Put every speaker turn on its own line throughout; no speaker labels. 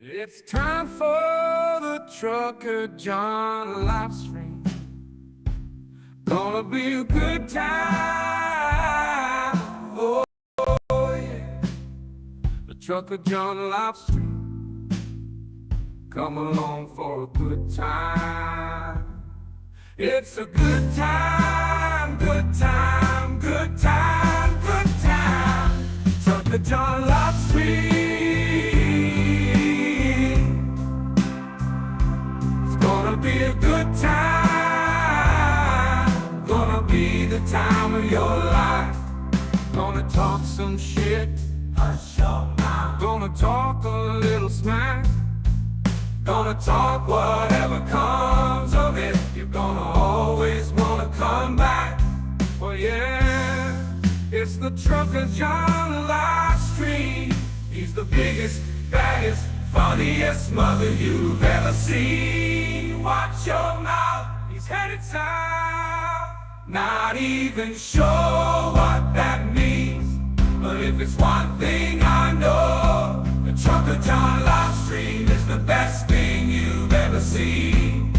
It's time for the trucker John live stream. Gonna be a good time. Oh, yeah. The trucker John live stream. Come along for a good time. It's a good time, good time, good time, good time. Trucker John live stream. Be a good time, gonna be the time of your life. Gonna talk some shit, hush your mouth. Gonna talk a little smack. Gonna talk whatever comes of it. You're gonna always wanna come back. Well, yeah, it's the Trucker John live stream. He's the biggest, baddest, funniest mother you've ever seen. Watch your mouth, he's headed south. Not even sure what that means, but if it's one thing I know, the Trucker John live stream is the best thing you've ever seen.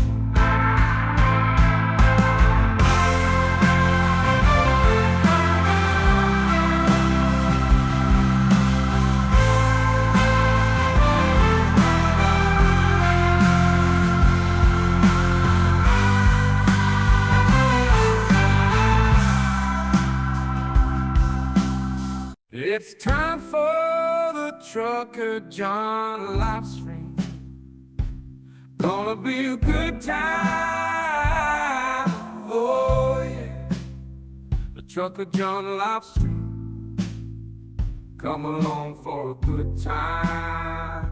It's time for the Trucker John live stream. Gonna be a good time. Oh yeah. The Trucker John live stream. Come along for a good time.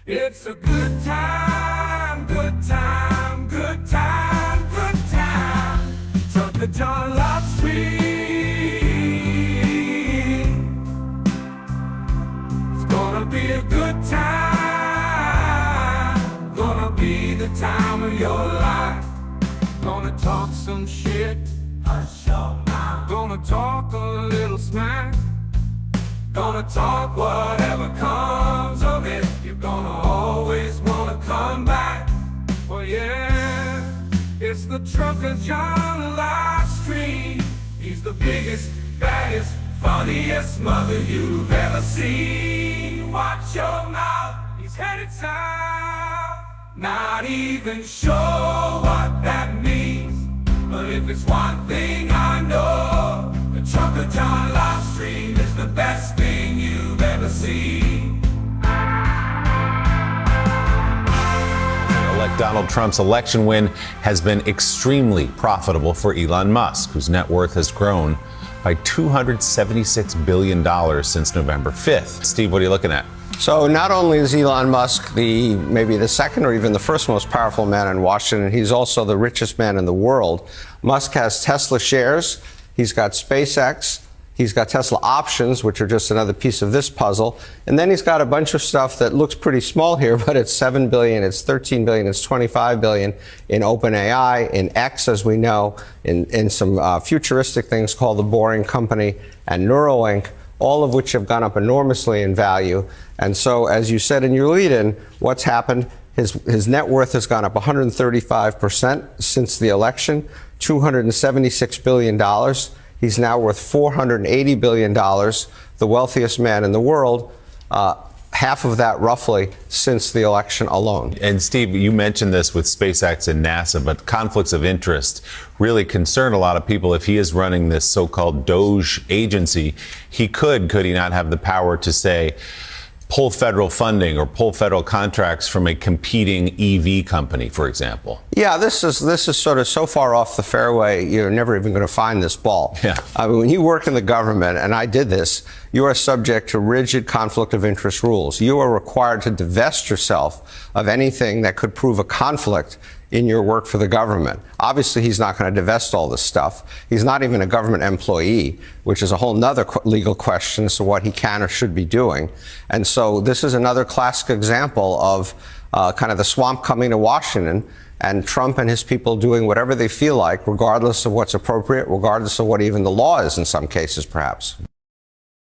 It's a good time, good time, good time, good time. Trucker John live stream. Be a good time, gonna be the time of your life. Gonna talk some shit, hush your mouth. Gonna talk a little smack. Gonna talk whatever comes of it. You're gonna always wanna come back. Well, yeah, it's the Trucker John live stream. He's the biggest, baddest, funniest mother you've ever seen. Watch your mouth, he's headed south. Not even sure what that means, but if it's one thing I know, the Trucker John live stream is the best thing you've ever seen.
Elect Donald Trump's election win has been extremely profitable for Elon Musk, whose net worth has grown by $276 billion since November 5th. Steve, what are you looking at?
So not only is Elon Musk maybe the second or even the first most powerful man in Washington, he's also the richest man in the world. Musk has Tesla shares, he's got SpaceX, he's got Tesla options, which are just another piece of this puzzle. And then he's got a bunch of stuff that looks pretty small here, but it's $7 billion, it's $13 billion, it's $25 billion in OpenAI, in X, as we know, in some futuristic things called The Boring Company and Neuralink, all of which have gone up enormously in value. And so, as you said in your lead-in, what's happened? His net worth has gone up 135% since the election, $276 billion. He's now worth $480 billion, the wealthiest man in the world, half of that roughly since the election alone.
And Steve, you mentioned this with SpaceX and NASA, but conflicts of interest really concern a lot of people. If he is running this so-called Doge agency, could he not have the power to say, pull federal funding or pull federal contracts from a competing EV company, for example? Yeah,
this is sort of so far off the fairway, you're never even going to find this ball.
Yeah.
I mean, when you work in the government, and I did this, you are subject to rigid conflict of interest rules. You are required to divest yourself of anything that could prove a conflict in your work for the government. Obviously, he's not going to divest all this stuff. He's not even a government employee, which is a whole nother legal question as to what he can or should be doing. And so this is another classic example of kind of the swamp coming to Washington, and Trump and his people doing whatever they feel like, regardless of what's appropriate, regardless of what even the law is in some cases, perhaps.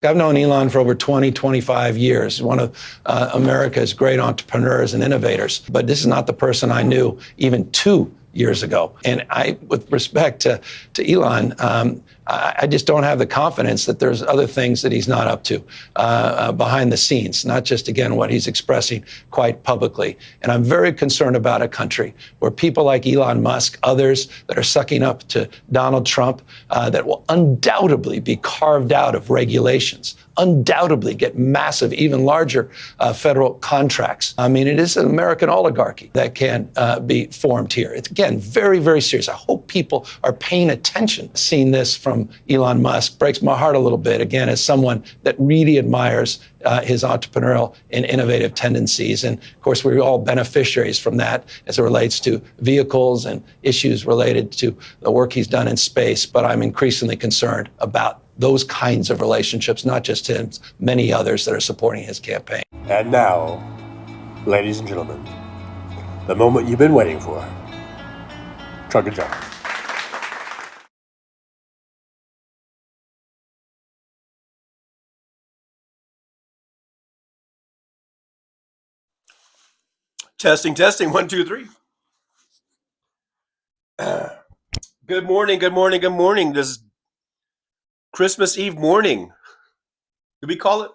I've known Elon for over 20, 25 years, one of America's great entrepreneurs and innovators. But this is not the person I knew even 2 years ago. And with respect to Elon, I just don't have the confidence that there's other things that he's not up to behind the scenes, not just, again, what he's expressing quite publicly. And I'm very concerned about a country where people like Elon Musk, others that are sucking up to Donald Trump, that will undoubtedly be carved out of regulations, undoubtedly get massive, even larger federal contracts. I mean, it is an American oligarchy that can be formed here. It's, again, very, very serious. I hope people are paying attention. Seeing this from Elon Musk breaks my heart a little bit, again, as someone that really admires his entrepreneurial and innovative tendencies. And of course, we're all beneficiaries from that as it relates to vehicles and issues related to the work he's done in space. But I'm increasingly concerned about those kinds of relationships, not just him, many others that are supporting his campaign.
And now, ladies and gentlemen, the moment you've been waiting for. Trucker John. Testing, testing, 1, 2, 3. Good morning, good morning, good morning. This is Christmas Eve morning. Do we call it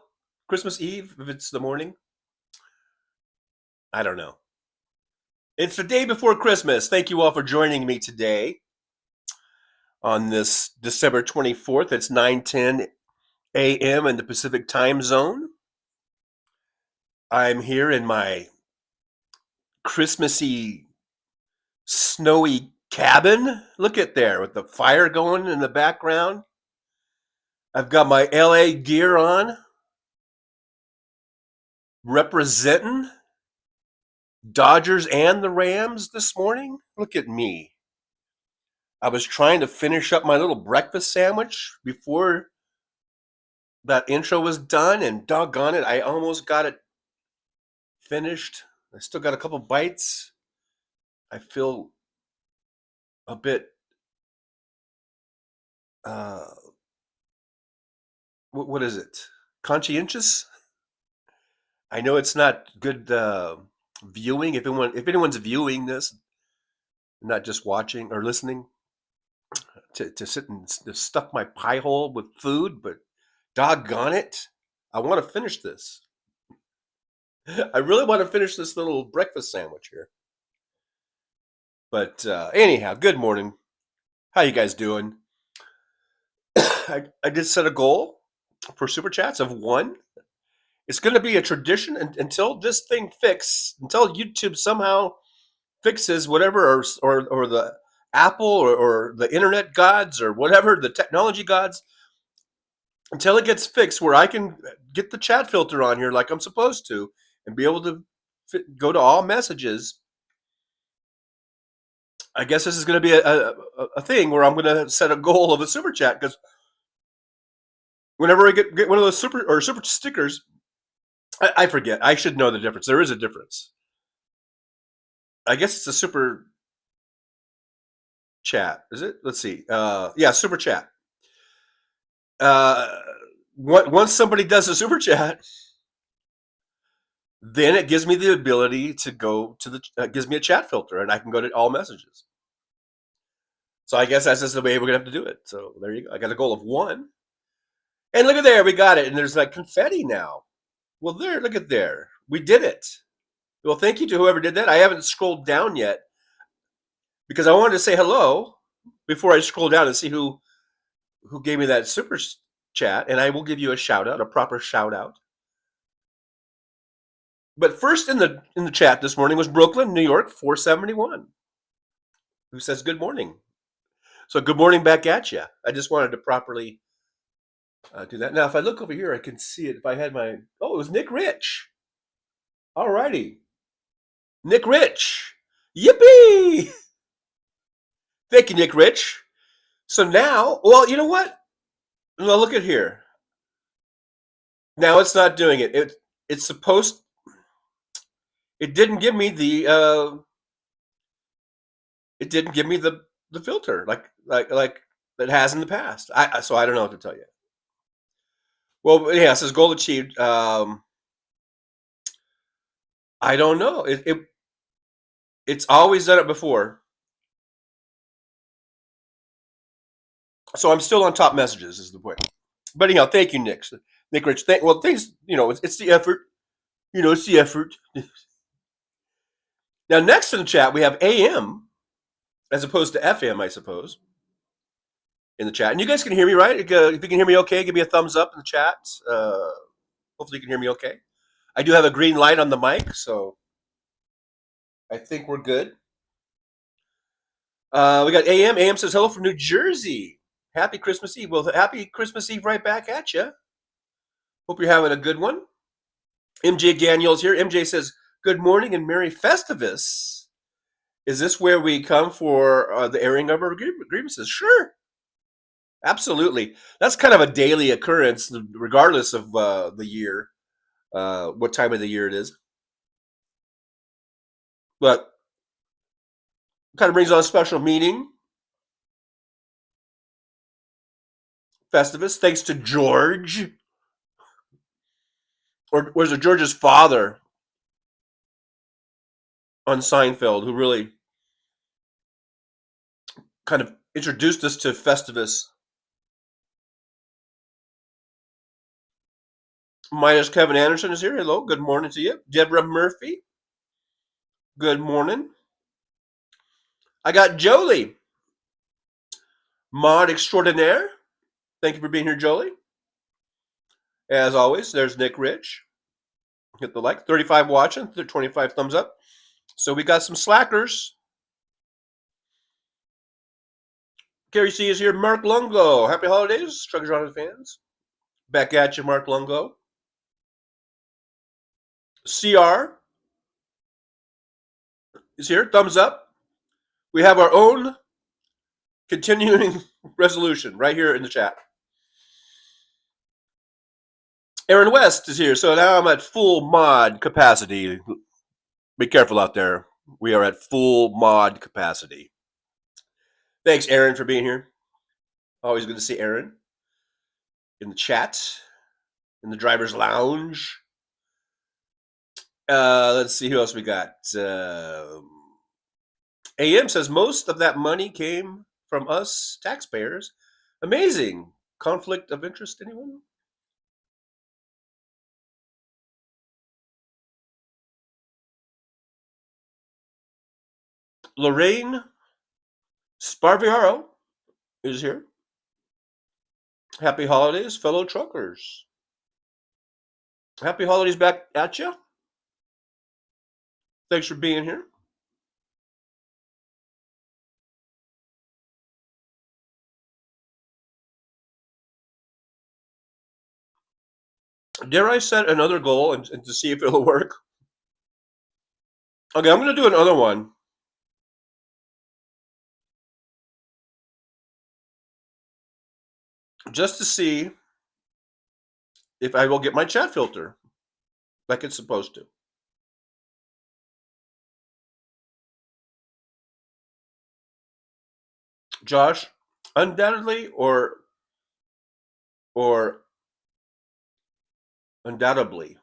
Christmas Eve if it's the morning? I don't know. It's the day before Christmas. Thank you all for joining me today on this December 24th. It's 9:10 a.m. in the Pacific time zone. I'm here in my Christmassy, snowy cabin. Look at there with the fire going in the background. I've got my LA gear on, representing Dodgers and the Rams this morning. Look at me. I was trying to finish up my little breakfast sandwich before that intro was done, and doggone it, I almost got it finished. I still got a couple bites. I feel a bit what is it? Conscientious? I know it's not good viewing. If anyone's viewing this, not just watching or listening, to sit and to stuff my pie hole with food, but doggone it, I want to finish this. I really want to finish this little breakfast sandwich here. But anyhow, good morning. How you guys doing? I did set a goal for Super Chats of 1. It's going to be a tradition until this thing until YouTube somehow fixes whatever, or the Apple or the internet gods or whatever, the technology gods, until it gets fixed where I can get the chat filter on here like I'm supposed to and be able to go to all messages. I guess this is going to be a thing where I'm going to set a goal of a super chat, because whenever I get one of those super stickers, I forget. I should know the difference. There is a difference. I guess it's a super chat. Is it? Let's see. Yeah, super chat. Once somebody does a super chat, then it gives me the ability to go to gives me a chat filter, and I can go to all messages. So I guess that's just the way we're gonna have to do it. So there you go. I got a goal of 1, and look at there, we got it. And there's like confetti now. Well, there, look at there, we did it. Well, thank you to whoever did that. I haven't scrolled down yet because I wanted to say hello before I scroll down and see who gave me that super chat, and I will give you a shout out, a proper shout out. But first in the chat this morning was Brooklyn, New York, 471, who says good morning. So good morning back at you. I just wanted to properly do that. Now, if I look over here, I can see it. If I had it was Nick Rich. All righty. Nick Rich. Yippee! Thank you, Nick Rich. So now, well, you know what? Now look at here. Now it's not doing it. It's supposed. It didn't give me the. It didn't give me the filter like it has in the past. So I don't know what to tell you. Well, yeah, it says goal achieved. I don't know. It's always done it before. So I'm still on top messages is the point. But anyhow, thank you, Nick Rich. Well, thanks. It's the effort. It's the effort. Now, next in the chat, we have AM as opposed to FM, I suppose, in the chat. And you guys can hear me, right? If you can hear me okay, give me a thumbs up in the chat. Hopefully you can hear me okay. I do have a green light on the mic, so I think we're good. We got AM. AM says hello from New Jersey. Happy Christmas Eve. Well, happy Christmas Eve right back at you. Hope you're having a good one. MJ Daniels here. MJ says, good morning and Merry Festivus. Is this where we come for the airing of our grievances? Sure. Absolutely. That's kind of a daily occurrence, regardless of the year, what time of the year it is. But kind of brings on a special meaning. Festivus, thanks to George. Or was it George's father on Seinfeld who really kind of introduced us to Festivus? Minus Kevin Anderson is here. Hello, good morning to you. Deborah Murphy, good morning. I got Jolie, mod extraordinaire. Thank you for being here, Jolie. As always, there's Nick Rich. Hit the like. 35 watching, 25 thumbs up. So we got some slackers. Gary C is here. Mark Lungo. Happy holidays, Truckers Honor fans. Back at you, Mark Lungo. CR is here. Thumbs up. We have our own continuing resolution right here in the chat. Aaron West is here. So now I'm at full mod capacity. Be careful out there. We are at full mod capacity. Thanks, Aaron, for being here. Always good to see Aaron in the chat, in the driver's lounge. Let's see who else we got. AM says most of that money came from us taxpayers. Amazing. Conflict of interest, anyone? Lorraine Sparviaro is here. Happy holidays, fellow truckers. Happy holidays back at you. Thanks for being here. Dare I set another goal and to see if it'll work? Okay, I'm going to do another one. Just to see if I will get my chat filter like it's supposed to. Josh, undoubtedly or undoubtedly.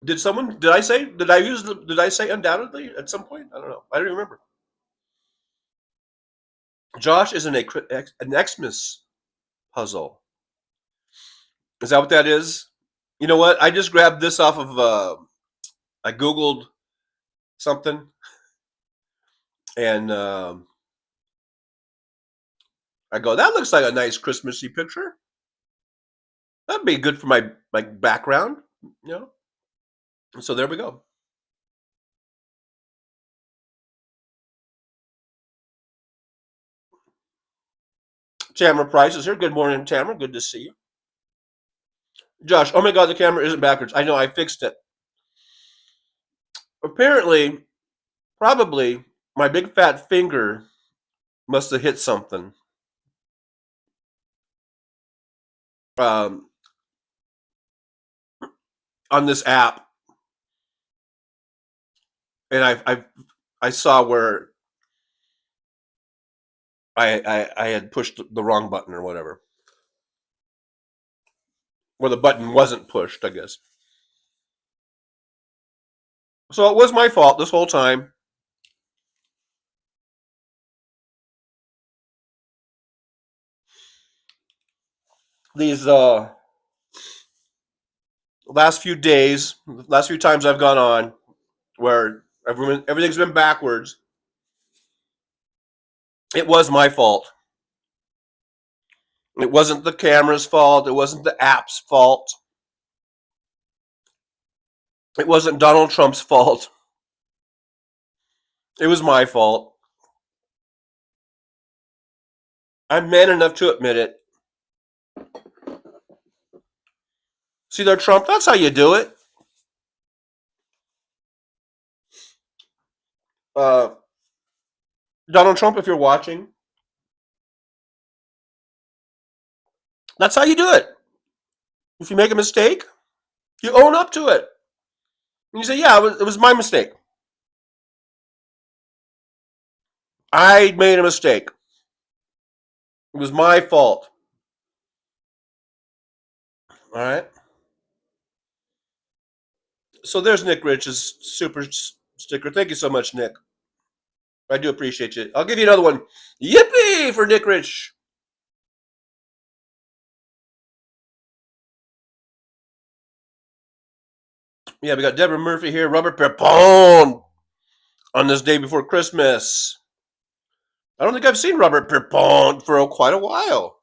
Did I say undoubtedly at some point? I don't know. I don't remember. Josh is an Xmas puzzle. Is that what that is? You know what? I just grabbed this off of, I Googled something and I go, that looks like a nice Christmassy picture. That'd be good for my background, So there we go. Tamara Price is here. Good morning, Tamara. Good to see you. Josh, oh my God, the camera isn't backwards. I know, I fixed it. Apparently, probably, my big fat finger must have hit something. On this app, and I saw where I had pushed the wrong button or whatever. Or the button wasn't pushed, I guess. So it was my fault this whole time. These last few days, last few times I've gone on, where everything's been backwards, it was my fault. It wasn't the camera's fault. It wasn't the app's fault. It wasn't Donald Trump's fault. It was my fault. I'm man enough to admit it. See there, Trump? That's how you do it. Donald Trump, if you're watching, that's how you do it. If you make a mistake, you own up to it. And you say, yeah, it was my mistake. I made a mistake. It was my fault. All right. So there's Nick Rich's super sticker. Thank you so much, Nick. I do appreciate you. I'll give you another one. Yippee for Nick Rich. Yeah, we got Deborah Murphy here. Robert Pierpont on this day before Christmas. I don't think I've seen Robert Pierpont for quite a while.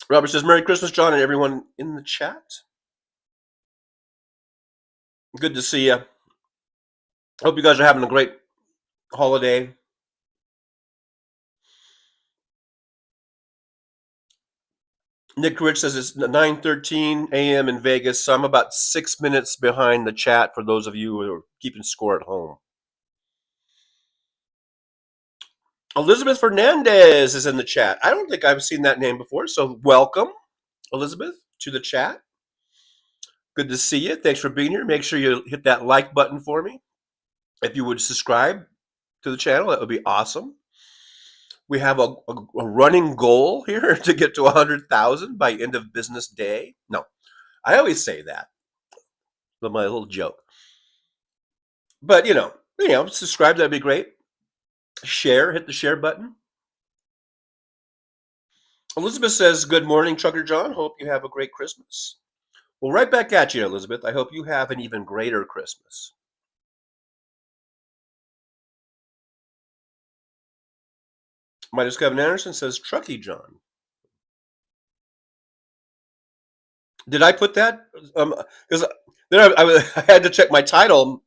Robert says, Merry Christmas, John, and everyone in the chat. Good to see you. Hope you guys are having a great holiday. Nick Rich says it's 9:13 a.m. in Vegas, so I'm about 6 minutes behind the chat for those of you who are keeping score at home. Elizabeth Fernandez is in the chat. I don't think I've seen that name before, so welcome, Elizabeth, to the chat. Good to see you. Thanks for being here. Make sure you hit that like button for me. If you would subscribe to the channel, that would be awesome. We have a running goal here to get to 100,000 by end of business day. No, I always say that. But my little joke. But, you know, subscribe. That'd be great. Share. Hit the share button. Elizabeth says, good morning, Trucker John. Hope you have a great Christmas. Well, right back at you, Elizabeth. I hope you have an even greater Christmas. Midas Kevin Anderson says, Trucky John. Did I put that? Because then I had to check my title,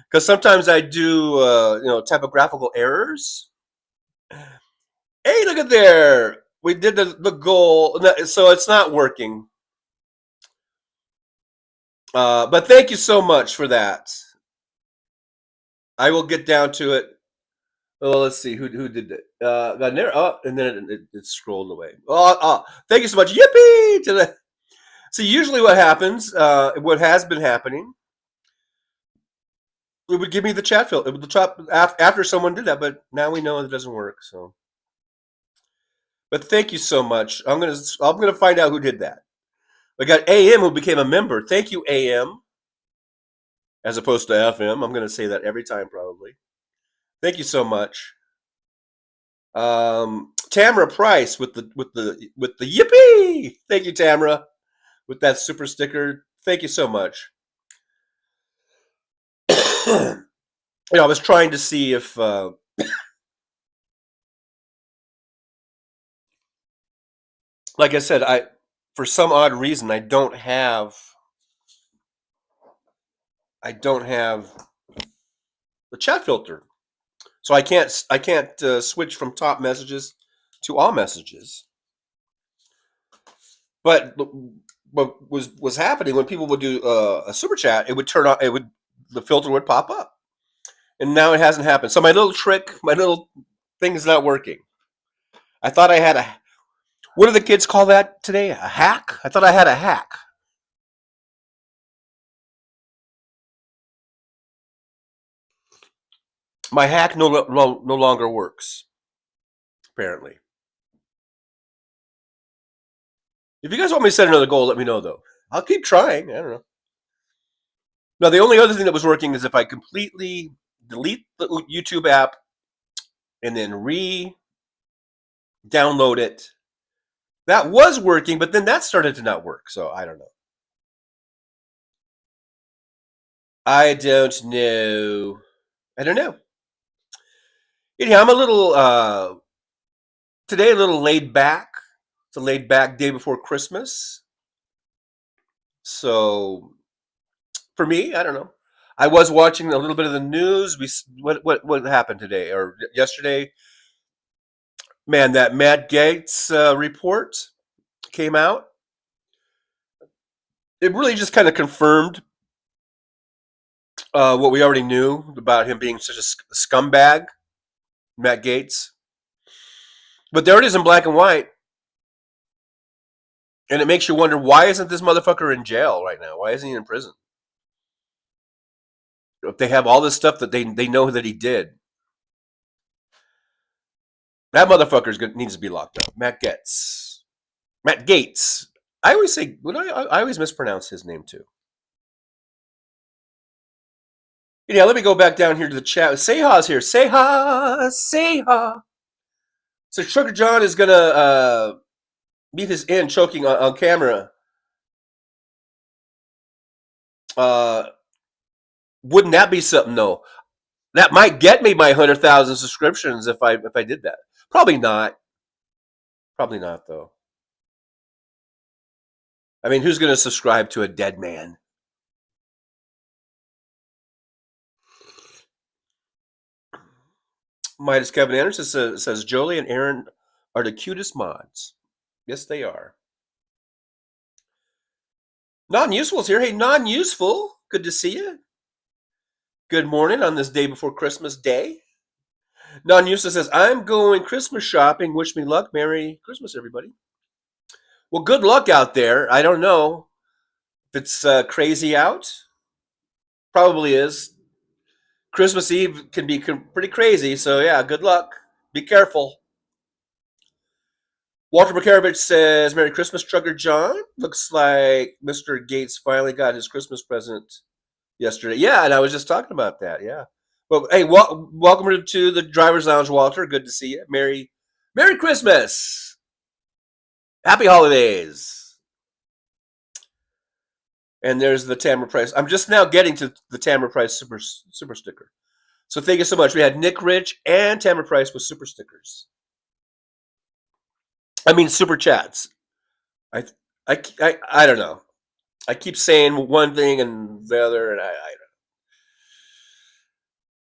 because sometimes I do, typographical errors. Hey, look at there. We did the goal, so it's not working. But thank you so much for that. I will get down to it. Oh, let's see who did it. Got there. Oh, and then it scrolled away. Oh, thank you so much. Yippee to the. So usually what happens, what has been happening, it would give me the chat filter. It would chop after someone did that, but now we know it doesn't work. So, but thank you so much. I'm gonna find out who did that. I got AM who became a member. Thank you, AM, as opposed to FM. I'm gonna say that every time probably. Thank you so much. Tamara Price with the yippee. Thank you, Tamara, with that super sticker. Thank you so much. I was trying to see if like I said, for some odd reason I don't have the chat filter, so I can't switch from top messages to all messages. But what was happening when people would do a super chat, it would turn on. The filter would pop up, and now it hasn't happened. So my little thing is not working. I thought I had what do the kids call that today? A hack? I thought I had a hack. My hack no longer works. apparently. If you guys want me to set another goal, let me know, though. I'll keep trying. I don't know. Now, the only other thing that was working is if I completely delete the YouTube app and then re-download it. That was working, but then that started to not work. So I don't know. I don't know. Anyhow, I'm a little today a little laid back. It's a laid back day before Christmas. So for me, I don't know. I was watching a little bit of the news. What happened today or yesterday? Man, that Matt Gaetz report came out. It really just kind of confirmed what we already knew about him being such a scumbag, Matt Gaetz. But there it is in black and white. And it makes you wonder, why isn't this motherfucker in jail right now? Why isn't he in prison? If they have all this stuff that they know that he did. That motherfucker needs to be locked up. Matt Gaetz. I always say, I always mispronounce his name too. Yeah, let me go back down here to the chat. Seha's here. Seha. So Sugar John is going to meet his end choking on camera. Wouldn't that be something, though? That might get me my 100,000 subscriptions if I did that. Probably not. Probably not, though. I mean, who's going to subscribe to a dead man? Midas Kevin Anderson says Jolie and Aaron are the cutest mods. Yes, they are. Non-useful's here. Hey, non-useful. Good to see you. Good morning on this day before Christmas Day. Non-useful says, I'm going Christmas shopping. Wish me luck. Merry Christmas, everybody. Well, good luck out there. I don't know if it's crazy out. Probably is. Christmas Eve can be pretty crazy, so yeah, good luck. Be careful. Walter Makarovich says, Merry Christmas, Trucker John. Looks like Mr. Gates finally got his Christmas present yesterday. Yeah, and I was just talking about that, yeah. Well, hey, welcome to the Driver's Lounge, Walter. Good to see you. Merry Christmas. Happy holidays. And there's the Tamara Price. I'm just now getting to the Tamara Price super sticker. So thank you so much. We had Nick Rich and Tamara Price with super stickers. I mean, super chats. I don't know. I keep saying one thing and the other, and I don't know.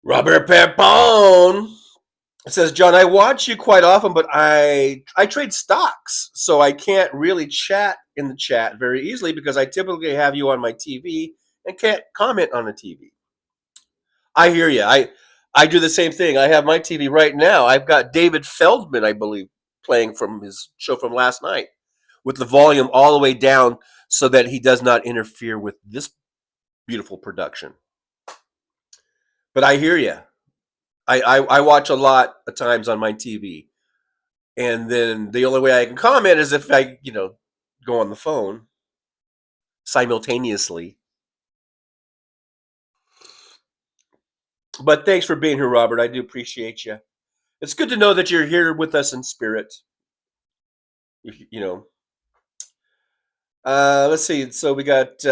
Robert Pepone says, John, I watch you quite often, but I trade stocks, so I can't really chat in the chat very easily because I typically have you on my TV and can't comment on the TV. I hear you. I do the same thing. I have my TV right now. I've got David Feldman, I believe, playing from his show from last night with the volume all the way down so that he does not interfere with this beautiful production. But I hear you. I watch a lot of times on my TV. And then the only way I can comment is if I, go on the phone simultaneously. But thanks for being here, Robert. I do appreciate you. It's good to know that you're here with us in spirit. Let's see. So we got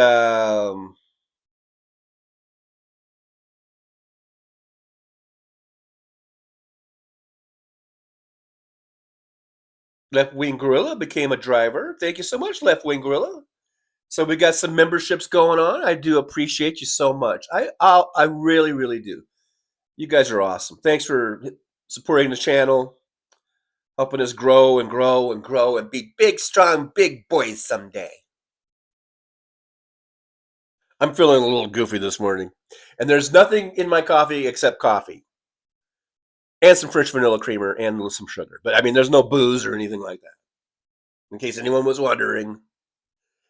Left Wing Gorilla became a driver. Thank you so much, Left Wing Gorilla. So we got some memberships going on. I do appreciate you so much. I really, really do. You guys are awesome. Thanks for supporting the channel, helping us grow and grow and grow and be big, strong, big boys someday. I'm feeling a little goofy this morning. And there's nothing in my coffee except coffee. And some French vanilla creamer and some sugar. But, I mean, there's no booze or anything like that. In case anyone was wondering.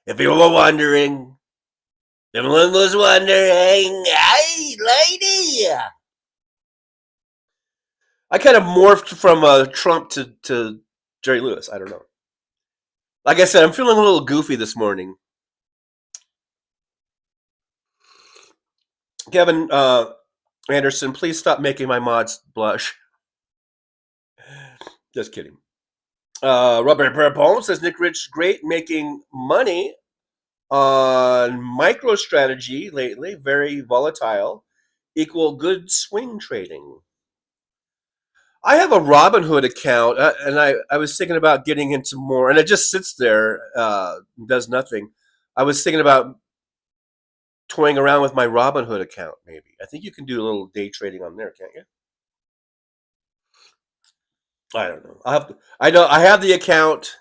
If you were wondering. Anyone was wondering. Hey, lady. I kind of morphed from Trump to Jerry Lewis. I don't know. Like I said, I'm feeling a little goofy this morning. Kevin Anderson, please stop making my mods blush. Just kidding. Robert Perpon says Nick Rich great making money on MicroStrategy lately, very volatile, equal good swing trading. I have a Robinhood account, and I was thinking about getting into more, and it just sits there, does nothing. I was thinking about toying around with my Robinhood account, maybe. I think you can do a little day trading on there, can't you? I don't know. I know I have the account.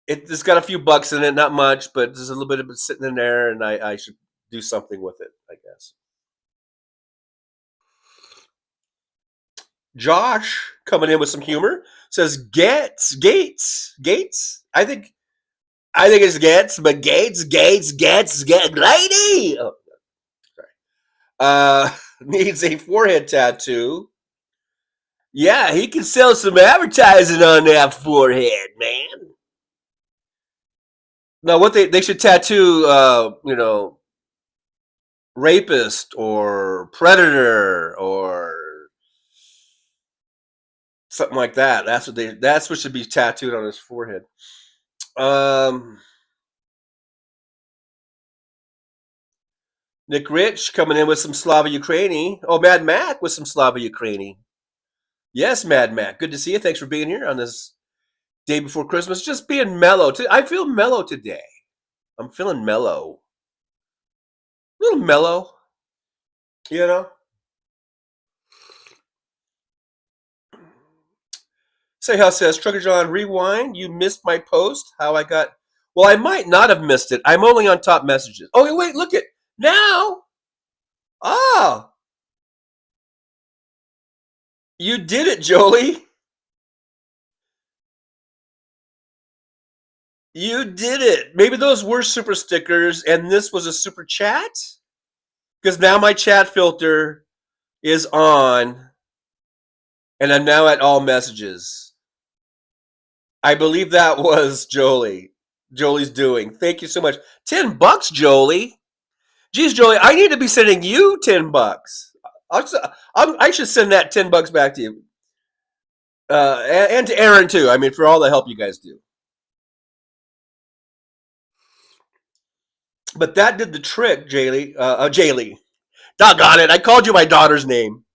It's got a few bucks in it, not much, but there's a little bit of it sitting in there, and I should do something with it, I guess. Josh coming in with some humor says Gates. I think it's Gates, but Gates, lady. Oh, sorry. Needs a forehead tattoo. Yeah, he can sell some advertising on that forehead, man. Now, what they should tattoo, rapist or predator or something like that. That's what should be tattooed on his forehead. Nick Rich coming in with some Slava Ukraini. Oh, Mad Mac with some Slava Ukraini. Yes, Mad Mac. Good to see you. Thanks for being here on this day before Christmas. Just being mellow. I feel mellow today. I'm feeling mellow. A little mellow. You know? Say how says Trucker John, rewind. You missed my post. How I got. Well, I might not have missed it. I'm only on top messages. Oh, wait, look at now. Ah, you did it, Jolie. You did it. Maybe those were super stickers, and this was a super chat. Because now my chat filter is on, and I'm now at all messages. I believe that was Jolie. Jolie's doing. Thank you so much. $10, Jolie. Geez, Jolie, I need to be sending you $10. I should send that $10 back to you, and to Aaron too. I mean, for all the help you guys do. But that did the trick, Jaylee. Jaylee. Doggone it! I called you my daughter's name,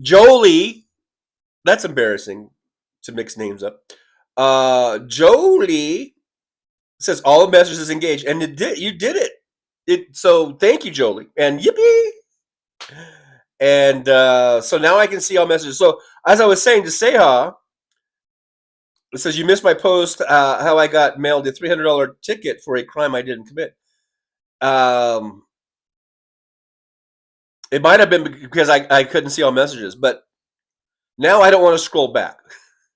Jolie. That's embarrassing to mix names up. Jolie says all messages engaged, and it did. You did it. So thank you, Jolie, and yippee. And so now I can see all messages. So as I was saying to Seha, it says you missed my post. How I got mailed a $300 ticket for a crime I didn't commit. It might have been because I couldn't see all messages, but now I don't want to scroll back.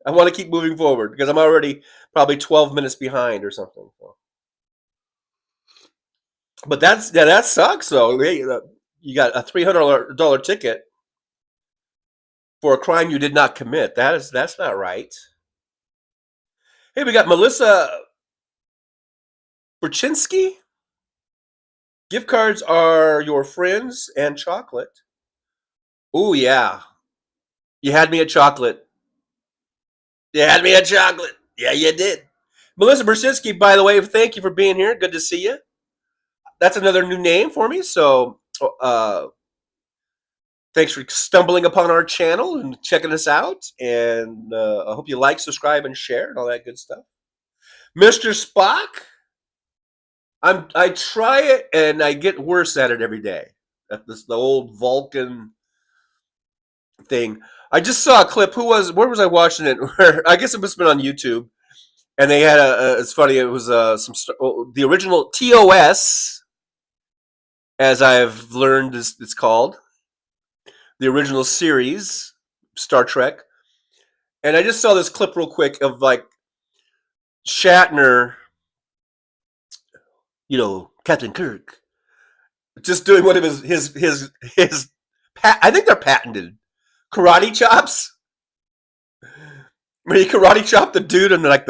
I want to keep moving forward because I'm already probably 12 minutes behind or something. But that sucks though. You got a $300 ticket for a crime you did not commit. That's not right. Hey, we got Melissa Burchinsky. Gift cards are your friends and chocolate. Oh yeah. You had me at chocolate. You had me at chocolate. Yeah, you did. Melissa Burchinsky, by the way, thank you for being here. Good to see you. That's another new name for me. So thanks for stumbling upon our channel and checking us out. And I hope you like, subscribe, and share and all that good stuff. Mr. Spock, I try it and I get worse at it every day. That's the old Vulcan thing. I just saw a clip. Where was I watching it? I guess it must have been on YouTube. And they had it's funny. It was the original TOS, as I've learned it's called, the original series, Star Trek. And I just saw this clip real quick of like Shatner, Captain Kirk, just doing one of his I think they're patented, karate chops. When he karate chopped the dude and like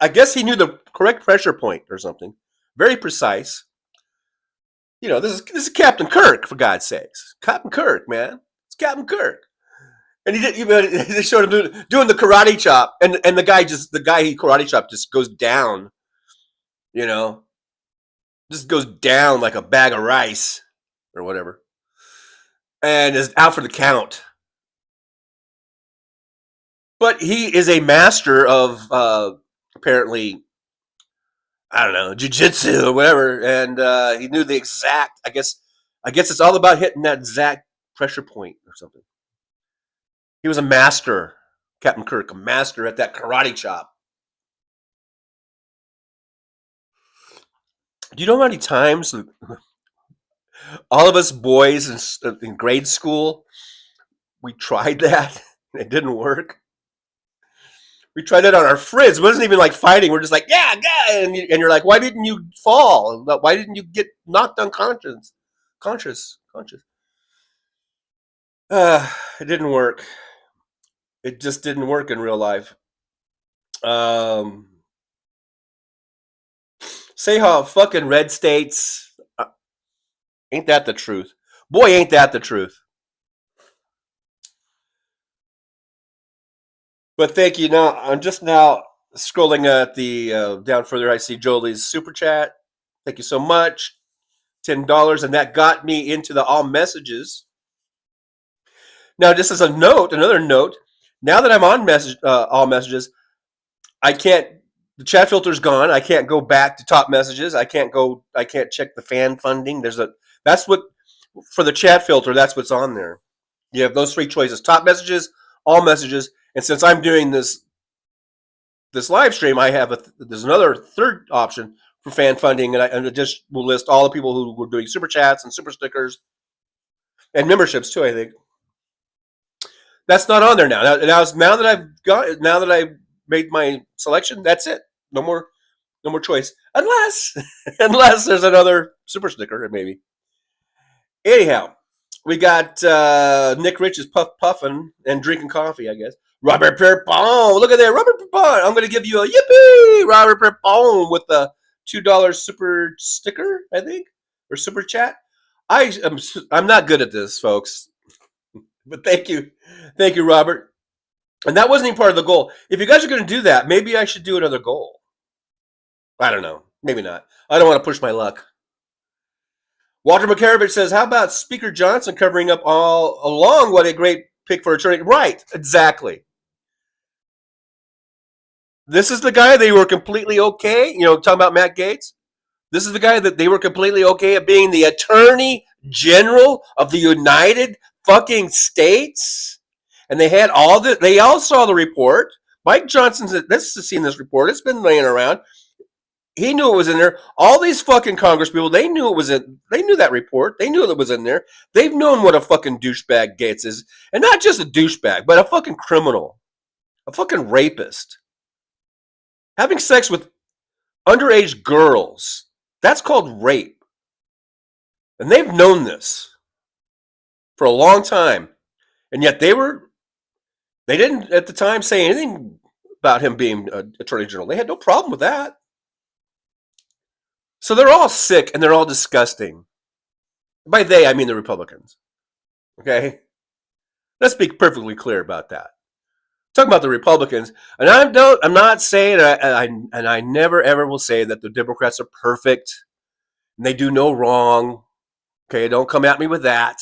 I guess he knew the correct pressure point or something. Very precise. This is Captain Kirk, for God's sakes. Captain Kirk, man. It's Captain Kirk. And they showed him doing the karate chop, and the guy he karate chopped just goes down, just goes down like a bag of rice or whatever, and is out for the count. But he is a master of apparently, I don't know, jiu-jitsu or whatever, and he knew the exact. I guess it's all about hitting that exact pressure point or something. He was a master, Captain Kirk, a master at that karate chop. Do you know how many times all of us boys in grade school, we tried that and it didn't work? We tried it on our frizz. It wasn't even like fighting. We're just like, yeah, and you're like, why didn't you fall? Why didn't you get knocked unconscious? Conscious. It didn't work. It just didn't work in real life. Say how fucking red states. Ain't that the truth? Boy, ain't that the truth. But thank you. Now I'm just now scrolling at the down further. I see Jolie's super chat. Thank you so much. $10, and that got me into the all messages. Now, just as another note. Now that I'm on all messages, I can't. The chat filter's gone. I can't go back to top messages. I can't check the fan funding. That's what for the chat filter. That's what's on there. You have those three choices: top messages, all messages. And since I'm doing this live stream, I have there's another third option for fan funding, and it just will list all the people who were doing super chats and super stickers and memberships too. I think that's not on there now. Now that I've made my selection, that's it. No more choice, unless there's another super sticker, maybe. Anyhow, we got Nick Rich is puffing and drinking coffee, I guess. Robert Perpon, look at that, Robert Perpon. I'm going to give you a yippee, Robert Perpon, with the $2 super sticker, I think, or super chat. I'm not good at this, folks, but thank you, Robert. And that wasn't even part of the goal. If you guys are going to do that, maybe I should do another goal. I don't know, maybe not. I don't want to push my luck. Walter McCarovich says, how about Speaker Johnson covering up all along? What a great pick for attorney. Right, exactly. This is the guy they were completely okay, talking about Matt Gaetz. This is the guy that they were completely okay at being the Attorney General of the United fucking States. And they all saw the report. Mike Johnson's seen this report. It's been laying around. He knew it was in there. All these fucking Congress people, they knew it was in. They knew that report. They knew it was in there. They've known what a fucking douchebag Gaetz is, and not just a douchebag, but a fucking criminal, a fucking rapist, having sex with underage girls. That's called rape, and they've known this for a long time, and yet they didn't at the time say anything about him being Attorney General. They had no problem with that. So they're all sick and they're all disgusting. By they, I mean the Republicans. Okay? Let's be perfectly clear about that. Talking about the Republicans, and I'm not saying, and I never ever will say that the Democrats are perfect and they do no wrong. Okay, don't come at me with that.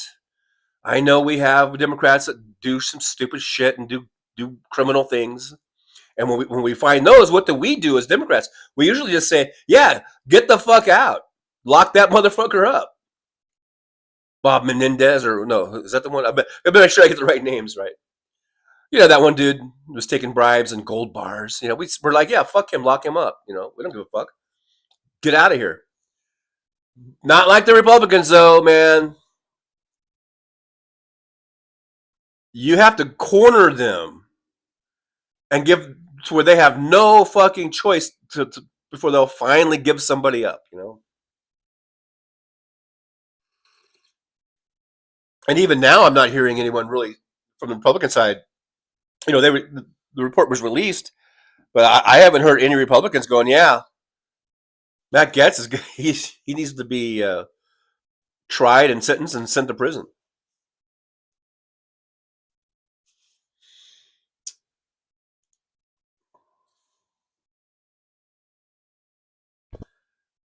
I know we have Democrats that do some stupid shit and do criminal things. And when we find those, what do we do as Democrats? We usually just say, yeah, get the fuck out. Lock that motherfucker up. Bob Menendez, or no, is that the one? I better make sure I get the right names right. That one dude was taking bribes and gold bars. We're like, yeah, fuck him, lock him up. We don't give a fuck. Get out of here. Not like the Republicans, though, man. You have to corner them and give to where they have no fucking choice before they'll finally give somebody up, And even now, I'm not hearing anyone really from the Republican side. The report was released, but I haven't heard any Republicans going, "Yeah, Matt Gaetz is he needs to be tried and sentenced and sent to prison."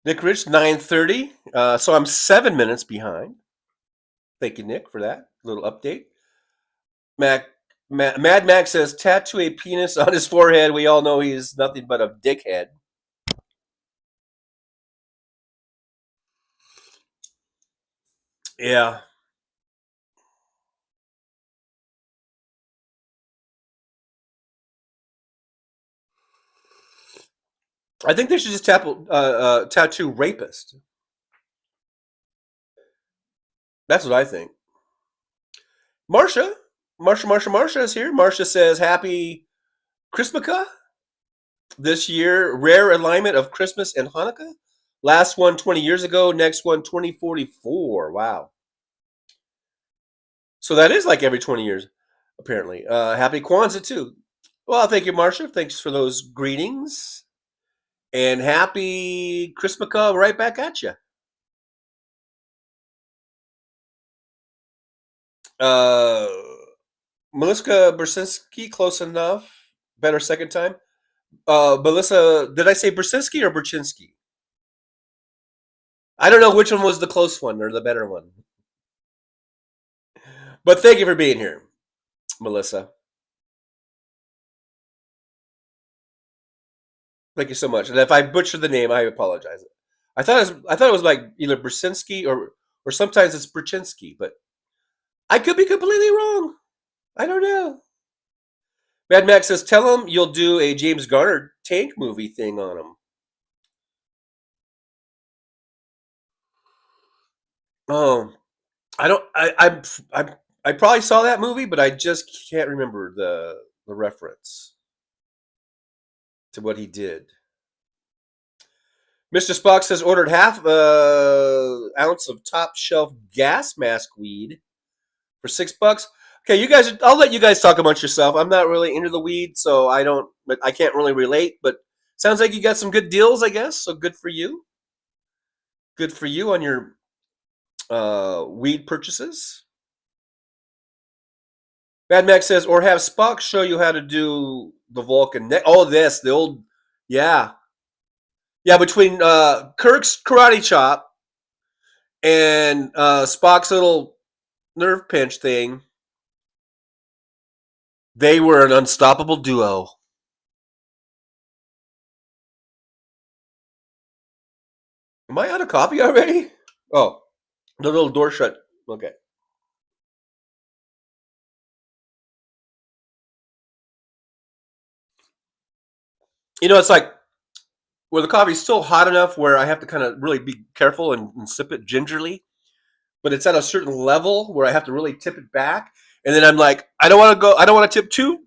Nick Rich, 9:30. So I'm 7 minutes behind. Thank you, Nick, for that little update. Mad Max says, tattoo a penis on his forehead. We all know he's nothing but a dickhead. Yeah. I think they should just tattoo rapist. That's what I think. Marsha is here. Marsha says, happy Christmaka this year. Rare alignment of Christmas and Hanukkah. Last one 20 years ago. Next one 2044. Wow. So that is like every 20 years, apparently. Happy Kwanzaa, too. Well, thank you, Marsha. Thanks for those greetings. And happy Christmaka right back at you. Melissa Brzezinski, close enough. Better second time. Melissa, did I say Brzezinski or Brzezinski? I don't know which one was the close one or the better one. But thank you for being here, Melissa. Thank you so much. And if I butchered the name, I apologize. I thought it was like either Brzezinski or sometimes it's Brzezinski, but I could be completely wrong. I don't know. Mad Max says, tell him you'll do a James Garner tank movie thing on him. Oh, I don't. I probably saw that movie, but I just can't remember the reference to what he did. Mr. Spock says ordered half ounce of top shelf gas mask weed for $6. Okay, you guys. I'll let you guys talk amongst yourself. I'm not really into the weed, so I can't really relate. But sounds like you got some good deals, I guess. So good for you. Good for you on your weed purchases. Mad Max says, or have Spock show you how to do the Vulcan neck. Oh, the old, yeah. Yeah, between Kirk's karate chop and Spock's little nerve pinch thing, they were an unstoppable duo. Am I out of coffee already? Oh, the little door shut. Okay. It's like where the coffee's still hot enough where I have to kind of really be careful and sip it gingerly, but it's at a certain level where I have to really tip it back. And then I'm like, I don't want to tip too,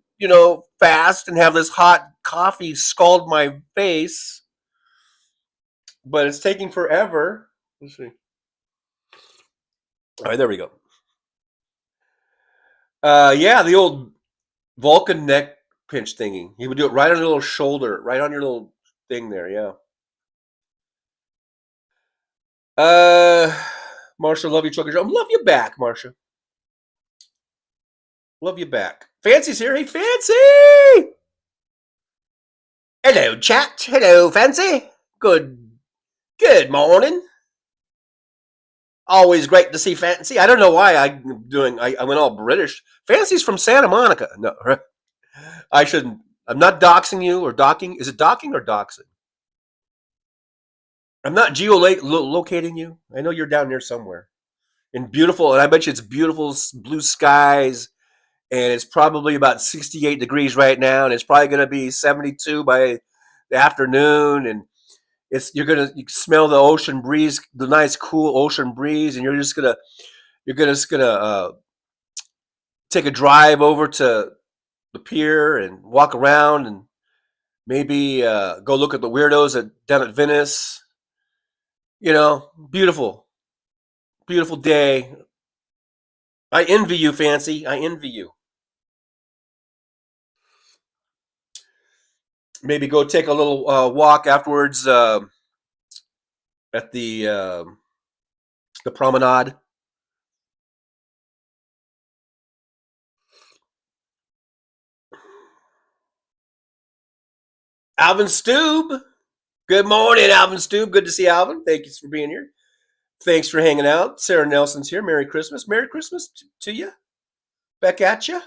fast and have this hot coffee scald my face. But it's taking forever. Let's see. All right, there we go. Yeah, the old Vulcan neck pinch thingy. He would do it right on your little shoulder, right on your little thing there. Yeah. Marsha, love you, Chucker. Love you back, Marsha. Love you back. Fancy's here. Hey, Fancy! Hello, chat. Hello, Fancy. Good morning. Always great to see Fancy. I don't know why I went all British. Fancy's from Santa Monica. No, I shouldn't. I'm not doxing you or docking. Is it docking or doxing? I'm not geolocating you. I know you're down there somewhere. And I bet you it's beautiful blue skies, and it's probably about 68 degrees right now, and it's probably going to be 72 by the afternoon, and you smell the ocean breeze, the nice cool ocean breeze, and you're just gonna take a drive over to the pier and walk around and maybe go look at the weirdos down at Venice. Beautiful day. I envy you, Fancy. I envy you. Maybe go take a little walk afterwards at the promenade. Alvin Stube. Good morning, Alvin Stube. Good to see Alvin. Thank you for being here. Thanks for hanging out. Sarah Nelson's here. Merry Christmas. Merry Christmas to you. Back at you.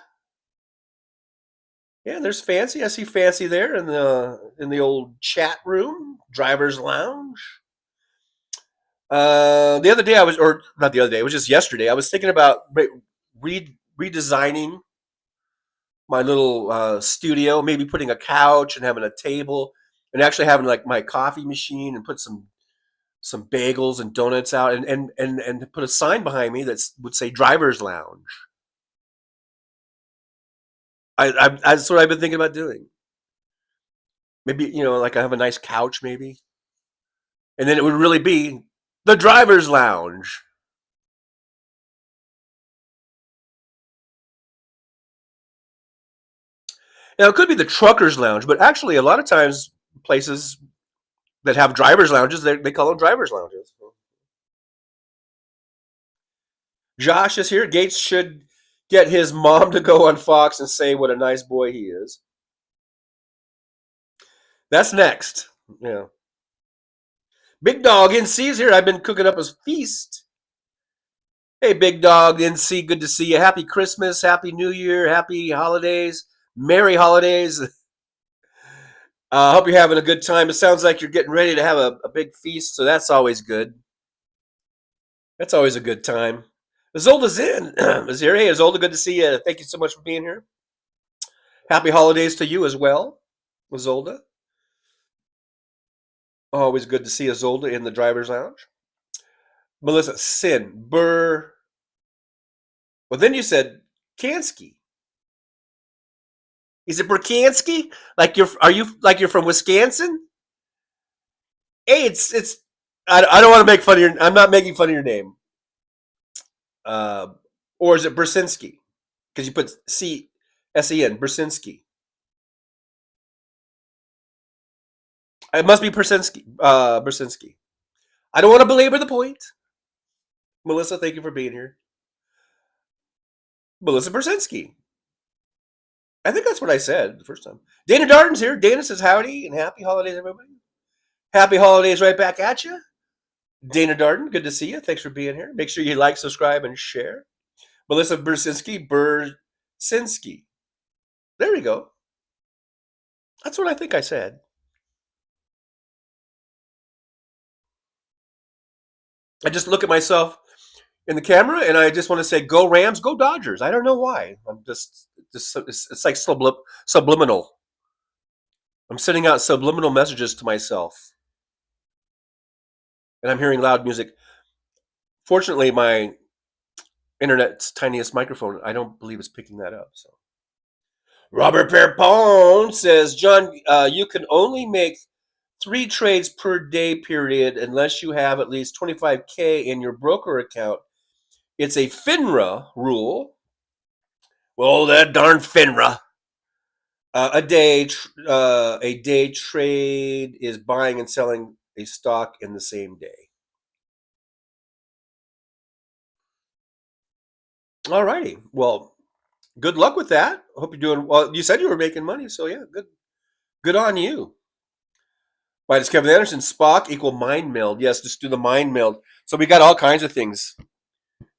Yeah, there's Fancy. I see Fancy there in the old chat room, driver's lounge. The other day or not the other day, it was just yesterday. I was thinking about redesigning my little studio, maybe putting a couch and having a table, and actually having like my coffee machine and put some bagels and donuts out, and put a sign behind me that would say driver's lounge. That's what I've been thinking about doing. Maybe, like I have a nice couch, maybe, and then it would really be the driver's lounge. Now it could be the trucker's lounge, but actually, a lot of times places that have driver's lounges, they call them driver's lounges. Josh is here. Gates should get his mom to go on Fox and say what a nice boy he is. That's next. Yeah. Big Dog NC is here. I've been cooking up a feast. Hey, Big Dog NC, good to see you. Happy Christmas, Happy New Year, Happy Holidays, Merry Holidays. Hope you're having a good time. It sounds like you're getting ready to have a big feast, so that's always good. That's always a good time. Izolda's in. Is here. Hey, Izolda, good to see you. Thank you so much for being here. Happy holidays to you as well, Izolda. Always good to see Izolda in the driver's lounge. Melissa, Sin, Burr. Well, then you said Kansky. Is it Burkansky? Are you from Wisconsin? Hey, it's. I don't want to make fun of your. I'm not making fun of your name. Or is it Brzezinski? Because you put S-E-N, Brzezinski. It must be Brzezinski. I don't want to belabor the point. Melissa, thank you for being here. Melissa Brzezinski. I think that's what I said the first time. Dana Darden's here. Dana says howdy and happy holidays, everybody. Happy holidays right back at you. Dana Darden, good to see you. Thanks for being here. Make sure you like, subscribe, and share. Melissa Brzezinski. There we go. That's what I think I said. I just look at myself in the camera and I just want to say, go Rams, go Dodgers. I don't know why. I'm just it's like subliminal. I'm sending out subliminal messages to myself. And I'm hearing loud music. Fortunately, my internet's tiniest microphone, I don't believe is picking that up. So, Robert Perpone says, John, you can only make 3 trades per day period unless you have at least 25K in your broker account. It's a FINRA rule. Well, that darn FINRA. A day trade is buying and selling a stock in the same day. All righty. Well, good luck with that. I hope you're doing well. You said you were making money, so yeah, good on you. Why does Kevin Anderson Spock equal mind meld? Yes, just do the mind meld. So we got all kinds of things.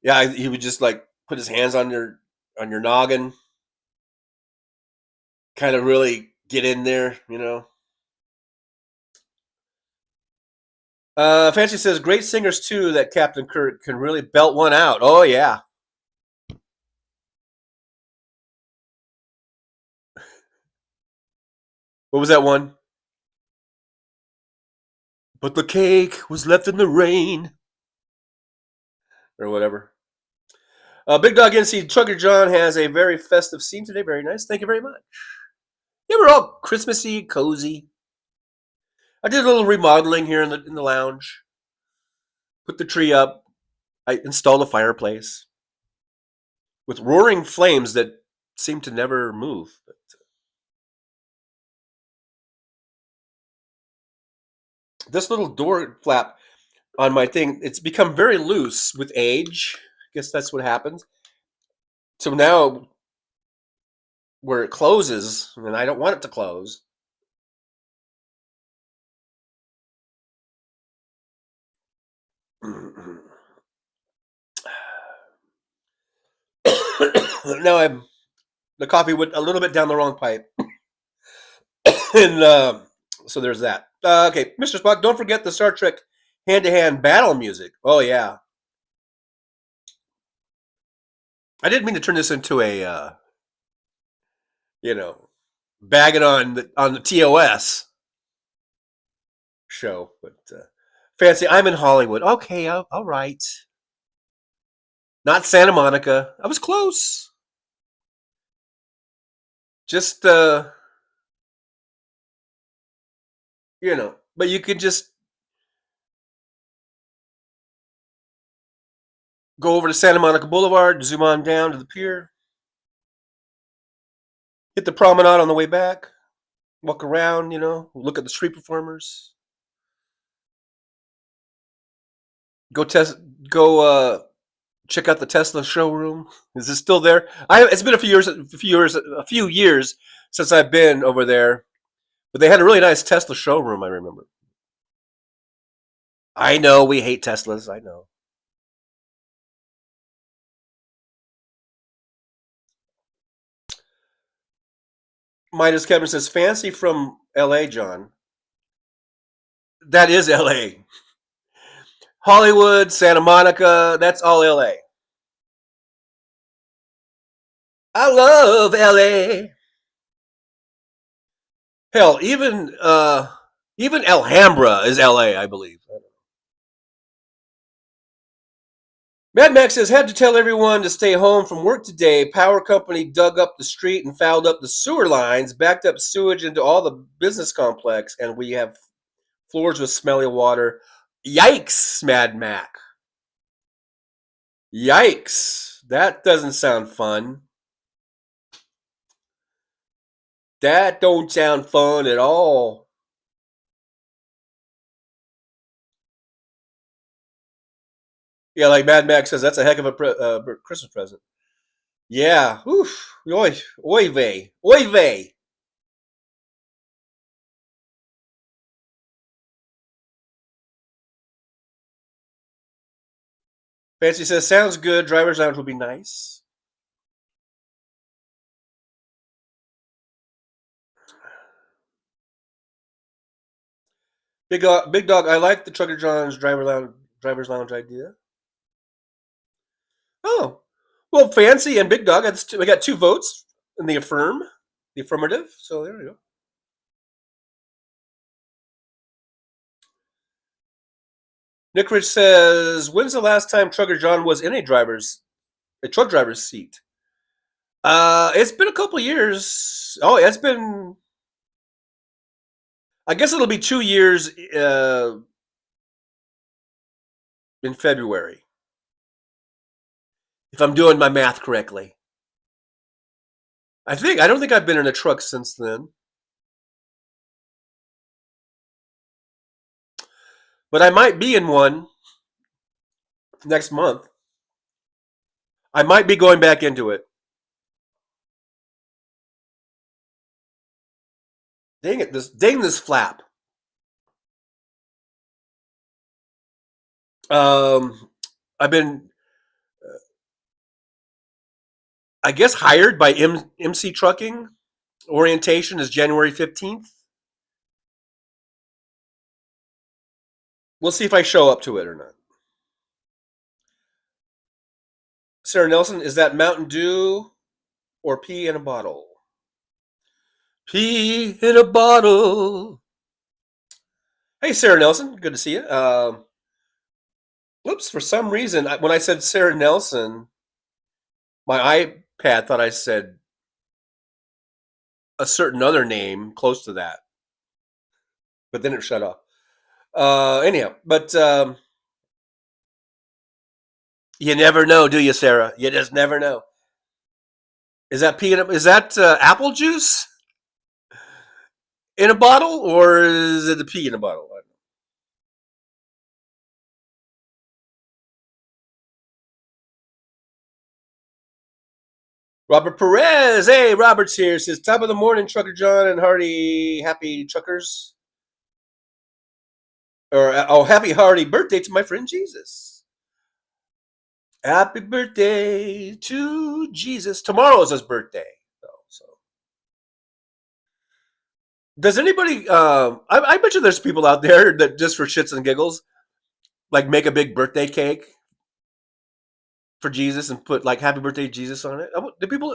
Yeah, he would just like put his hands on your noggin, kind of really get in there, Fancy says great singers too. That Captain Kirk can really belt one out. Oh yeah. What was that one? But the cake was left in the rain, or whatever. Big Dog NC Trucker John has a very festive scene today. Very nice. Thank you very much. Yeah, we're all Christmassy, cozy. I did a little remodeling here in the lounge. Put the tree up. I installed a fireplace. with roaring flames that seem to never move. But, this little door flap on my thing, it's become very loose with age. I guess that's what happens. So now where it closes, and I don't want it to close. Now the coffee went a little bit down the wrong pipe. And so there's that. Okay, Mr. Spock, don't forget the Star Trek hand-to-hand battle music. Oh, yeah. I didn't mean to turn this into a, bagging on the TOS show. But fancy, I'm in Hollywood. Okay, all right. Not Santa Monica. I was close. Just, but you could just go over to Santa Monica Boulevard, zoom on down to the pier, hit the promenade on the way back, walk around, look at the street performers, go check out the Tesla showroom. Is it still there? It's been a few years since I've been over there, but they had a really nice Tesla showroom, I remember. I know we hate Teslas, I know. Midas Kevin says, fancy from LA, John. That is LA. Hollywood, Santa Monica, that's all LA. I love LA. Hell, even Alhambra is LA, I believe. Mad Max says, had to tell everyone to stay home from work today. Power company dug up the street and fouled up the sewer lines, backed up sewage into all the business complex, and we have floors with smelly water. Yikes, Mad Mac. Yikes. That doesn't sound fun. That don't sound fun at all. Yeah, like Mad Max says, that's a heck of a Christmas present. Yeah. Oof. Oy vey. Oy vey. Fancy says, sounds good. Driver's lounge will be nice. Big Dog, I like the Trucker John's driver's lounge idea. Oh, well, Fancy and Big Dog, we got 2 votes in the affirmative. So there we go. Nick Rich says, when's the last time Trucker John was in a truck driver's seat? It's been a couple years. Oh, yeah, it's been. I guess it'll be 2 years in February, if I'm doing my math correctly. I don't think I've been in a truck since then. But I might be in one next month. I might be going back into it. Dang it, this flap. I've been, I guess, hired by MC Trucking. Orientation is January 15th. We'll see if I show up to it or not. Sarah Nelson, is that Mountain Dew or pee in a bottle? Pee in a bottle. Hey, Sarah Nelson, good to see you. Whoops, for some reason, when I said Sarah Nelson, my iPad thought I said a certain other name close to that. But then it shut off. Anyhow, but you never know, do you, Sarah? You just never know. Is that apple juice in a bottle, or is it the pea in a bottle? Robert Perez, hey, Robert's here. Says top of the morning, Trucker John and Hardy, happy truckers, or happy Hardy birthday to my friend Jesus. Happy birthday to Jesus. Tomorrow is his birthday. So, does anybody? I bet you there's people out there that just for shits and giggles, like make a big birthday cake for Jesus and put like "Happy Birthday Jesus" on it. Do people?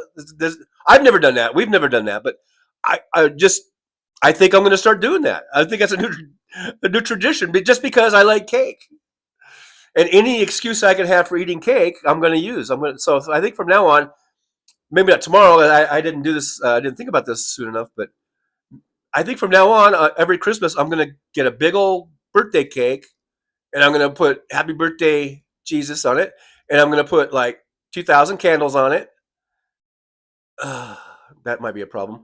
I've never done that. We've never done that, but I think I'm going to start doing that. I think that's a new tradition, but just because I like cake. And any excuse I can have for eating cake, I'm going to use. So I think from now on, maybe not tomorrow. I didn't do this. I didn't think about this soon enough, but I think from now on, every Christmas, I'm going to get a big old birthday cake, and I'm going to put "Happy Birthday Jesus" on it, and I'm going to put like 2,000 candles on it. That might be a problem,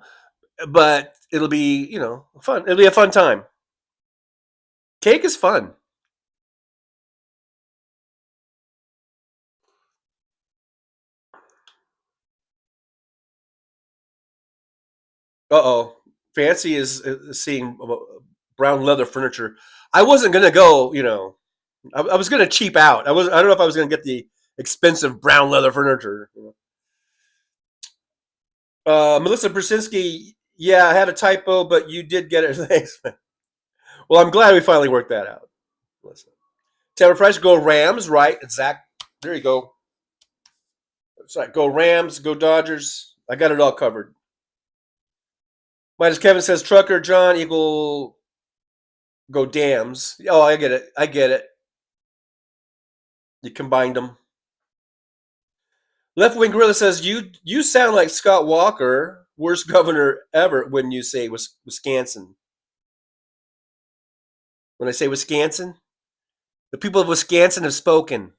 but it'll be fun. It'll be a fun time. Cake is fun. Uh-oh. Fancy is seeing brown leather furniture. I wasn't gonna go. I was gonna cheap out. I don't know if I was gonna get the expensive brown leather furniture. Melissa Brzezinski, yeah, I had a typo, but you did get it. Thanks. Well, I'm glad we finally worked that out. Melissa. Taylor Price, go Rams, right? Zach, there you go. Sorry, go Rams, go Dodgers. I got it all covered. Minus Kevin says trucker John equal go dams. Oh, I get it. I get it. You combined them. Left Wing Gorilla says you sound like Scott Walker, worst governor ever. When you say Wisconsin, when I say Wisconsin, the people of Wisconsin have spoken.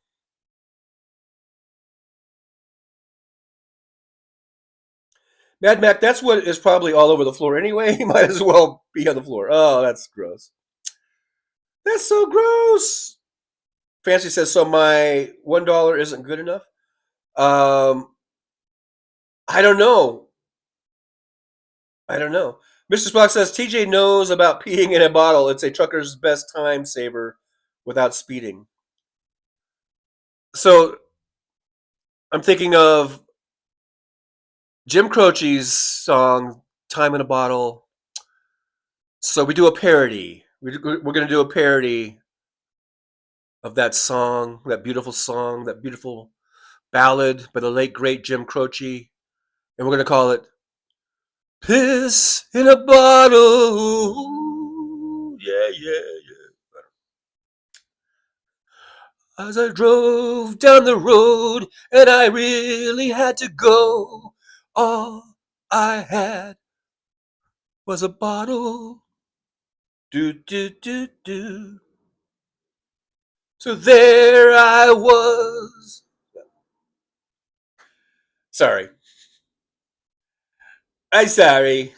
Mad Mac, that's what is probably all over the floor anyway. He might as well be on the floor. Oh, that's gross. That's so gross. Fancy says so. My $1 isn't good enough. I don't know. I don't know. Mr. Spock says TJ knows about peeing in a bottle. It's a trucker's best time saver without speeding. So I'm thinking of Jim Croce's song "Time in a Bottle." So we do a parody. We're going to do a parody of that song, that beautiful ballad by the late great Jim Croce, and we're going to call it "Piss in a Bottle." Yeah, yeah, yeah. As I drove down the road and I really had to go, all I had was a bottle. Do, do, do, do. So there I was. Sorry. I'm sorry.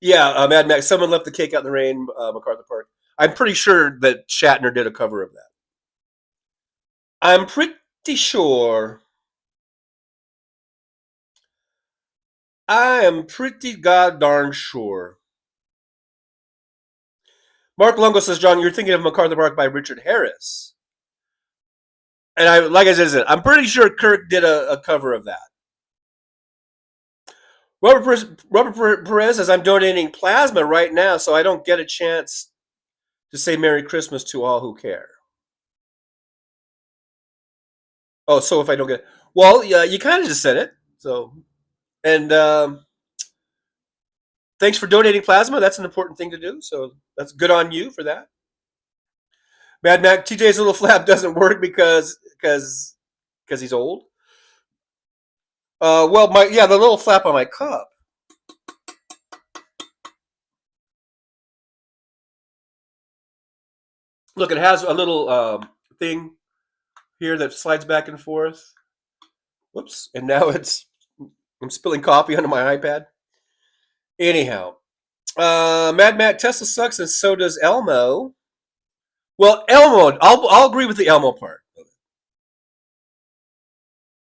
Yeah, Mad Max. Someone left the cake out in the rain, MacArthur Park. I'm pretty sure that Shatner did a cover of that. I'm pretty sure. I am pretty god darn sure. Mark Lungo says, John, you're thinking of MacArthur Park by Richard Harris. And like I said, I'm pretty sure Kirk did a cover of that. Robert Perez says, I'm donating plasma right now, so I don't get a chance to say Merry Christmas to all who care. Oh, so if I don't get it. Well, yeah, you kind of just said it. So, and thanks for donating plasma. That's an important thing to do. So that's good on you for that. Mad Mac, TJ's little flap doesn't work because he's old. Well, the little flap on my cup. Look, it has a little thing here that slides back and forth. Whoops. And now I'm spilling coffee onto my iPad. Anyhow, Mad Matt, Tesla sucks, and so does Elmo. Well, Elmo, I'll agree with the Elmo part.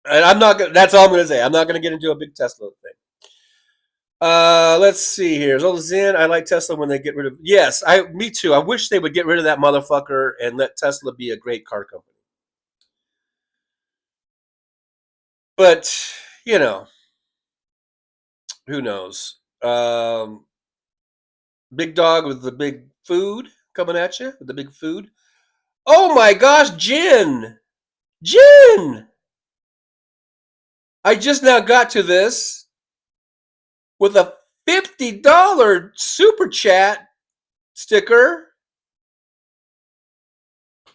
And I'm not gonna. That's all I'm gonna say. I'm not gonna get into a big Tesla thing. Let's see here. Zola Zin, I like Tesla when they get rid of. Yes, me too. I wish they would get rid of that motherfucker and let Tesla be a great car company. But you know, who knows? Big dog with the big food coming at you with the big food. Oh my gosh, Jin! Jin! I just now got to this with a $50 super chat sticker.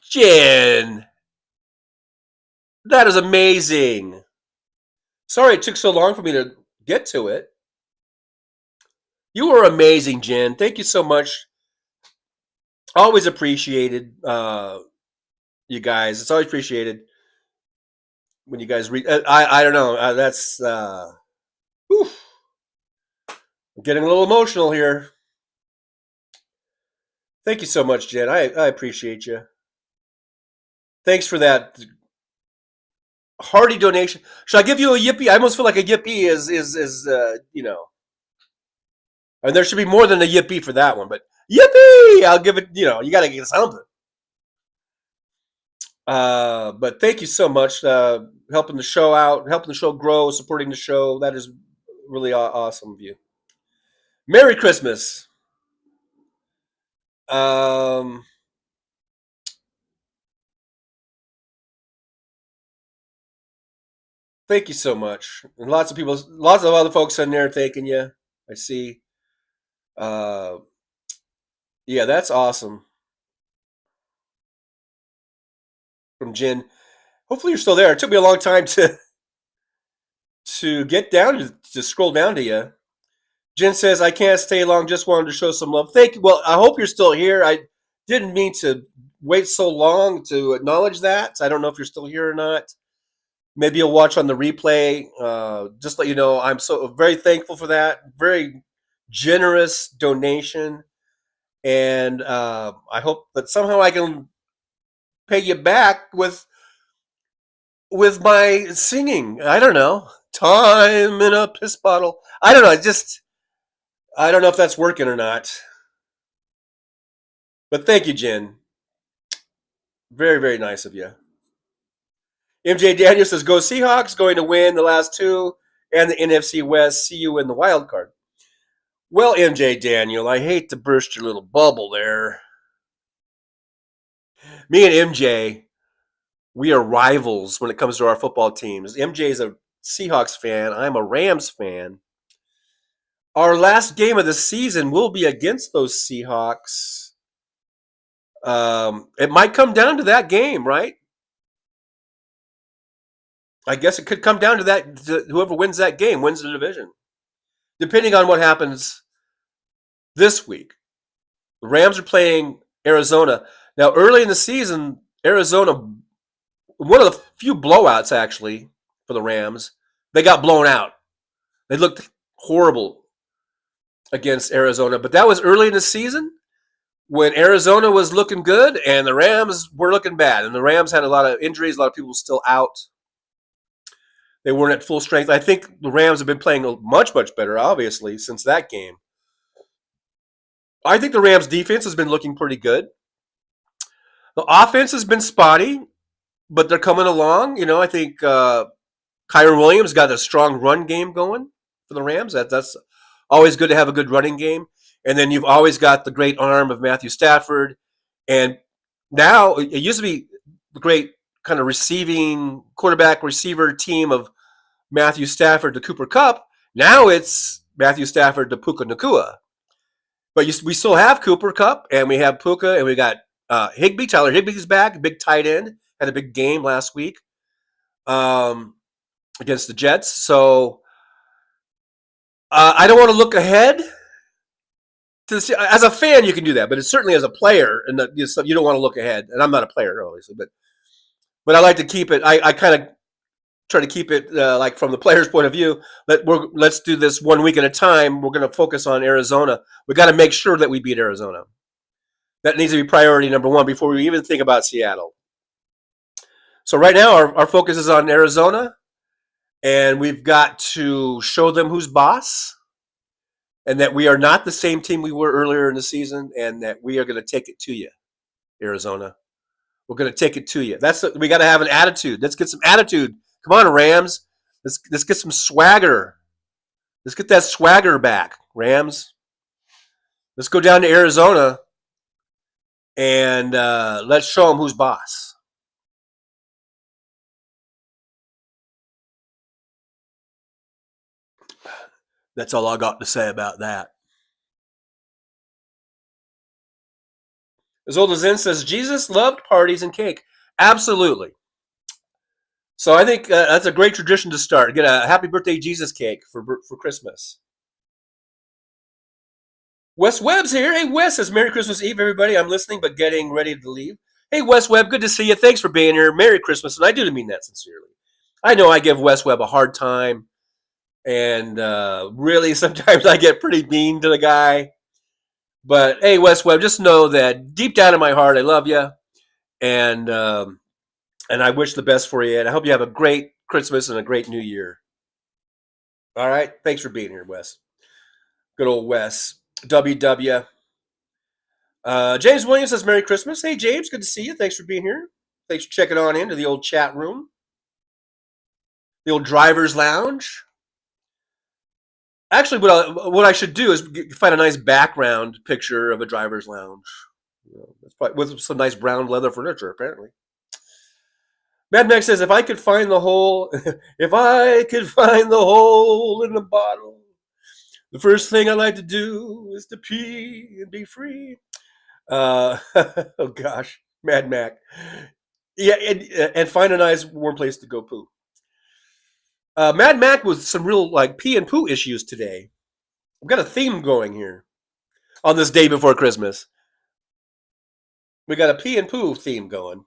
Jin! That is amazing. Sorry it took so long for me to get to it. You were amazing, Jen. Thank you so much. Always appreciated, you guys. It's always appreciated when you guys read. I don't know. That's whew. I'm getting a little emotional here. Thank you so much, Jen. I appreciate you. Thanks for that hearty donation. Should I give you a yippee? I almost feel like a yippee is you know. And there should be more than a yippee for that one, but yippee! I'll give it. You know, you got to get something. But thank you so much, helping the show out, helping the show grow, supporting the show. That is really awesome of you. Merry Christmas. Thank you so much. And lots of other folks in there thanking you. I see. Yeah, that's awesome. From Jen. Hopefully you're still there. It took me a long time to get down to scroll down to you. Jen says, I can't stay long, just wanted to show some love. Thank you. Well, I hope you're still here. I didn't mean to wait so long to acknowledge that. I don't know if you're still here or not. Maybe you'll watch on the replay. Just let you know, I'm so very thankful for that. Very generous donation. And I hope that somehow I can pay you back with my singing. I don't know. Time in a piss bottle. I don't know. I don't know if that's working or not. But thank you, Jen. Very, very nice of you. MJ Daniel says, go Seahawks, going to win the last two and the NFC West. See you in the wild card. Well, MJ Daniel, I hate to burst your little bubble there. Me and MJ, we are rivals when it comes to our football teams. MJ is a Seahawks fan. I'm a Rams fan. Our last game of the season will be against those Seahawks. It might come down to that game, right? I guess it could come down to that. Whoever wins that game wins the division, depending on what happens this week. The Rams are playing Arizona. Now, early in the season, Arizona, one of the few blowouts, actually, for the Rams, they got blown out. They looked horrible against Arizona. But that was early in the season when Arizona was looking good and the Rams were looking bad. And the Rams had a lot of injuries, a lot of people still out. They weren't at full strength. I think the Rams have been playing much, much better, obviously, since that game. I think the Rams' defense has been looking pretty good. The offense has been spotty, but they're coming along. You know, I think Kyron Williams got a strong run game going for the Rams. That's always good to have a good running game. And then you've always got the great arm of Matthew Stafford. And now it used to be the great kind of quarterback receiver team of Matthew Stafford to Cooper Kupp. Now it's Matthew Stafford to Puka Nacua. But we still have Cooper Kupp, and we have Puka, and we got Higbee. Tyler Higbee's back, big tight end. Had a big game last week against the Jets. So I don't want to look ahead. As a fan, you can do that, but it's certainly as a player, and you don't want to look ahead. And I'm not a player, obviously, but I like to keep it. I kind of try to keep it like from the player's point of view. Let's do this 1 week at a time. We're going to focus on Arizona. We got to make sure that we beat Arizona. That needs to be priority number one before we even think about Seattle. So right now our focus is on Arizona, and we've got to show them who's boss, and that we are not the same team we were earlier in the season, and that we are going to take it to you, Arizona. We're going to take it to you. We got to have an attitude. Let's get some attitude. Come on, Rams. Let's get some swagger. Let's get that swagger back, Rams. Let's go down to Arizona and let's show them who's boss. That's all I got to say about that. As Old as In says, Jesus loved parties and cake. Absolutely. So I think that's a great tradition to start. Get a happy birthday Jesus cake for Christmas. Wes Webb's here. Hey, Wes says, Merry Christmas Eve, everybody. I'm listening but getting ready to leave. Hey, Wes Webb, good to see you. Thanks for being here. Merry Christmas. And I do mean that sincerely. I know I give Wes Webb a hard time. And really, sometimes I get pretty mean to the guy. But hey, Wes Webb, just know that deep down in my heart, I love you. And I wish the best for you. And I hope you have a great Christmas and a great New Year. All right. Thanks for being here, Wes. Good old Wes. WW. James Williams says, Merry Christmas. Hey, James. Good to see you. Thanks for being here. Thanks for checking on into the old chat room. The old driver's lounge. Actually, what I should do is find a nice background picture of a driver's lounge. That's probably with some nice brown leather furniture, apparently. Mad Max says, if I could find the hole, if I could find the hole in the bottle, the first thing I'd like to do is to pee and be free. Oh gosh, Mad Mac. Yeah, and find a nice warm place to go poo. Mad Mac with some real like pee and poo issues today. We've got a theme going here on this day before Christmas. We got a pee and poo theme going.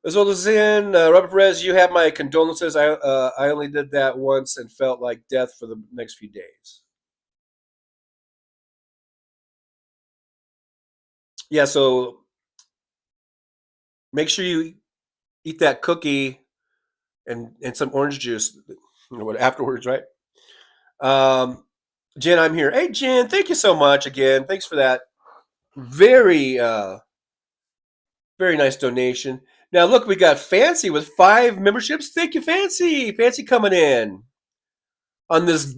As old as in, Robert Perez, you have my condolences. I only did that once and felt like death for the next few days. Yeah, so make sure you eat that cookie and some orange juice afterwards, right? Jen, I'm here. Hey, Jen, thank you so much again. Thanks for that very, very nice donation. Now, look, we got Fancy with 5 memberships. Thank you, Fancy. Fancy coming in on this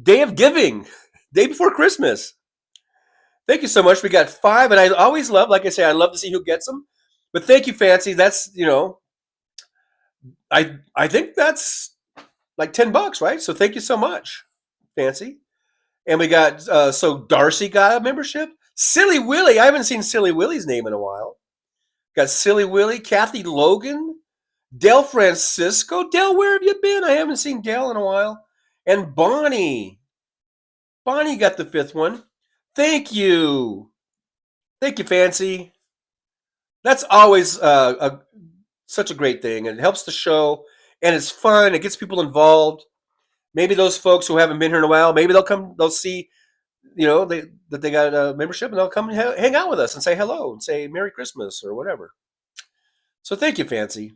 day of giving, day before Christmas. Thank you so much. We got 5, and I always love, like I say, I love to see who gets them. But thank you, Fancy. That's, I think that's like $10, right? So thank you so much, Fancy. And we got, so Darcy got a membership. Silly Willie. I haven't seen Silly Willie's name in a while. Got Silly Willie, Kathy Logan, Del Francisco. Del, where have you been? I haven't seen Del in a while. And Bonnie. Bonnie got the 5th one. Thank you. Thank you, Fancy. That's always such a great thing. It helps the show, and it's fun. It gets people involved. Maybe those folks who haven't been here in a while, maybe they'll see, that they got a membership, and they'll come and hang out with us and say hello and say Merry Christmas or whatever. So thank you, Fancy.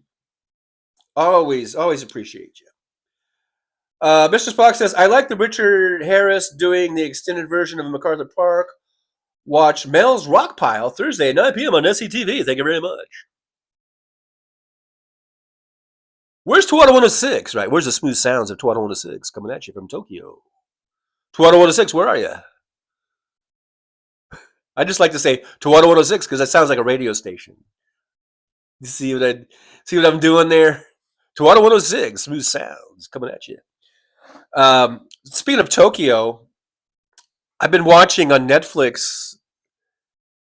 Always appreciate you. Mr. Spock says, I like the Richard Harris doing the extended version of MacArthur Park. Watch Mel's Rock Pile Thursday at 9 p.m. on SCTV. Thank you very much. Where's Tawada 106? Right, where's the smooth sounds of Tawada 106 coming at you from Tokyo? Tawada 106, where are you? I just like to say Tawada 106 because that sounds like a radio station. You see what I'm doing there? Tawada 106, smooth sounds coming at you. Speaking of Tokyo, I've been watching on Netflix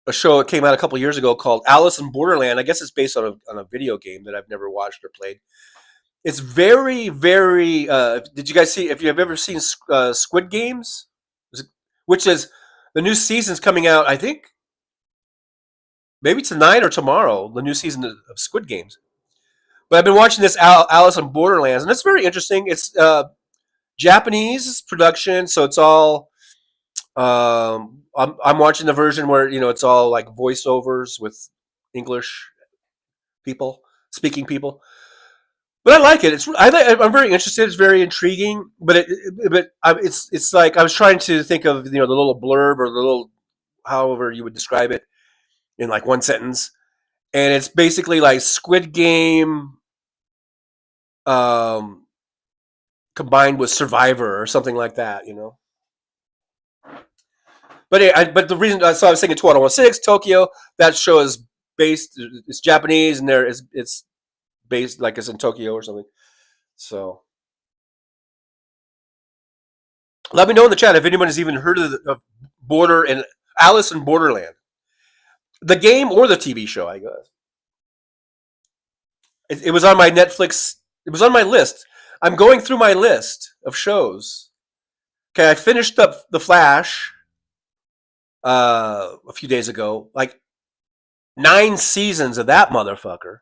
a show that came out a couple years ago called Alice in Borderland. I guess it's based on a video game that I've never watched or played. It's very, very. Did you guys see? If you have ever seen Squid Games, which is the new season's coming out, I think maybe tonight or tomorrow, the new season of Squid Games. But I've been watching this Alice in Borderlands, and it's very interesting. It's Japanese production, so it's all. I'm watching the version where it's all like voiceovers with English people, speaking people. But I like it. I'm very interested. It's very intriguing. It's like I was trying to think of the little blurb or the little however you would describe it in like one sentence, and it's basically like Squid Game um, combined with Survivor or something like that. But the reason I was thinking 2116 Tokyo, that show is based. It's Japanese, and it's based like it's in Tokyo or something. So let me know in the chat if anyone has even heard of Border and Alice in Borderland, the game or the TV show. I guess it was on my Netflix. It was on my list. I'm going through my list of shows. Okay, I finished up The Flash a few days ago. Like 9 seasons of that motherfucker.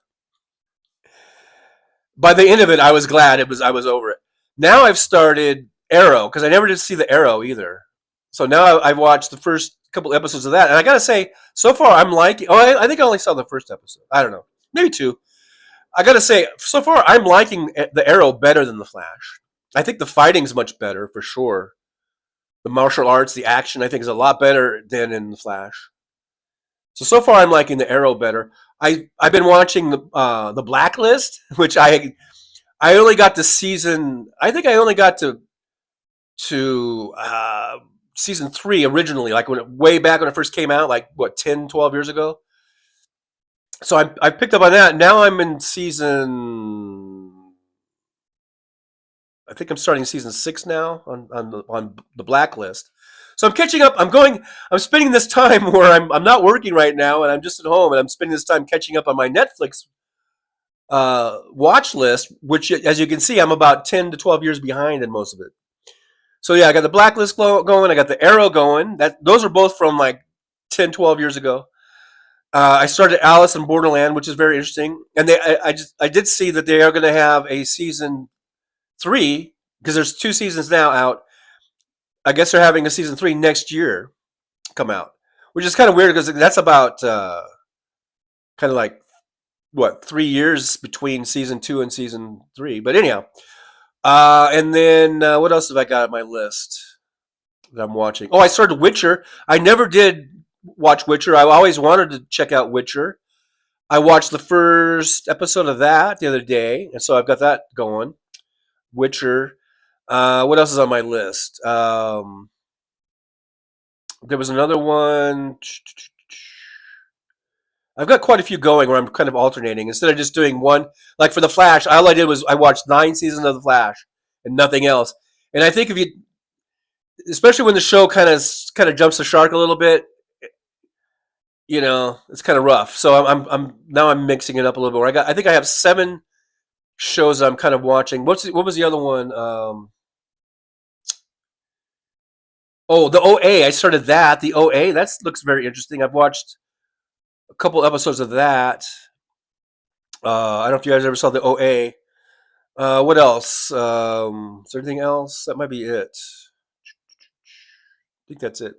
By the end of it, I was glad I was over it. Now I've started Arrow because I never did see the Arrow either. So now I've watched the first couple episodes of that, and I gotta say, so far I'm liking. Oh, I think I only saw the first episode. I don't know, maybe 2. I gotta say, so far I'm liking the Arrow better than the Flash. I think the fighting's much better for sure. The martial arts, the action, I think is a lot better than in the Flash. So far I'm liking the Arrow better. I've been watching the Blacklist, which I only got to season. I think I only got to season 3 originally, like way back when it first came out, like what 10, 12 years ago. So I picked up on that. Now I'm in season. I think I'm starting season 6 now on the Blacklist. So I'm catching up. I'm spending this time where I'm not working right now, and I'm just at home, and I'm spending this time catching up on my Netflix watch list, which, as you can see, I'm about 10 to 12 years behind in most of it. So yeah, I got the Blacklist going. I got the Arrow going. Those are both from like 10, 12 years ago. I started Alice in Borderland, which is very interesting, and I did see that they are going to have a season 3 because there's 2 seasons now out. I guess they're having a season 3 next year come out, which is kind of weird because that's about kind of like what 3 years between season 2 and season 3. But anyhow, and then what else have I got on my list that I'm watching? Oh, I started Witcher. I never did watch Witcher. I always wanted to check out Witcher. I watched the first episode of that the other day, and so I've got that going. Witcher. What else is on my list? There was another one. I've got quite a few going where I'm kind of alternating instead of just doing one. Like for the Flash, all I did was I watched 9 seasons of the Flash and nothing else. And I think if you, especially when the show kind of jumps the shark a little bit, it's kind of rough. So I'm mixing it up a little bit more. I think I have 7 shows I'm kind of watching. What was the other one? Oh, the OA. I started that. The OA. That looks very interesting. I've watched a couple episodes of that. I don't know if you guys ever saw the OA. What else? Is there anything else? That might be it. I think that's it.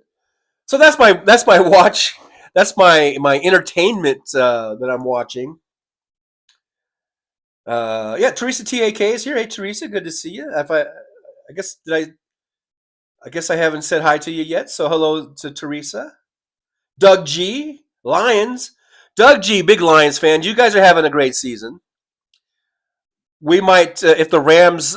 So that's my watch. That's my entertainment that I'm watching. Yeah, Teresa TAK is here. Hey, Teresa, good to see you. I guess I haven't said hi to you yet. So hello to Teresa. Doug G, Lions. Doug G, big Lions fan. You guys are having a great season. We might, if the Rams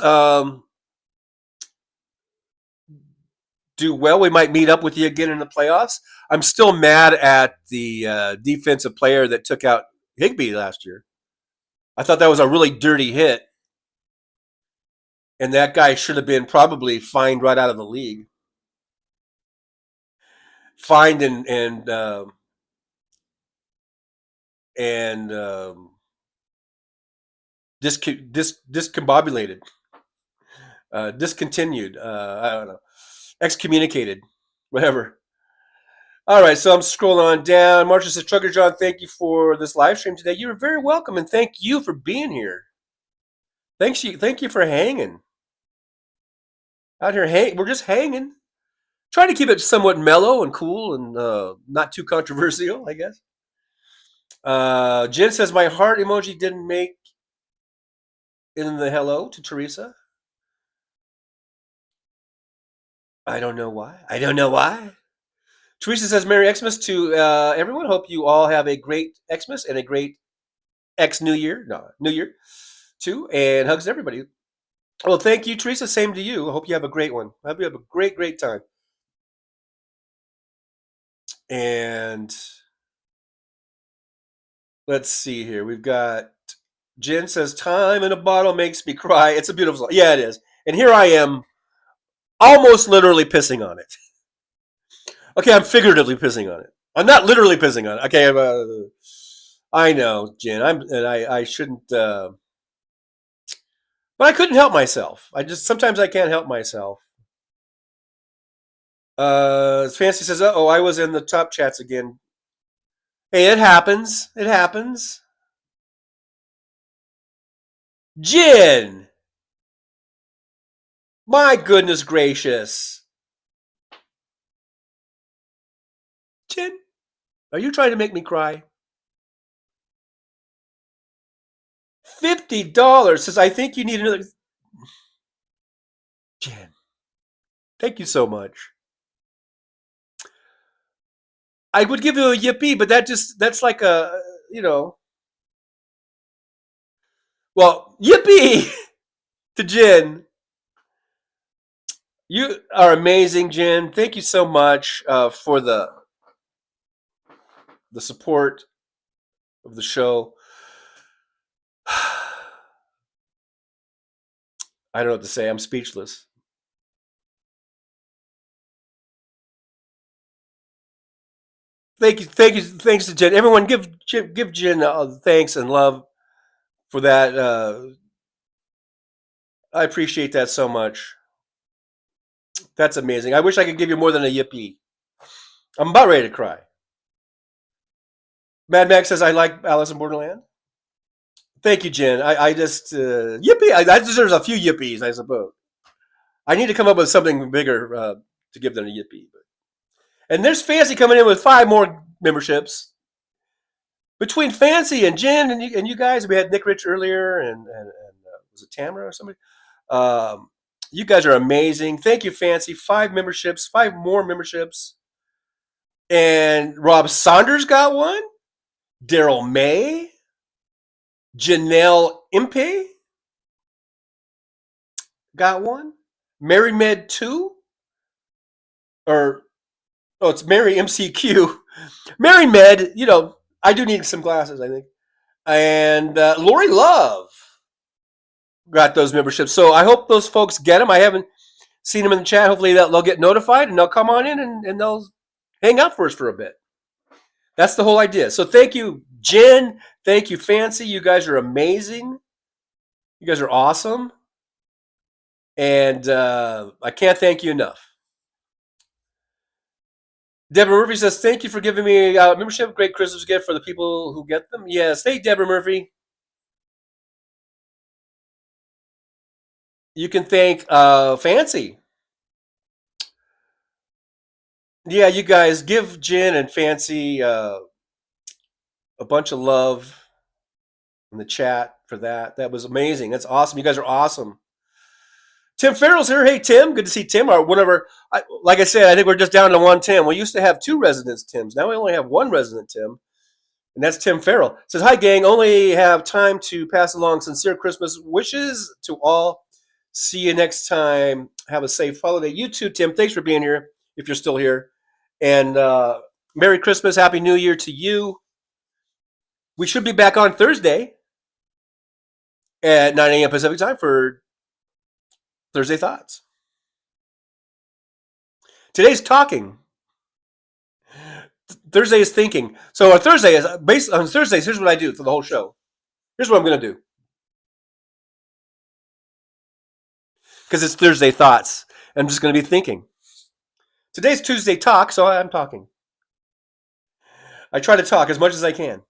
do well, we might meet up with you again in the playoffs. I'm still mad at the defensive player that took out Higbee last year. I thought that was a really dirty hit. And that guy should have been probably fined right out of the league. Fined and discombobulated, discontinued. I don't know, excommunicated, whatever. All right, so I'm scrolling on down. Marcia says, Trucker John, thank you for this live stream today. You're very welcome, and thank you for being here. Thank you for hanging. Out here, we're just hanging. Trying to keep it somewhat mellow and cool and not too controversial, I guess. Jen says, my heart emoji didn't make in the hello to Teresa. I don't know why. Teresa says, Merry Xmas to everyone. Hope you all have a great Xmas and a great New Year. No, New Year too. And hugs to everybody. Well, thank you, Teresa. Same to you. I hope you have a great one. I hope you have a great time. And let's see here. We've got Jen says, time in a bottle makes me cry. It's a beautiful song. Yeah, it is. And here I am, almost literally pissing on it. Okay, I'm figuratively pissing on it. I'm not literally pissing on it. Okay, I know, Jen. I shouldn't, but I couldn't help myself. Sometimes I can't help myself. Fancy says, oh, I was in the top chats again. Hey, it happens. It happens. Jen! My goodness gracious. Jen, are you trying to make me cry? $50 says, I think you need another. Jen, thank you so much. I would give you a yippee, but that's like a, well, yippee to Jen. You are amazing, Jen. Thank you so much for the support of the show. I don't know what to say. I'm speechless. Thanks to Jen. Everyone, give Jen thanks and love for that. I appreciate that so much. That's amazing. I wish I could give you more than a yippee. I'm about ready to cry. Mad Max says, I like Alice in Borderland. Thank you, Jen. I just, yippee. I deserve a few yippies, I suppose. I need to come up with something bigger to give them a yippee. And there's Fancy coming in with 5 more memberships. Between Fancy and Jen and you guys, we had Nick Rich earlier, and was it Tamara or somebody? You guys are amazing. Thank you, Fancy. 5 memberships, 5 more memberships. And Rob Saunders got one. Daryl May. Janelle Impe got one. Mary Med 2. It's Mary MCQ. Mary Med, I do need some glasses, I think. And Lori Love got those memberships. So I hope those folks get them. I haven't seen them in the chat. Hopefully they'll get notified and they'll come on in and they'll hang out for us for a bit. That's the whole idea. So thank you, Jen. Thank you, Fancy. You guys are amazing. You guys are awesome. And I can't thank you enough. Deborah Murphy says, thank you for giving me a membership. Great Christmas gift for the people who get them. Yes, thank Deborah Murphy. You can thank Fancy. Yeah, you guys give Jen and Fancy a bunch of love in the chat for that. That was amazing. That's awesome. You guys are awesome. Tim Farrell's here. Hey, Tim. Good to see Tim. Like I said, I think we're just down to one Tim. We used to have 2 residents Tims. Now we only have 1 resident Tim, and that's Tim Farrell. Says, hi, gang. Only have time to pass along sincere Christmas wishes to all. See you next time. Have a safe holiday. You too, Tim. Thanks for being here, if you're still here. And Merry Christmas. Happy New Year to you. We should be back on Thursday at 9 a.m. Pacific time for Thursday Thoughts. Today's talking. Thursday is thinking. So on Thursdays, here's what I do for the whole show. Here's what I'm going to do. Because it's Thursday Thoughts. I'm just going to be thinking. Today's Tuesday Talk, so I'm talking. I try to talk as much as I can.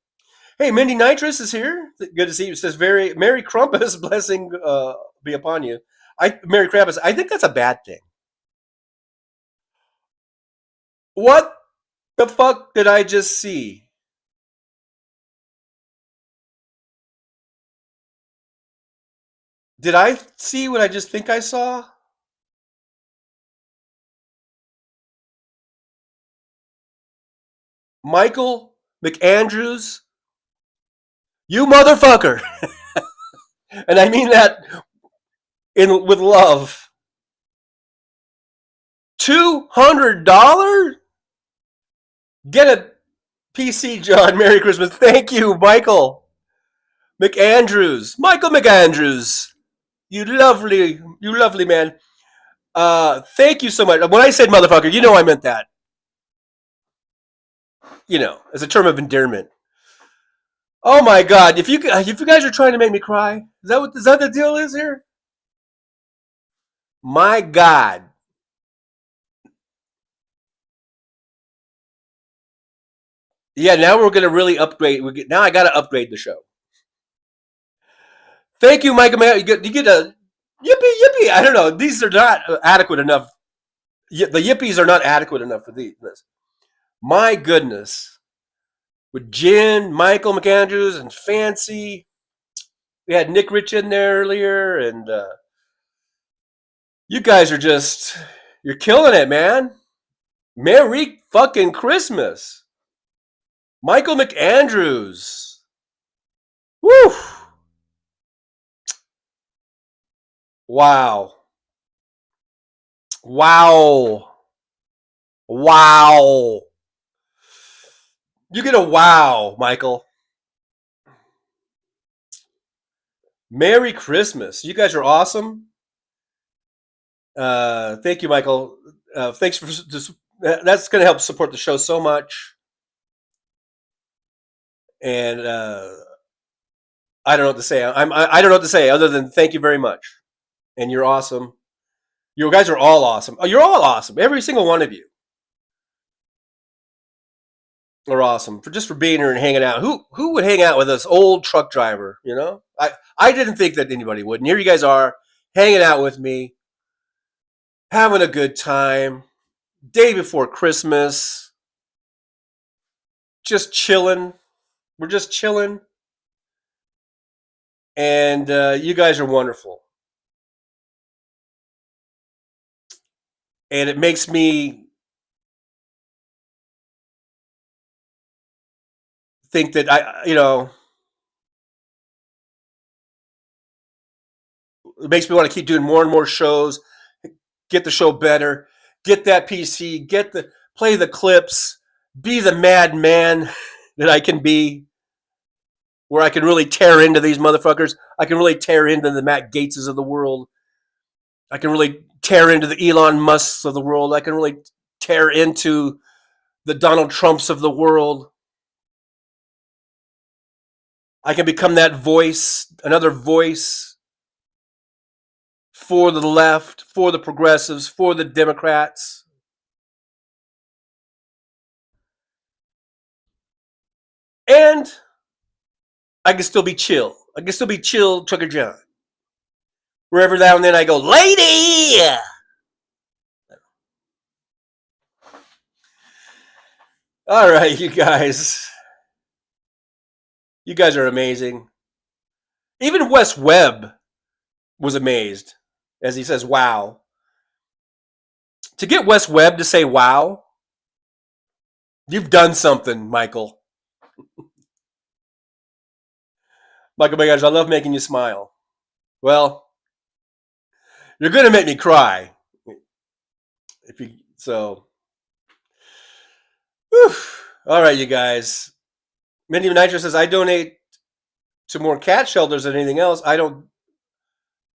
Hey, Mindy Nitrous is here. Good to see you. It says, "Very Merry Krampus, blessing be upon you." Merry Krampus. I think that's a bad thing. What the fuck did I just see? Did I see what I just think I saw? Michael McAndrews, you motherfucker. And I mean that with love. $200? Get a PC, John. Merry Christmas. Thank you, Michael McAndrews. Michael McAndrews. You lovely man. Thank you so much. When I said motherfucker, you know I meant that. You know, as a term of endearment. Oh my God! If you guys are trying to make me cry, is that the deal is here? My God! Yeah, now we're gonna really upgrade. Now I gotta upgrade the show. Thank you, Michael. Man, you get a yippee. I don't know. These are not adequate enough. The yippies are not adequate enough for this. My goodness. With Jen, Michael McAndrews, and Fancy. We had Nick Rich in there earlier, and you guys are you're killing it, man. Merry fucking Christmas. Michael McAndrews. Woo! Wow. Wow. Wow. You get a wow, Michael. Merry Christmas. You guys are awesome. Thank you, Michael. Thanks for this. That's going to help support the show so much. And I don't know what to say. I don't know what to say other than thank you very much. And you're awesome. You guys are all awesome. Oh, you're all awesome. Every single one of you are awesome for being here and hanging out. Who would hang out with this old truck driver? You know, I didn't think that anybody would. And here you guys are hanging out with me, having a good time. Day before Christmas, just chilling. We're just chilling, and you guys are wonderful. And it makes me think that it makes me want to keep doing more and more shows, get the show better, get that PC, play the clips, be the madman that I can be, where I can really tear into these motherfuckers. I can really tear into the Matt Gateses of the world. I can really tear into the Elon Musks of the world. I can really tear into the Donald Trumps of the world. I can become that voice, another voice for the left, for the progressives, for the Democrats. And I can still be chill. I can still be chill, Trucker John. Wherever now and then I go, lady! All right, you guys. You guys are amazing. Even Wes Webb was amazed as he says, wow. To get Wes Webb to say wow, you've done something, Michael. Michael, my gosh, I love making you smile. Well, you're going to make me cry. Whew. All right, you guys. Mindy Nitro says, I donate to more cat shelters than anything else. I don't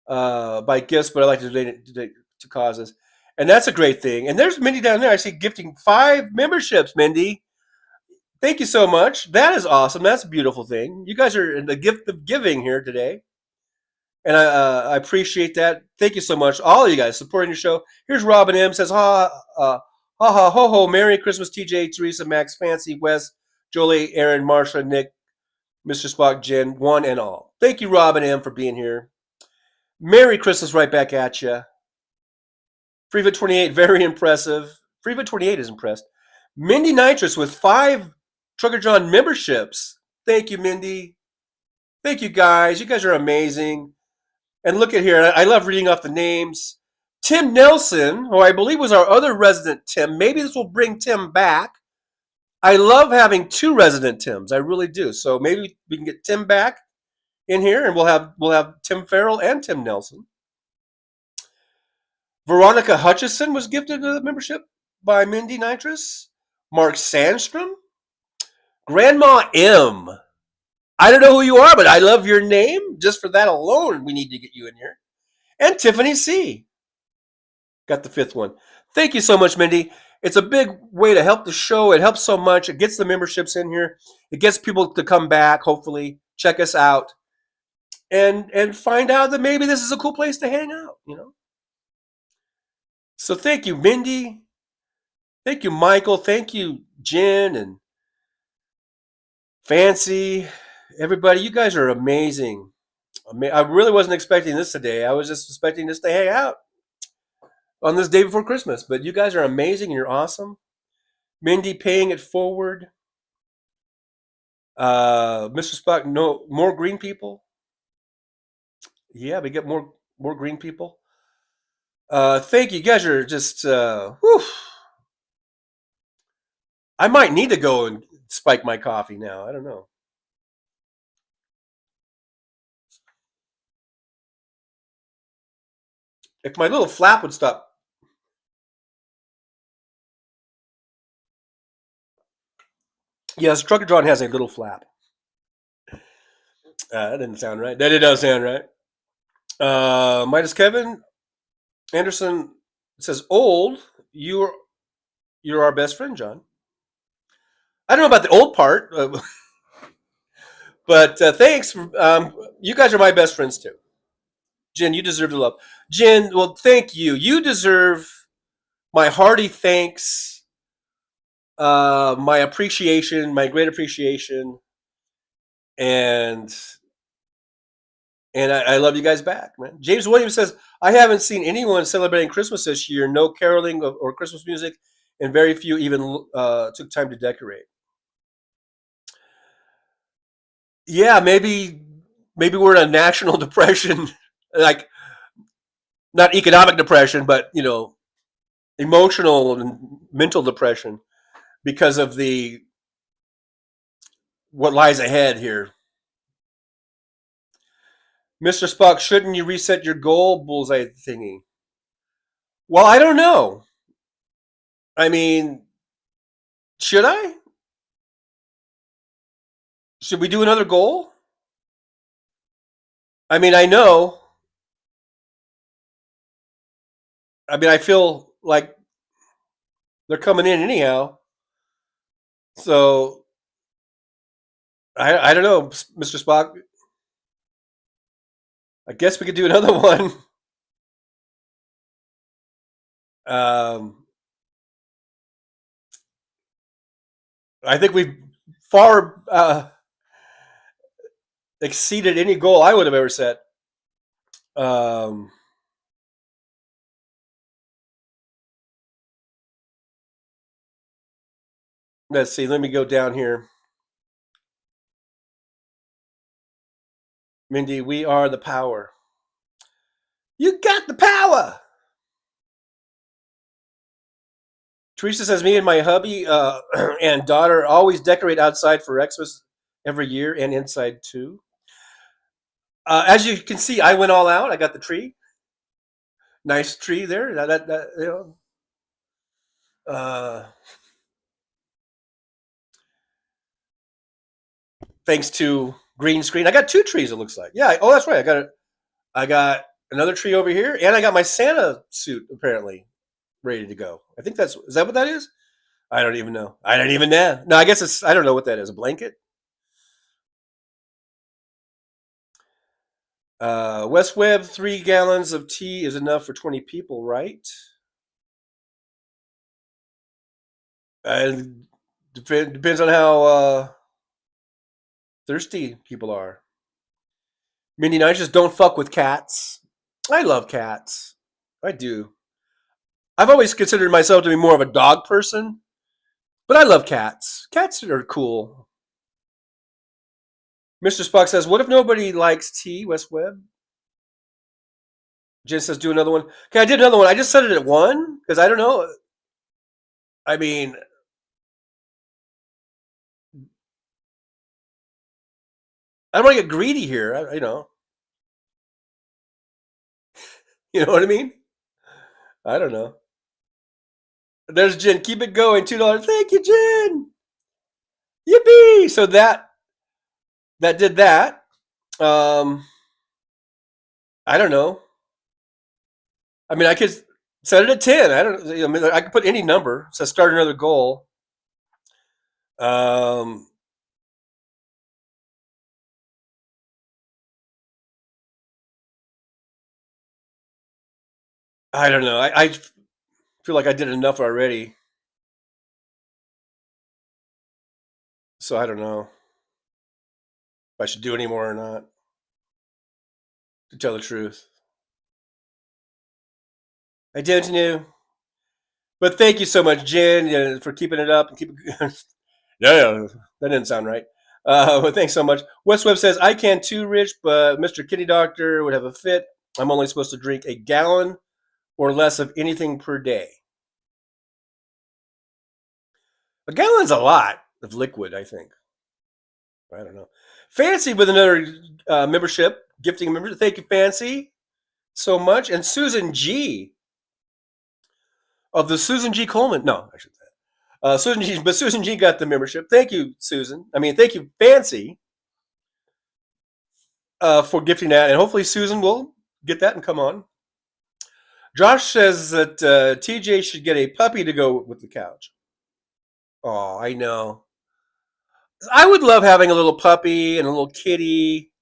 buy gifts, but I like to donate to causes. And that's a great thing. And there's Mindy down there. I see gifting 5 memberships, Mindy. Thank you so much. That is awesome. That's a beautiful thing. You guys are in the gift of giving here today. And I appreciate that. Thank you so much. All of you guys supporting the show. Here's Robin M. Says, ha, ho, ho. Merry Christmas, TJ, Teresa, Max, Fancy, Wes, Jolie, Aaron, Marsha, Nick, Mr. Spock, Jen, one and all. Thank you, Rob and M, for being here. Merry Christmas right back at you. Freefoot28, very impressive. Freefoot28 is impressed. Mindy Nitrous with 5 Trucker John memberships. Thank you, Mindy. Thank you, guys. You guys are amazing. And look at here. I love reading off the names. Tim Nelson, who I believe was our other resident Tim. Maybe this will bring Tim back. I love having 2 resident Tims. I really do. So maybe we can get Tim back in here, and we'll have Tim Farrell and Tim Nelson. Veronica Hutchison was gifted a membership by Mindy Nitrous. Mark Sandstrom. Grandma M. I don't know who you are, but I love your name. Just for that alone, we need to get you in here. And Tiffany C. Got the 5th one. Thank you so much, Mindy. It's a big way to help the show. It helps so much. It gets the memberships in here. It gets people to come back, hopefully, check us out, and find out that maybe this is a cool place to hang out, you know? So thank you, Mindy. Thank you, Michael. Thank you, Jen and Fancy. Everybody, you guys are amazing. I really wasn't expecting this today. I was just expecting this to hang out on this day before Christmas. But you guys are amazing and you're awesome. Mindy paying it forward. Mr. Spock, no more green people. Yeah, we get more green people. Thank you. You guys are just whew. I might need to go and spike my coffee now. I don't know. If my little flap would stop. Yes, Trucker John has a little flap. That didn't sound right. That does sound right. Midas Kevin Anderson says, "Old, you're our best friend, John." I don't know about the old part, but thanks. You guys are my best friends too. Jen, you deserve the love. Jen, well, thank you. You deserve my hearty thanks, my appreciation, my great appreciation, and I love you guys back, man. James Williams says, I haven't seen anyone celebrating Christmas this year. No caroling or Christmas music, and very few even took time to decorate. Yeah, maybe we're in a national depression, like not economic depression, but emotional and mental depression because of what lies ahead here. Mr. Spock, shouldn't you reset your goal, bullseye thingy? Well, I don't know. I mean, should I? Should we do another goal? I mean, I feel like they're coming in anyhow. So, I don't know, Mr. Spock. I guess we could do another one. I think we've far exceeded any goal I would have ever set. Let's see. Let me go down here. Mindy, we are the power. You got the power. Teresa says, me and my hubby and daughter always decorate outside for Xmas every year and inside too. As you can see, I went all out. I got the tree. Nice tree there. Thanks to green screen. I got 2 trees, it looks like. Yeah. Oh, that's right. I got another tree over here, and I got my Santa suit apparently ready to go. I think is that what that is? I don't even know. I don't even know. No, I guess I don't know what that is. A blanket? West Webb, 3 gallons of tea is enough for 20 people, right? Depends on how thirsty people are. Mindy, I just don't fuck with cats. I love cats. I do. I've always considered myself to be more of a dog person, but I love cats. Cats are cool. Mr. Spock says, "What if nobody likes tea?" West Webb. Jen says, "Do another one." Okay, I did another one. I just set it at 1 because I don't know. I mean, I don't want to get greedy here. You know what I mean. I don't know. There's Jen. Keep it going. $2. Thank you, Jen. Yippee! So that did that. I don't know. I mean, I could set it at 10. I mean, I could put any number. So start another goal. I don't know. I feel like I did enough already. So I don't know if I should do any more or not, to tell the truth. I don't know. But thank you so much, Jen, for keeping it up and keep. Yeah, that didn't sound right. But thanks so much. West Webb says, "I can too, Rich, but Mr. Kitty Doctor would have a fit. I'm only supposed to drink a gallon or less of anything per day." A gallon's a lot of liquid, I think. I don't know. Fancy with another membership, gifting membership. Thank you, Fancy, so much. And Susan G. of the Susan G. Coleman. No, I should say. Susan G. But Susan G. got the membership. Thank you, Susan. Thank you, Fancy, for gifting that. And hopefully Susan will get that and come on. Josh says that TJ should get a puppy to go with the couch. Oh, I know. I would love having a little puppy and a little kitty,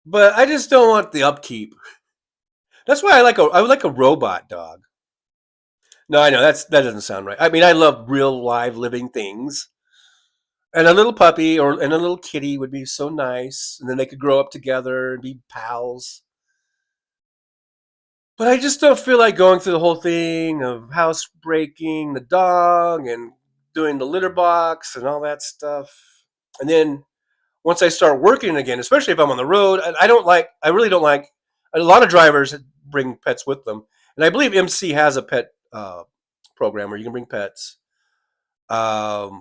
but I just don't want the upkeep. That's why I would like a robot dog. No, I know that doesn't sound right. I mean, I love real live living things, and a little puppy and a little kitty would be so nice, and then they could grow up together and be pals. But I just don't feel like going through the whole thing of housebreaking the dog and doing the litter box and all that stuff. And then once I start working again, especially if I'm on the road, I really don't like, a lot of drivers bring pets with them. And I believe MC has a pet program where you can bring pets. But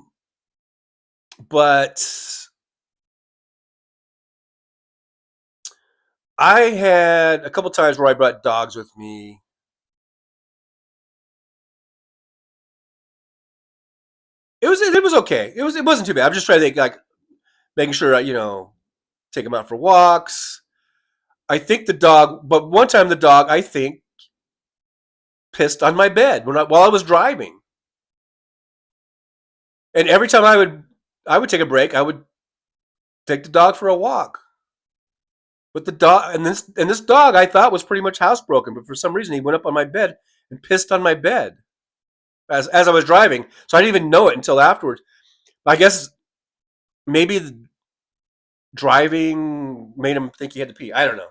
I had a couple times where I brought dogs with me. It was okay. It wasn't too bad. I'm just trying to think, like, making sure take them out for walks. I think but one time the dog, I think, pissed on my bed while I was driving. And every time I would take a break, I would take the dog for a walk. With the dog, and this dog I thought was pretty much housebroken, but for some reason he went up on my bed and pissed on my bed as I was driving. So I didn't even know it until afterwards. I guess maybe the driving made him think he had to pee. I don't know.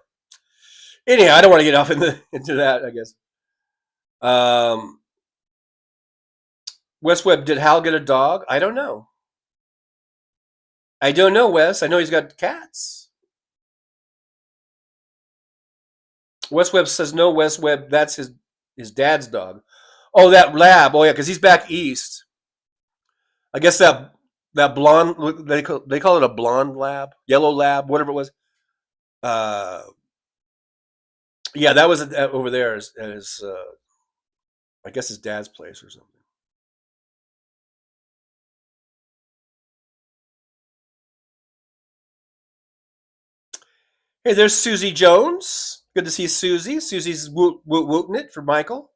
Anyhow, I don't want to get off into that, I guess. West Webb, did Hal get a dog? I don't know. I don't know, Wes. I know he's got cats. West Webb says, no, West Webb, that's his dad's dog. Oh, that lab. Oh, yeah, because he's back east. I guess that blonde, they call it a blonde lab, yellow lab, whatever it was. Yeah, that was over there as I guess his dad's place or something. Hey, there's Susie Jones. Good to see Susie. Susie's wooting it for Michael.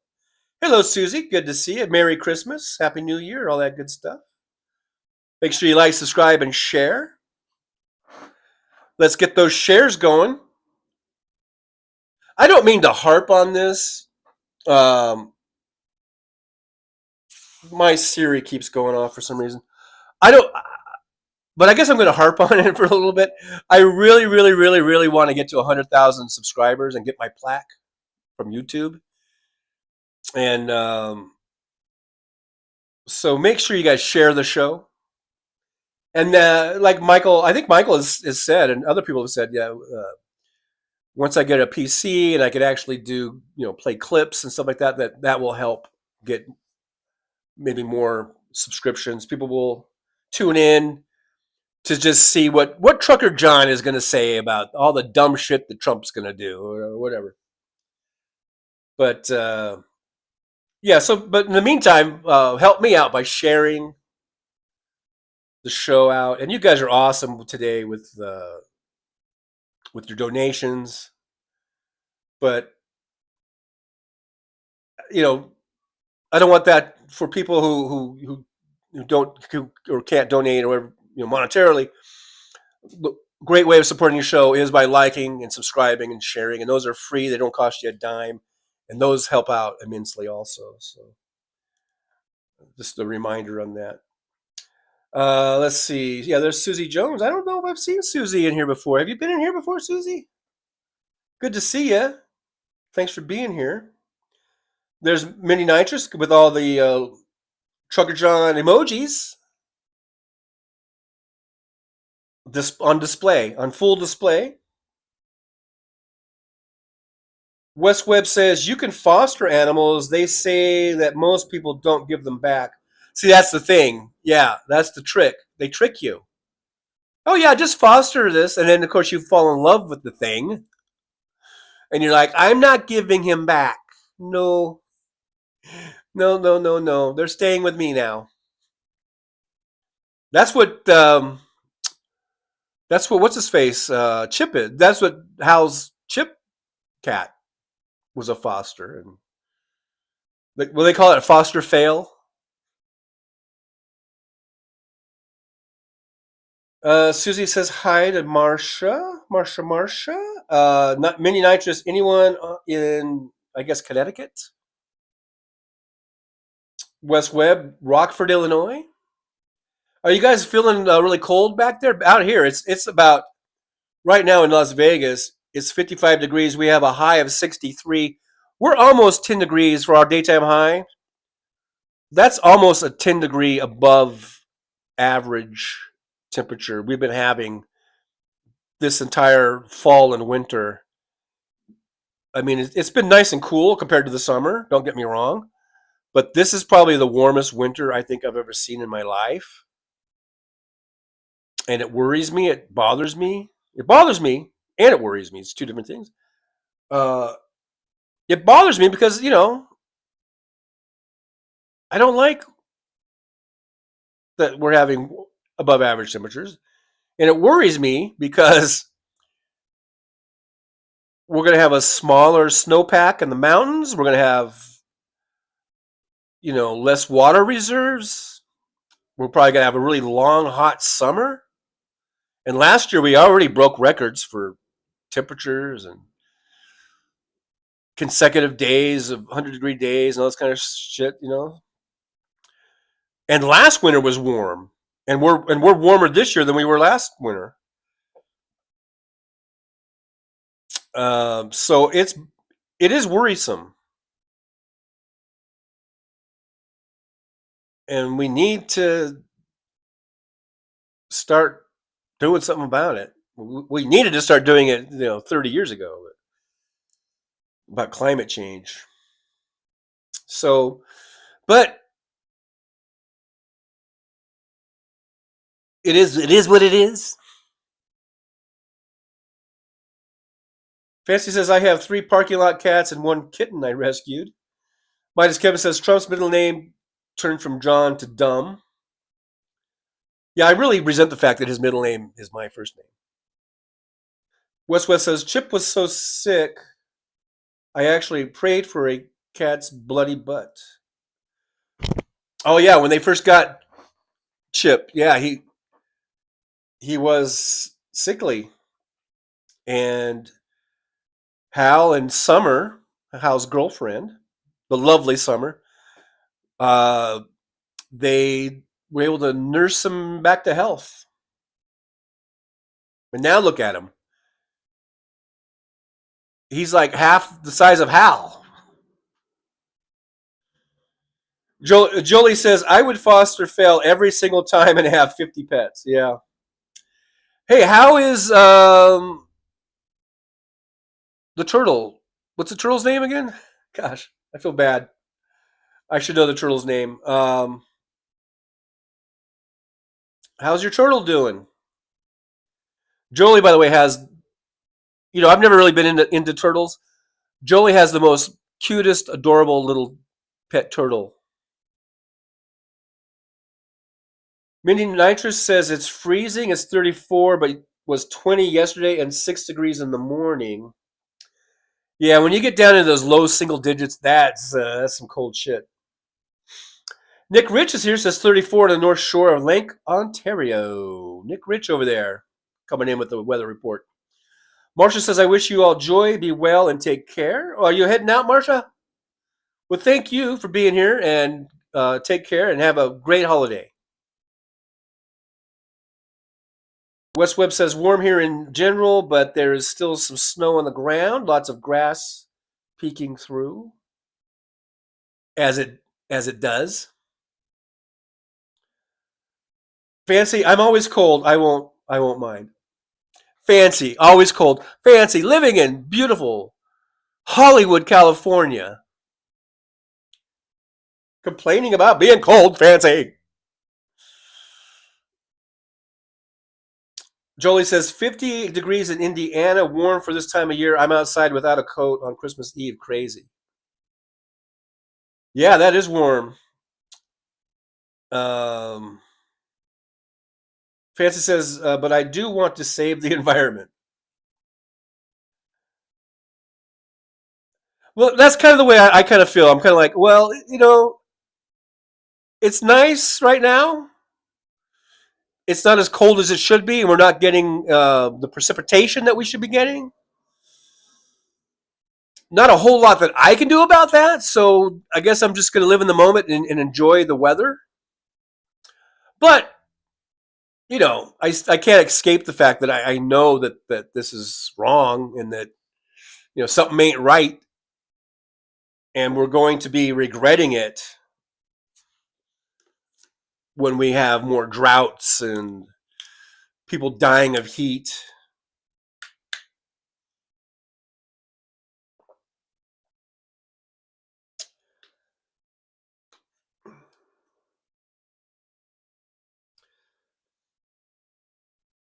Hello, Susie. Good to see you. Merry Christmas. Happy New Year. All that good stuff. Make sure you like, subscribe, and share. Let's get those shares going. I don't mean to harp on this, My Siri keeps going off for some reason. I don't, but I guess I'm going to harp on it for a little bit. I really, really, really, really want to get to 100,000 subscribers and get my plaque from YouTube. And so make sure you guys share the show. And like Michael, I think Michael has said, and other people have said, yeah, once I get a PC and I could actually do, play clips and stuff like that, that will help get maybe more subscriptions. People will tune in to just see what Trucker John is going to say about all the dumb shit that Trump's going to do or whatever. But yeah, but in the meantime, help me out by sharing the show out. And you guys are awesome today with your donations. But I don't want that for people who don't or can't donate or whatever, monetarily. Great way of supporting your show is by liking and subscribing and sharing, and those are free. They don't cost you a dime, and those help out immensely also. So just a reminder on that. Let's see. Yeah, there's Susie Jones. I don't know if I've seen Susie in here before. Have you been in here before, Susie? Good to see you. Thanks for being here. There's Mini Nitrous with all the Trucker John emojis on display, on full display. Wes Webb says, you can foster animals. They say that most people don't give them back. See, that's the thing. Yeah, that's the trick. They trick you. Oh, yeah, just foster this. And then, of course, you fall in love with the thing. And you're like, I'm not giving him back. No. No, no, no, no. They're staying with me now. That's what, what's his face? Chip is. That's what Hal's Chip cat was, a foster. And will they call it a foster fail? Susie says hi to Marsha. Not Mini Nitrous. Anyone in, I guess, Connecticut? West Webb, Rockford, Illinois. Are you guys feeling really cold back there? Out here, it's about right now in Las Vegas. It's 55 degrees. We have a high of 63. We're almost 10 degrees for our daytime high. That's almost a 10 degree above average temperature we've been having this entire fall and winter. I mean, it's been nice and cool compared to the summer. Don't get me wrong. But this is probably the warmest winter I think I've ever seen in my life. And it worries me. It bothers me. It bothers me and it worries me. It's two different things. It bothers me because, I don't like that we're having above average temperatures. And it worries me because we're going to have a smaller snowpack in the mountains. We're going to have, less water reserves. We're probably going to have a really long, hot summer. And last year we already broke records for temperatures and consecutive days of 100-degree days and all this kind of shit, And last winter was warm, and we're warmer this year than we were last winter. So it is worrisome, and we need to start doing something about it. We needed to start doing it, 30 years ago, about climate change. So, but it is what it is. Fancy says, I have 3 parking lot cats and 1 kitten I rescued. Midas Kevin says, Trump's middle name turned from John to Dumb. Yeah, I really resent the fact that his middle name is my first name. West says, Chip was so sick, I actually prayed for a cat's bloody butt. Oh, yeah, when they first got Chip, yeah, he was sickly. And Hal and Summer, Hal's girlfriend, the lovely Summer, they were able to nurse him back to health. And now look at him. He's like half the size of Hal. Jolie says, I would foster fail every single time and have 50 pets. Yeah. Hey, how is the turtle? What's the turtle's name again? Gosh, I feel bad. I should know the turtle's name. How's your turtle doing? Jolie, by the way, has, I've never really been into turtles. Jolie has the most cutest, adorable little pet turtle. Mindy Nitrous says it's freezing. It's 34, but it was 20 yesterday and 6 degrees in the morning. Yeah, when you get down into those low single digits, that's some cold shit. Nick Rich is here, says 34 on the north shore of Lake Ontario. Nick Rich over there, coming in with the weather report. Marcia says, I wish you all joy, be well, and take care. Oh, are you heading out, Marcia? Well, thank you for being here, and take care, and have a great holiday. West Webb says, warm here in general, but there is still some snow on the ground, lots of grass peeking through, as it does. Fancy, I'm always cold. I won't mind. Fancy, always cold. Fancy, living in beautiful Hollywood, California. Complaining about being cold, Fancy. Jolie says 50 degrees in Indiana, warm for this time of year. I'm outside without a coat on Christmas Eve. Crazy. Yeah, that is warm. Fancy says, but I do want to save the environment. Well, that's kind of the way I kind of feel. I'm kind of like, well, it's nice right now. It's not as cold as it should be, and we're not getting the precipitation that we should be getting. Not a whole lot that I can do about that, so I guess I'm just going to live in the moment and enjoy the weather. But, I can't escape the fact that I know that this is wrong and that, something ain't right, and we're going to be regretting it when we have more droughts and people dying of heat.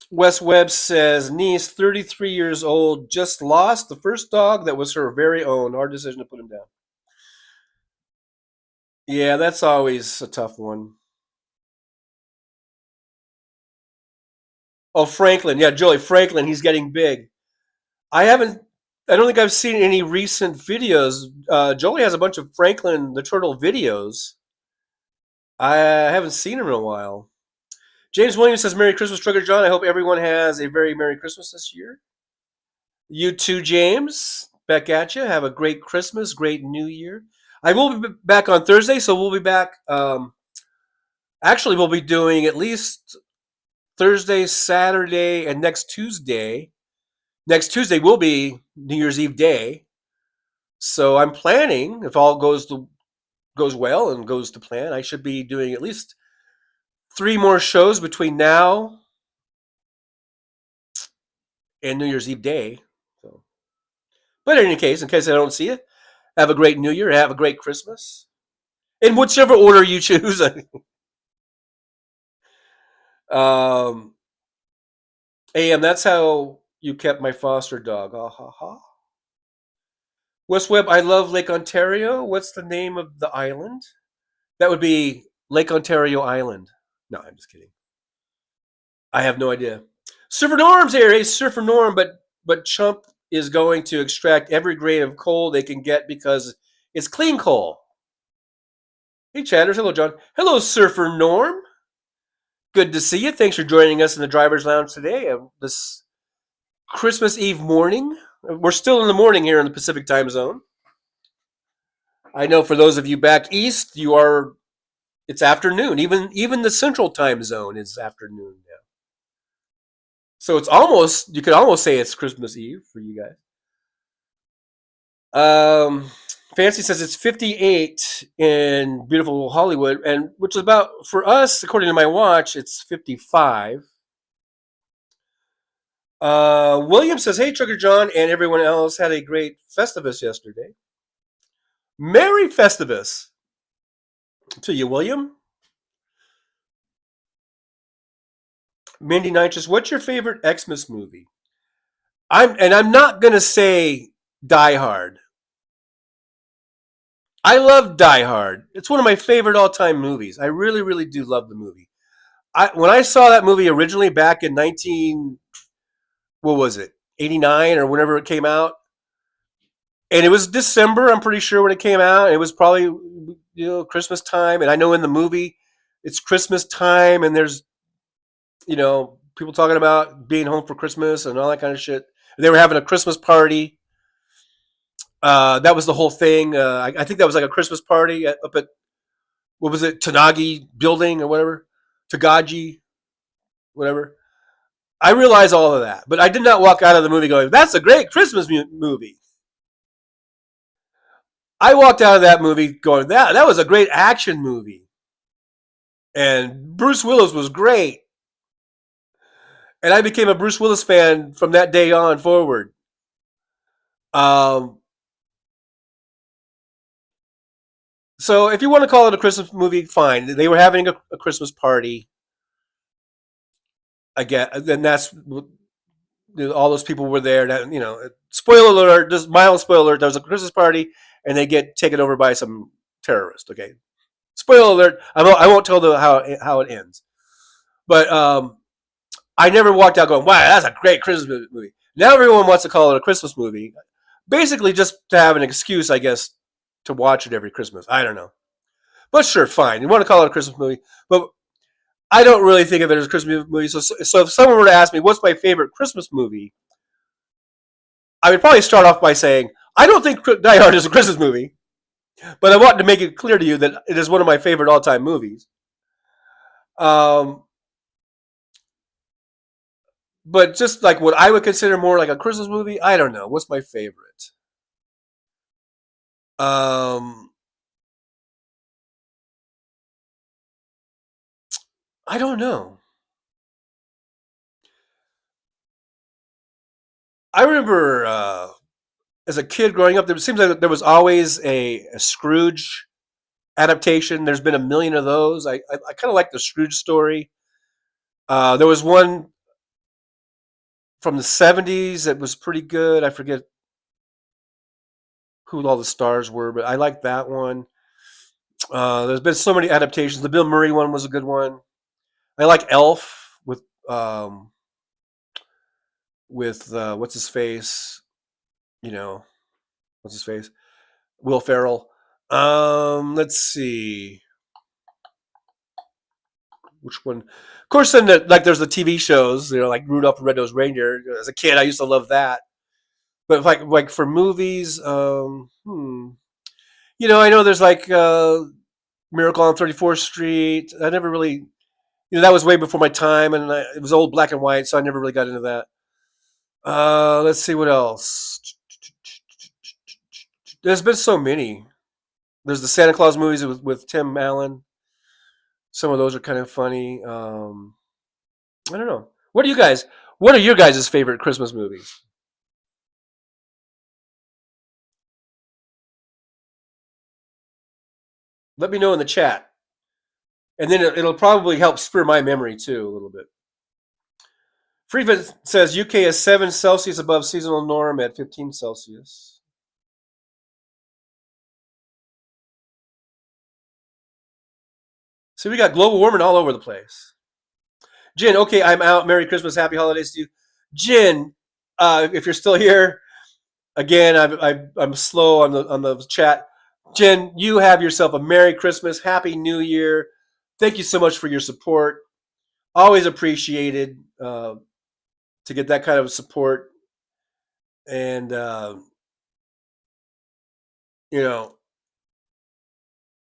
Wes Webb says, niece, 33 years old, just lost the first dog that was her very own. Hard decision to put him down. Yeah, that's always a tough one. Oh, Franklin. Yeah, Joey, Franklin, he's getting big. I don't think I've seen any recent videos. Joey has a bunch of Franklin the Turtle videos. I haven't seen him in a while. James Williams says, Merry Christmas, Trucker John. I hope everyone has a very Merry Christmas this year. You too, James. Back at you. Have a great Christmas, great New Year. I will be back on Thursday, so we'll be back. Actually, we'll be doing at least Thursday, Saturday, and next Tuesday. Next Tuesday will be New Year's Eve day. So I'm planning, if all goes well and goes to plan, I should be doing at least 3 more shows between now and New Year's Eve day. So, but in any case, in case I don't see you, have a great New Year, have a great Christmas, in whichever order you choose. AM, that's how you kept my foster dog. Ah, ha, ha. West Webb, I love Lake Ontario. What's the name of the island? That would be Lake Ontario Island. No, I'm just kidding. I have no idea. Surfer Norm's here. Hey, Surfer Norm, but Chump is going to extract every grade of coal they can get because it's clean coal. Hey, chatters. Hello, John. Hello, Surfer Norm. Good to see you. Thanks for joining us in the driver's lounge today. This Christmas Eve morning. We're still in the morning here in the Pacific time zone. I know for those of you back east, you are It's afternoon. Even the central time zone is afternoon now. So it's almost, you could almost say it's Christmas Eve for you guys. Um, Fancy says it's 58 in beautiful Hollywood, and which is about, for us, according to my watch, it's 55. William says, "Hey, Trucker John and everyone else had a great Festivus yesterday. Merry Festivus to you, William." Mindy Nitrous, what's your favorite Xmas movie? I'm not gonna say Die Hard. I love Die Hard. It's one of my favorite all-time movies. I really, really do love the movie. When I saw that movie originally back in 89 or whenever it came out, and it was December, I'm pretty sure, when it came out. It was probably Christmas time, and I know in the movie it's Christmas time, and there's people talking about being home for Christmas and all that kind of shit. They were having a Christmas party. That was the whole thing. I think that was like a Christmas party up at, what was it, Tanagi building or whatever, Tagaji, whatever. I realize all of that, but I did not walk out of the movie going, "That's a great Christmas movie." I walked out of that movie going, "That was a great action movie, and Bruce Willis was great." And I became a Bruce Willis fan from that day on forward. Um, so if you want to call it a Christmas movie, fine. They were having a Christmas party. I get, then that's all those people were there. That spoiler alert, just mild spoiler alert. There was a Christmas party, and they get taken over by some terrorist. Okay, spoiler alert. I won't tell how it ends, but I never walked out going, "Wow, that's a great Christmas movie." Now everyone wants to call it a Christmas movie, basically just to have an excuse, I guess, to watch it every Christmas. I don't know, but sure, fine. You want to call it a Christmas movie, but I don't really think of it as a Christmas movie. So if someone were to ask me what's my favorite Christmas movie, I would probably start off by saying I don't think Die Hard is a Christmas movie, but I want to make it clear to you that it is one of my favorite all-time movies. Um, but just like what I would consider more like a Christmas movie, I don't know. What's my favorite? Um, I don't know. I remember as a kid growing up, there seems like there was always a Scrooge adaptation. There's been a million of those. I kind of like the Scrooge story. There was one from the 70s that was pretty good. I forget who all the stars were, but I like that one. There's been so many adaptations. The Bill Murray one was a good one. I like Elf with what's his face, you know, what's his face, Will Ferrell. Let's see which one. Of course, then like there's the TV shows, like Rudolph the Red-Nosed Reindeer. As a kid, I used to love that. But like for movies, I know there's like Miracle on 34th Street. I never really, that was way before my time, and it was old black and white, so I never really got into that. Let's see what else. There's been so many. There's the Santa Claus movies with Tim Allen. Some of those are kind of funny. I don't know. What are your guys' favorite Christmas movies? Let me know in the chat. And then it'll probably help spur my memory too a little bit. Freeman says UK is 7 Celsius above seasonal norm at 15 Celsius. So we got global warming all over the place. Jen, okay, I'm out. Merry Christmas, Happy Holidays to you. Jen, if you're still here, again, I'm slow on the chat. Jen, you have yourself a Merry Christmas, Happy New Year. Thank you so much for your support. Always appreciated to get that kind of support. And,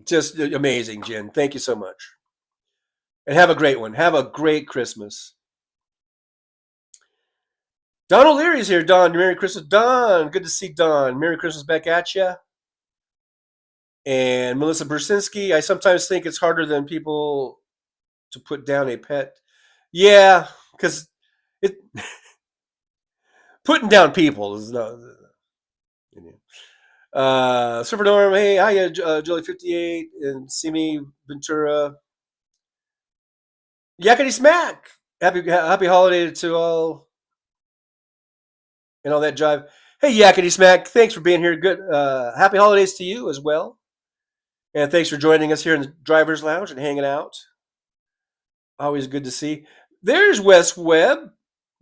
Just amazing, Jen. Thank you so much. And have a great one. Have a great Christmas. Don O'Leary's here. Don, Merry Christmas. Don, good to see Don. Merry Christmas back at you. And Melissa Brzezinski, I sometimes think it's harder than people to put down a pet. Yeah, because it putting down people is not. Surfer Norm, hey, hiya, Jolie58, and Simi Ventura. Yakety Smack! Happy holiday to all and all that jive. Hey, Yakety Smack, thanks for being here. Good, happy holidays to you as well. And thanks for joining us here in the driver's lounge and hanging out. Always good to see. There's Wes Webb.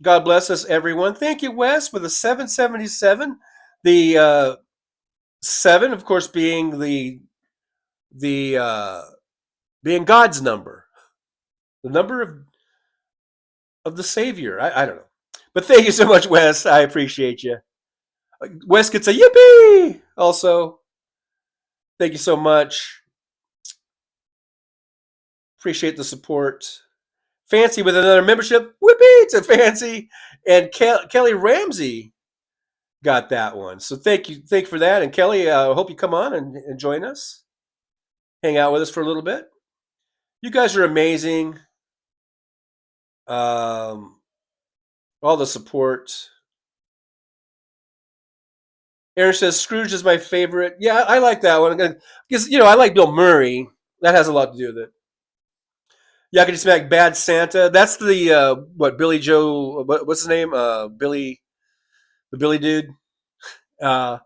God bless us, everyone. Thank you, Wes, with a 777. The 7, of course, being the being God's number, the number of the Savior. I don't know, but thank you so much, Wes. I appreciate you. Wes gets a yippee. Also, thank you so much. Appreciate the support. Fancy with another membership. Whippy to Fancy. And Kelly Ramsey got that one. So thank you for that. And Kelly, I hope you come on and join us. Hang out with us for a little bit. You guys are amazing. All the support. Aaron says Scrooge is my favorite. Yeah, I like that one because I like Bill Murray. That has a lot to do with it. Yakety Smack, Bad Santa. That's the Billy Joe. What's his name? Billy, the Billy dude. And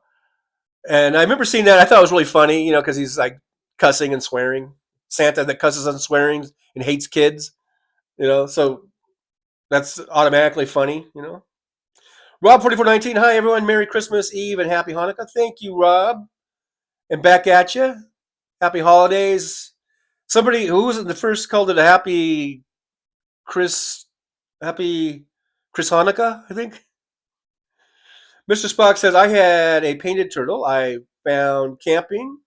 I remember seeing that. I thought it was really funny, because he's like cussing and swearing. Santa that cusses and swearing and hates kids, So that's automatically funny, Rob 4419. Hi everyone. Merry Christmas Eve and Happy Hanukkah. Thank you, Rob. And back at you. Happy holidays. Somebody who was the first called it a happy Chris Hanukkah, I think. Mr. Spock says, I had a painted turtle I found camping.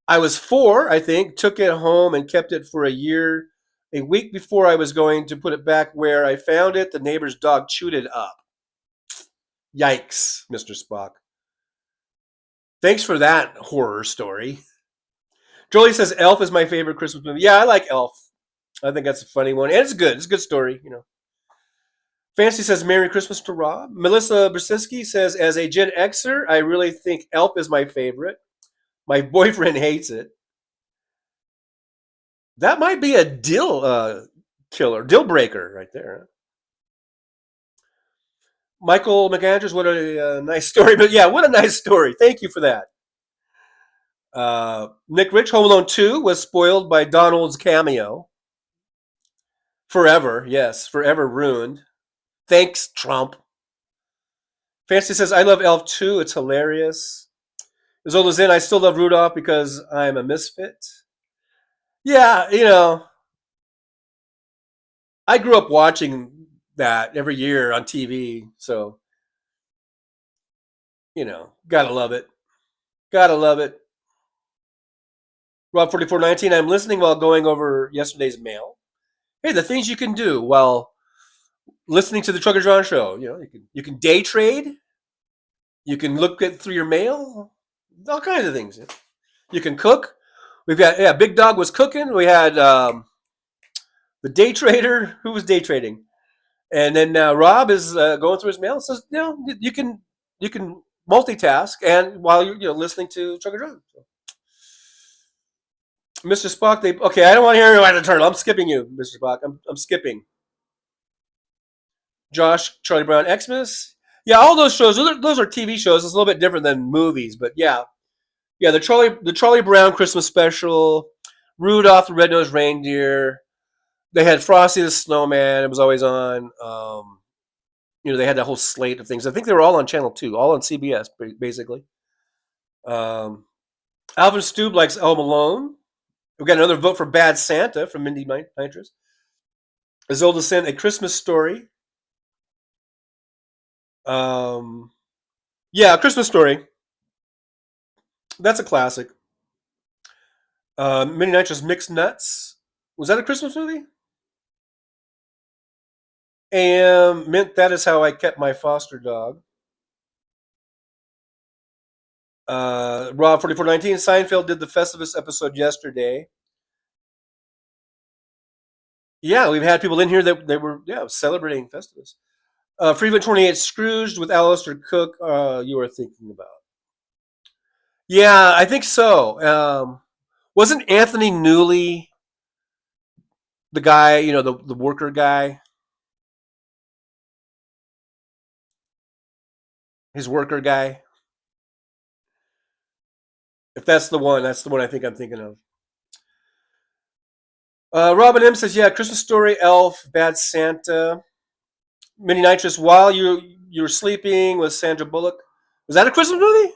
I was 4, I think, took it home and kept it for a year. A week before I was going to put it back where I found it, the neighbor's dog chewed it up. Yikes, Mr. Spock. Thanks for that horror story. Jolie says, Elf is my favorite Christmas movie. Yeah, I like Elf. I think that's a funny one. And it's good. It's a good story, Fancy says, Merry Christmas to Rob. Melissa Brzezinski says, as a Gen Xer, I really think Elf is my favorite. My boyfriend hates it. That might be a deal breaker right there. Michael McAndrews, what a nice story. But yeah, what a nice story. Thank you for that. Nick Rich, Home Alone 2 was spoiled by Donald's cameo. Forever, yes, forever ruined. Thanks, Trump. Fancy says, I love Elf 2. It's hilarious. As old as in, I still love Rudolph because I'm a misfit. Yeah, I grew up watching that every year on TV. So, gotta love it. Gotta love it. Rob 4419, I'm listening while going over yesterday's mail. Hey, the things you can do while listening to the Trucker John show. You can day trade. You can look through your mail. All kinds of things. You can cook. We've got, Big Dog was cooking. We had the day trader who was day trading. And then Rob is going through his mail. So, you can multitask and while you're listening to Trucker John. So. Mr. Spock, I don't want to hear you the turtle. I'm skipping you, Mr. Spock. I'm skipping. Josh, Charlie Brown, Xmas. Yeah, all those shows. Those are TV shows. It's a little bit different than movies, but yeah. The Charlie Brown Christmas special, Rudolph the Red-Nosed Reindeer. They had Frosty the Snowman. It was always on. They had that whole slate of things. I think they were all on Channel 2, all on CBS, basically. Alvin Stube likes Home Alone. We've got another vote for Bad Santa from Mindy Nitrous. As Old as Sin, A Christmas Story. A Christmas Story. That's a classic. Mini Nitro's Mixed Nuts. Was that a Christmas movie? And Mint, that is how I kept my foster dog. Rob 4419, Seinfeld did the Festivus episode yesterday. Yeah, we've had people in here that they were celebrating Festivus. Freeman 28, Scrooged with Alistair Cook. You were thinking about? Yeah, I think so. Wasn't Anthony Newley the guy? You know, the worker guy. His worker guy. If that's the one I think I'm thinking of. Robin M says, yeah, Christmas Story, Elf, Bad Santa, Mini Nitrous. While you were sleeping with Sandra Bullock. Was that a Christmas movie?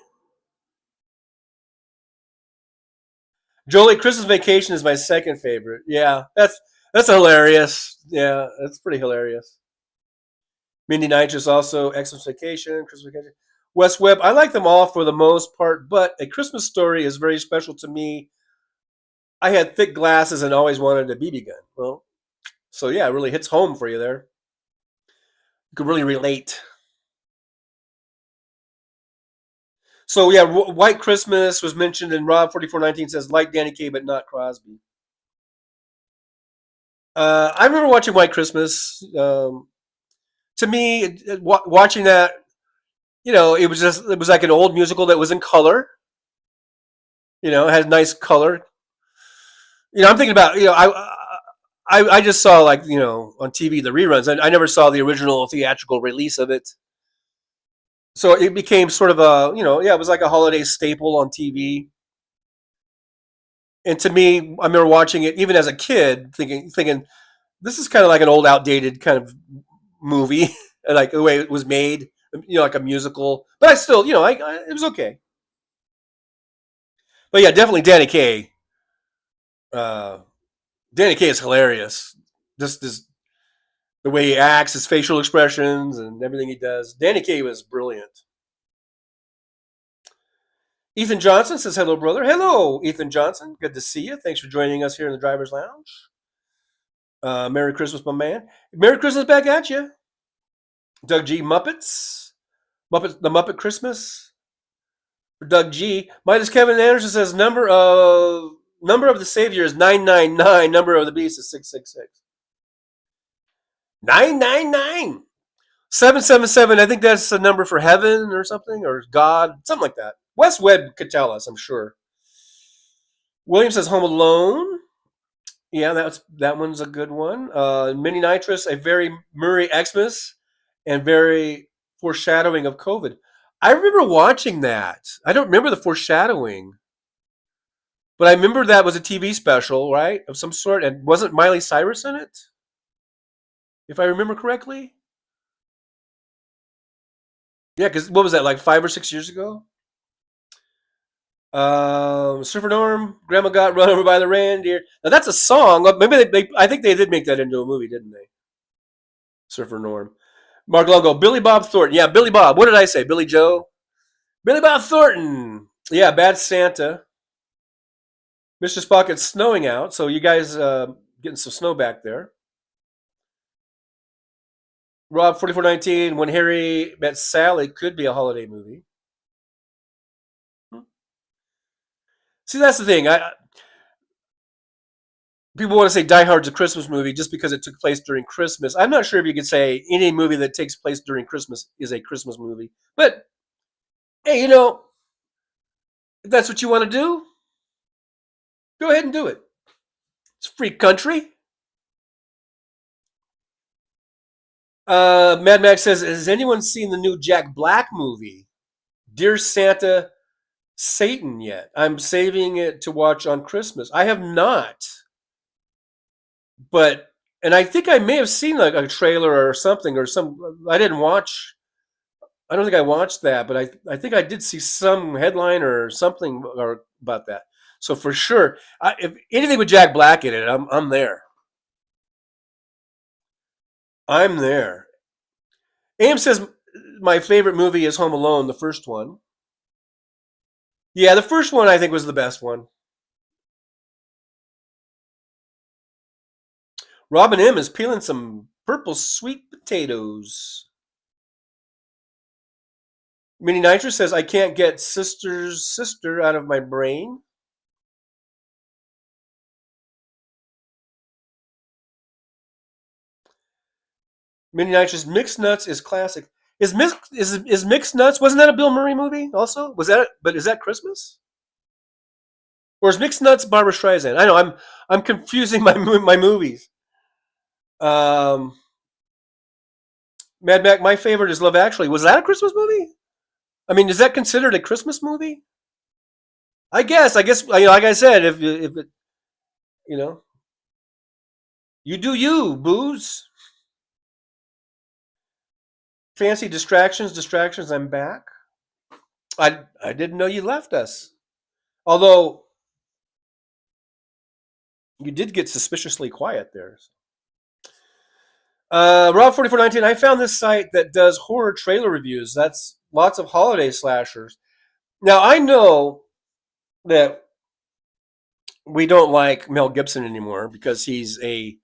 Jolie, Christmas Vacation is my second favorite. Yeah, that's hilarious. Yeah, that's pretty hilarious. Mindy Nitrous also Xmas Vacation, Christmas Vacation. Wes Webb, I like them all for the most part, but A Christmas Story is very special to me. I had thick glasses and always wanted a BB gun. Well, so yeah, it really hits home for you there. You could really relate. So yeah, White Christmas was mentioned, and Rob 4419 says like Danny Kaye but not Crosby. I remember watching White Christmas. To me, watching that, it was like an old musical that was in color. It had nice color. I'm thinking about I just saw like on TV the reruns. I never saw the original theatrical release of it. So it became sort of it was like a holiday staple on TV. And to me, I remember watching it even as a kid, thinking this is kind of like an old, outdated kind of movie, like the way it was made, like a musical. But I still, it was okay. But yeah, definitely Danny Kaye. Danny Kaye is hilarious. Just the way he acts, his facial expressions, and everything he does. Danny Kaye was brilliant. Ethan Johnson says, hello, brother. Hello, Ethan Johnson. Good to see you. Thanks for joining us here in the driver's lounge. Merry Christmas, my man. Merry Christmas back at you. Doug G. Muppets. The Muppet Christmas. For Doug G. Midas Kevin Anderson says, number of the Savior is 999. Number of the beast is 666. 999. 777. I think that's a number for heaven or something, or God, something like that. Wes Webb could tell us, I'm sure. William says Home Alone. Yeah, that one's a good one. Mini Nitrous, a very Murray Xmas, and very foreshadowing of COVID. I remember watching that. I don't remember the foreshadowing, but I remember that was a TV special, right, of some sort, and wasn't Miley Cyrus in it, if I remember correctly? Yeah, because what was that, like 5 or 6 years ago? Surfer Norm, Grandma got run over by the reindeer. Now that's a song. Maybe I think they did make that into a movie, didn't they? Surfer Norm. Mark Longo, Billy Bob Thornton. Yeah, Billy Bob. What did I say? Billy Joe? Billy Bob Thornton. Yeah, Bad Santa. Mr. Spock, it's snowing out, so you guys getting some snow back there. Rob 4419, When Harry Met Sally could be a holiday movie. See, that's the thing. People want to say Die Hard's a Christmas movie just because it took place during Christmas. I'm not sure if you could say any movie that takes place during Christmas is a Christmas movie. But, hey, if that's what you want to do, go ahead and do it. It's a free country. Mad Max says, has anyone seen the new Jack Black movie, Dear Santa, Satan, yet? I'm saving it to watch on Christmas. I have not. And I think I may have seen like a trailer or something I didn't watch. I don't think I watched that, but I think I did see some headline or something about that. So for sure, if anything with Jack Black in it, I'm there. I'm there. Aim says my favorite movie is Home Alone, the first one. Yeah, the first one I think was the best one. Robin M is peeling some purple sweet potatoes. Mini Nitrous says, I can't get sister's sister out of my brain. Mini Nitrous, Mixed Nuts is classic. Is Mixed Nuts, wasn't that a Bill Murray movie also? Was that, but is that Christmas? Or is Mixed Nuts Barbara Streisand? I know, I'm confusing my movies. Mad Mac, my favorite is Love Actually. Was that a Christmas movie? I mean, is that considered a Christmas movie? I guess, like I said, if it, you know, you do you, booze. Fancy distractions. I'm back. I didn't know you left us. Although you did get suspiciously quiet there. Rob 4419. I found this site that does horror trailer reviews. That's lots of holiday slashers. Now I know that we don't like Mel Gibson anymore because he's a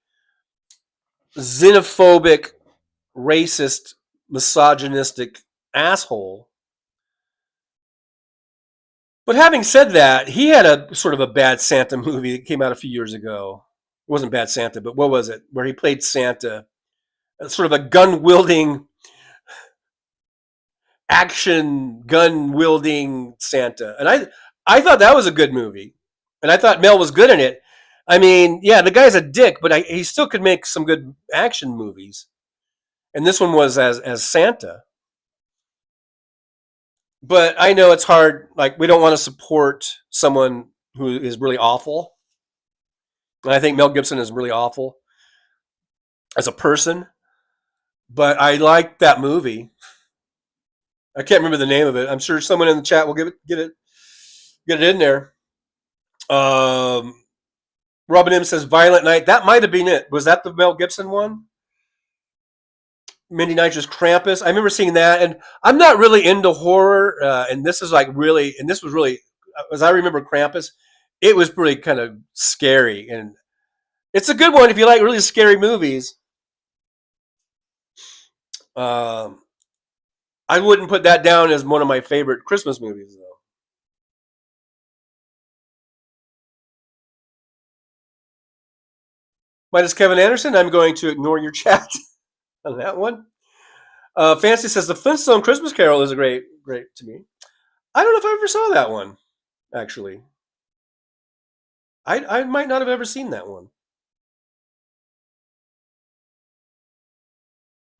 xenophobic, racist, misogynistic asshole. But having said that, he had a sort of a Bad Santa movie that came out a few years ago. It wasn't Bad Santa, but what was it? Where he played Santa, sort of a gun-wielding, action gun-wielding Santa. And I thought that was a good movie. And I thought Mel was good in it. I mean, yeah, the guy's a dick, but he still could make some good action movies. And this one was as Santa. But I know it's hard. Like, we don't want to support someone who is really awful. And I think Mel Gibson is really awful as a person. But I like that movie. I can't remember the name of it. I'm sure someone in the chat will get it in there. Robin M says Violent Night. That might have been it. Was that the Mel Gibson one? Mindy Nitrous Krampus. I remember seeing that, and I'm not really into horror. And this was really, as I remember Krampus, it was really kind of scary, and it's a good one if you like really scary movies. I wouldn't put that down as one of my favorite Christmas movies, though. Minus Kevin Anderson, I'm going to ignore your chat on that one. Fancy says the Flintstone Christmas Carol is a great to me. I don't know if I ever saw that one, actually. I might not have ever seen that one.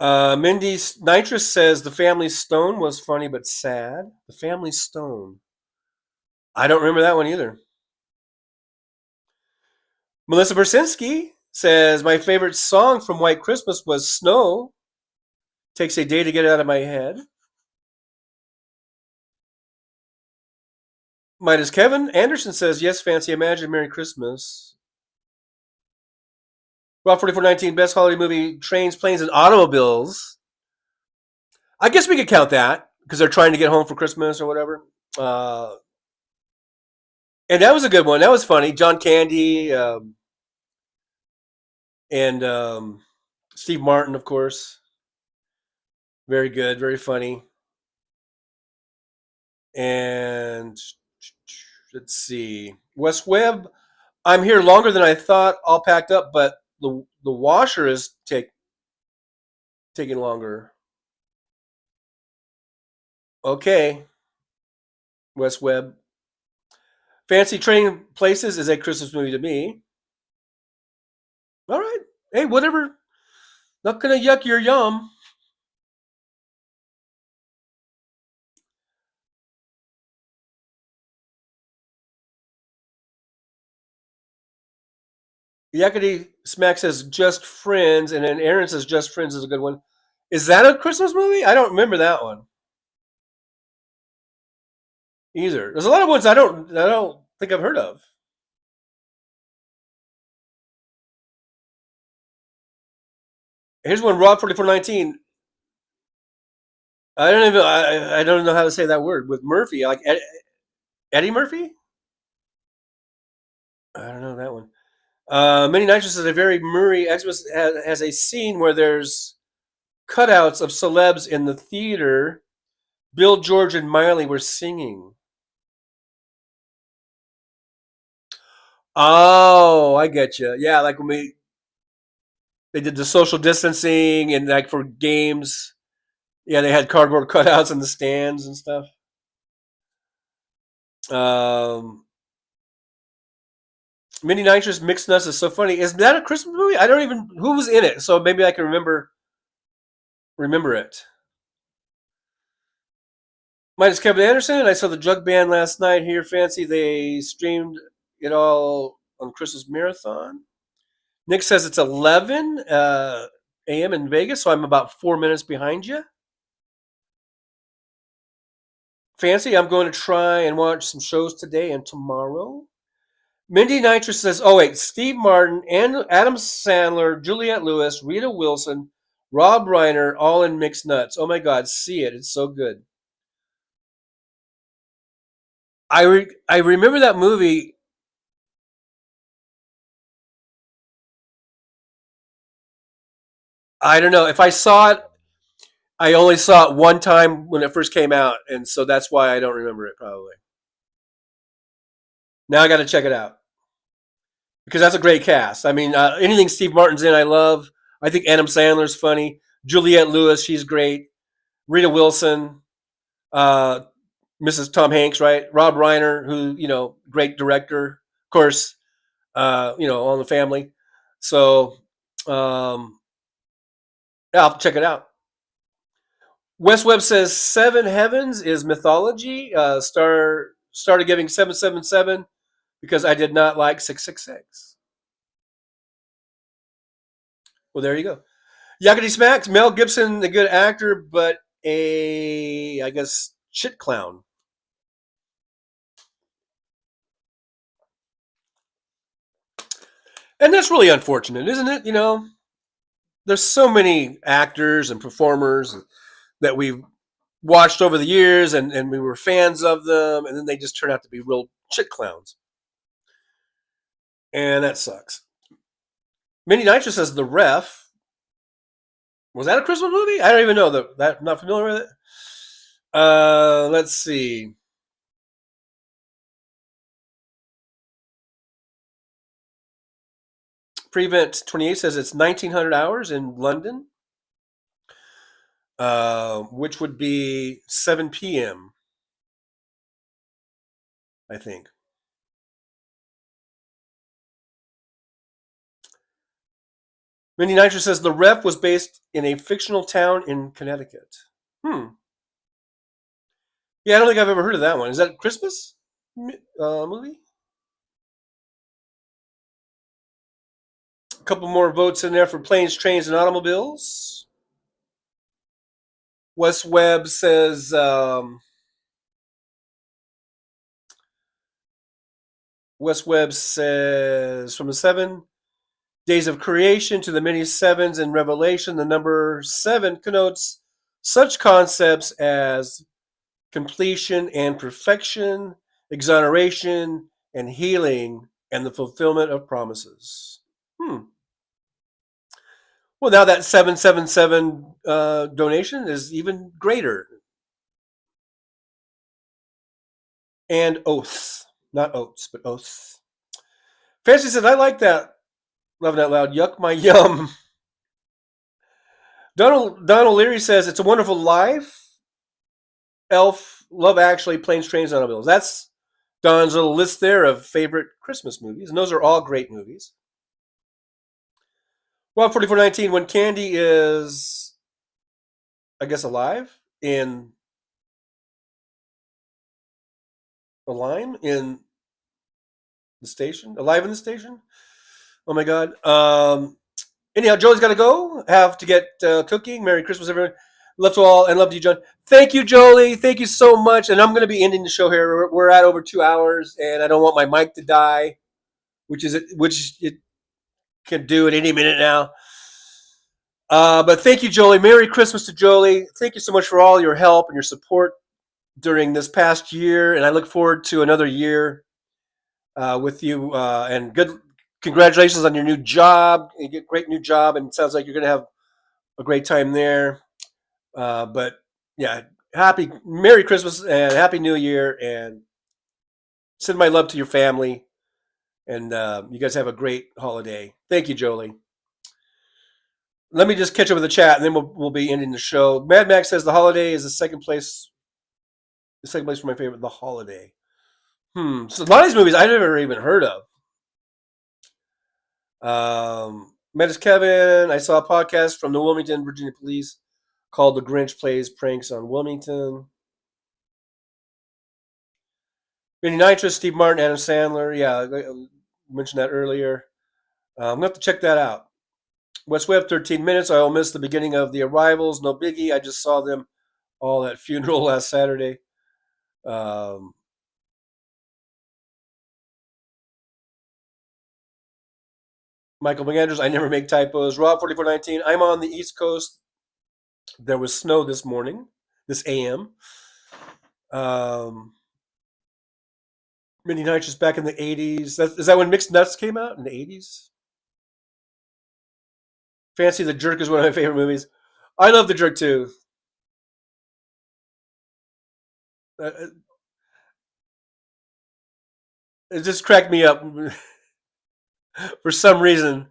Mindy Nitrous says The Family Stone was funny but sad. The Family Stone. I don't remember that one either. Melissa Bersinski says my favorite song from White Christmas was Snow. Takes a day to get it out of my head. Midas Kevin Anderson says, yes, Fancy, imagine Merry Christmas. Rob 4419, best holiday movie, Trains, Planes, and Automobiles. I guess we could count that because they're trying to get home for Christmas or whatever. And that was a good one. That was funny. John Candy and Steve Martin, of course. Very good, very funny. And let's see. Wes Webb, I'm here longer than I thought, all packed up, but the washer is taking longer. Okay. Wes Webb. Fancy Trading Places is a Christmas movie to me. All right. Hey, whatever. Not going to yuck your yum. Yakety Smack says Just Friends, and then Aaron says Just Friends is a good one. Is that a Christmas movie? I don't remember that one either. There's a lot of ones I don't think I've heard of. Here's one, Rob 4419. I don't know how to say that word with Murphy. Like Eddie Murphy? I don't know that one. Many Nitrous is a very Murray Xmas has a scene where there's cutouts of celebs in the theater. Bill, George, and Miley were singing. Oh, I get you. Yeah, like when they did the social distancing and like for games. Yeah, they had cardboard cutouts in the stands and stuff. Um, Mini Nitrous Mixed Nuts is so funny. Is that a Christmas movie? I don't even who was in it, so maybe I can remember it. Mine is Kevin Anderson. I saw the Jug Band last night here. Fancy they streamed it all on Christmas Marathon. Nick says it's 11 a.m. in Vegas, so I'm about 4 minutes behind you. Fancy, I'm going to try and watch some shows today and tomorrow. Mindy Nitrous says, oh, wait, Steve Martin, and Adam Sandler, Juliette Lewis, Rita Wilson, Rob Reiner, all in Mixed Nuts. Oh, my God, see it. It's so good. I remember that movie. I don't know. If I saw it, I only saw it one time when it first came out, and so that's why I don't remember it, probably. Now I got to check it out. Because that's a great cast. I mean, anything Steve Martin's in, I love. I think Adam Sandler's funny. Juliette Lewis, she's great. Rita Wilson, uh, Mrs. Tom Hanks, right? Rob Reiner, who great director, of course. On the Family. So, yeah, I'll check it out. Wes Webb says Seven Heavens is mythology. Started giving 777 because I did not like 666. Well, there you go. Yakety Smacks, Mel Gibson, a good actor, but I guess, shit clown. And that's really unfortunate, isn't it? There's so many actors and performers that we've watched over the years and we were fans of them, and then they just turn out to be real shit clowns. And that sucks. Minnie Nitro says The Ref. Was that a Christmas movie? I don't even know that. I'm not familiar with it. Let's see. Prevent 28 says it's 1900 hours in London, which would be 7 p.m. I think. Minnie Nitro says The Ref was based in a fictional town in Connecticut. Yeah, I don't think I've ever heard of that one. Is that a Christmas movie? A couple more votes in there for planes, trains, and automobiles. Wes Webb says from the 7 days of creation to the many sevens in Revelation, the number 7 connotes such concepts as completion and perfection, exoneration and healing, and the fulfillment of promises. Well, now that 777 donation is even greater. And oaths. Not oats, but oaths. Fancy said, I like that. Loving out loud. Yuck my yum. Donald Leary says, it's a wonderful life. Elf, Love Actually, Planes, Trains, and Automobiles. That's Don's little list there of favorite Christmas movies. And those are all great movies. Well, 4419, when Candy is, I guess, alive in the line in the station, alive in the station. Oh my God. Anyhow, Joey's got to go. Have to get cooking. Merry Christmas, everyone. Love to all, and love to you, John. Thank you, Jolie. Thank you so much. And I'm going to be ending the show here. We're at over 2 hours, and I don't want my mic to die, which it can do at any minute now. But thank you, Jolie. Merry Christmas to Jolie. Thank you so much for all your help and your support during this past year, and I look forward to another year with you. And good congratulations on your new job. You get a great new job, and it sounds like you're going to have a great time there. But yeah, Merry Christmas and Happy New Year, and send my love to your family. And you guys have a great holiday. Thank you, Jolie. Let me just catch up with the chat, and then we'll be ending the show. Mad Max says the holiday is the second place. The second place for my favorite, the holiday. So a lot of these movies I never even heard of. Metis Kevin, I saw a podcast from the Wilmington, Virginia police called The Grinch Plays Pranks on Wilmington. Vinny Nitrous, Steve Martin, Adam Sandler. Yeah, I mentioned that earlier. I'm going to have to check that out. West Web, 13 minutes. I will miss the beginning of The Arrivals. No biggie. I just saw them all at funeral last Saturday. Michael McAndrews, I never make typos. Rob 4419, I'm on the East Coast. There was snow this morning, this AM. Mini Nitrous back in the 80s. Is that when Mixed Nuts came out in the 80s? Fancy the Jerk is one of my favorite movies. I love the Jerk too. It just cracked me up for some reason.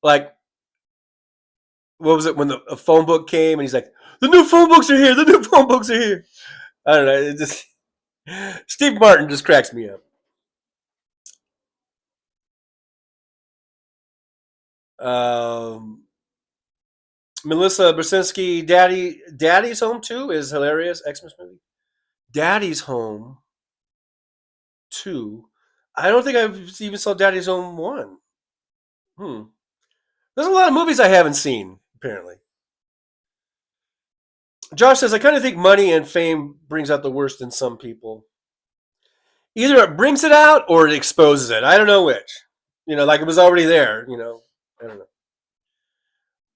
Like, what was it when a phone book came and he's like, "The new phone books are here. The new phone books are here." I don't know. It just Steve Martin just cracks me up. Melissa Brzezinski, Daddy's Home 2 is hilarious. Xmas movie. Daddy's Home 2. I don't think I've even saw Daddy's Home 1. There's a lot of movies I haven't seen, apparently. Josh says, I kind of think money and fame brings out the worst in some people. Either it brings it out or it exposes it. I don't know which. Like it was already there, I don't know.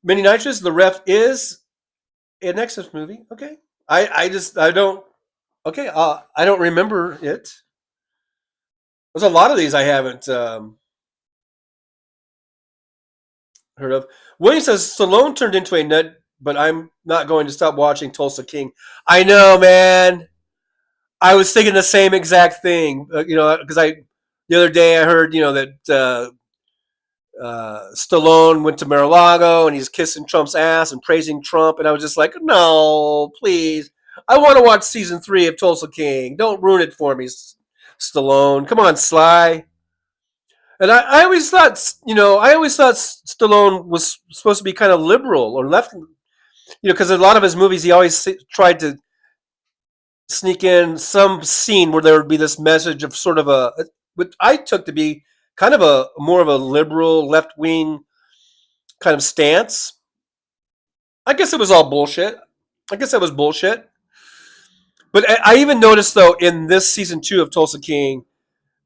Mini Nitrous, The Ref is an Xmas movie. Okay. I don't remember it. There's a lot of these I haven't heard of. William says Stallone turned into a nut, but I'm not going to stop watching Tulsa King. I know, man. I was thinking the same exact thing. Because the other day I heard that Stallone went to Mar-a-Lago and he's kissing Trump's ass and praising Trump, and I was just like, no, please. I want to watch season 3 of Tulsa King. Don't ruin it for me, Stallone. Come on, Sly. And I always thought, Stallone was supposed to be kind of liberal or left, because a lot of his movies, he always tried to sneak in some scene where there would be this message of sort of what I took to be kind of a more of a liberal, left-wing kind of stance. I guess it was all bullshit. I guess that was bullshit. But I even noticed, though, in this season 2 of Tulsa King,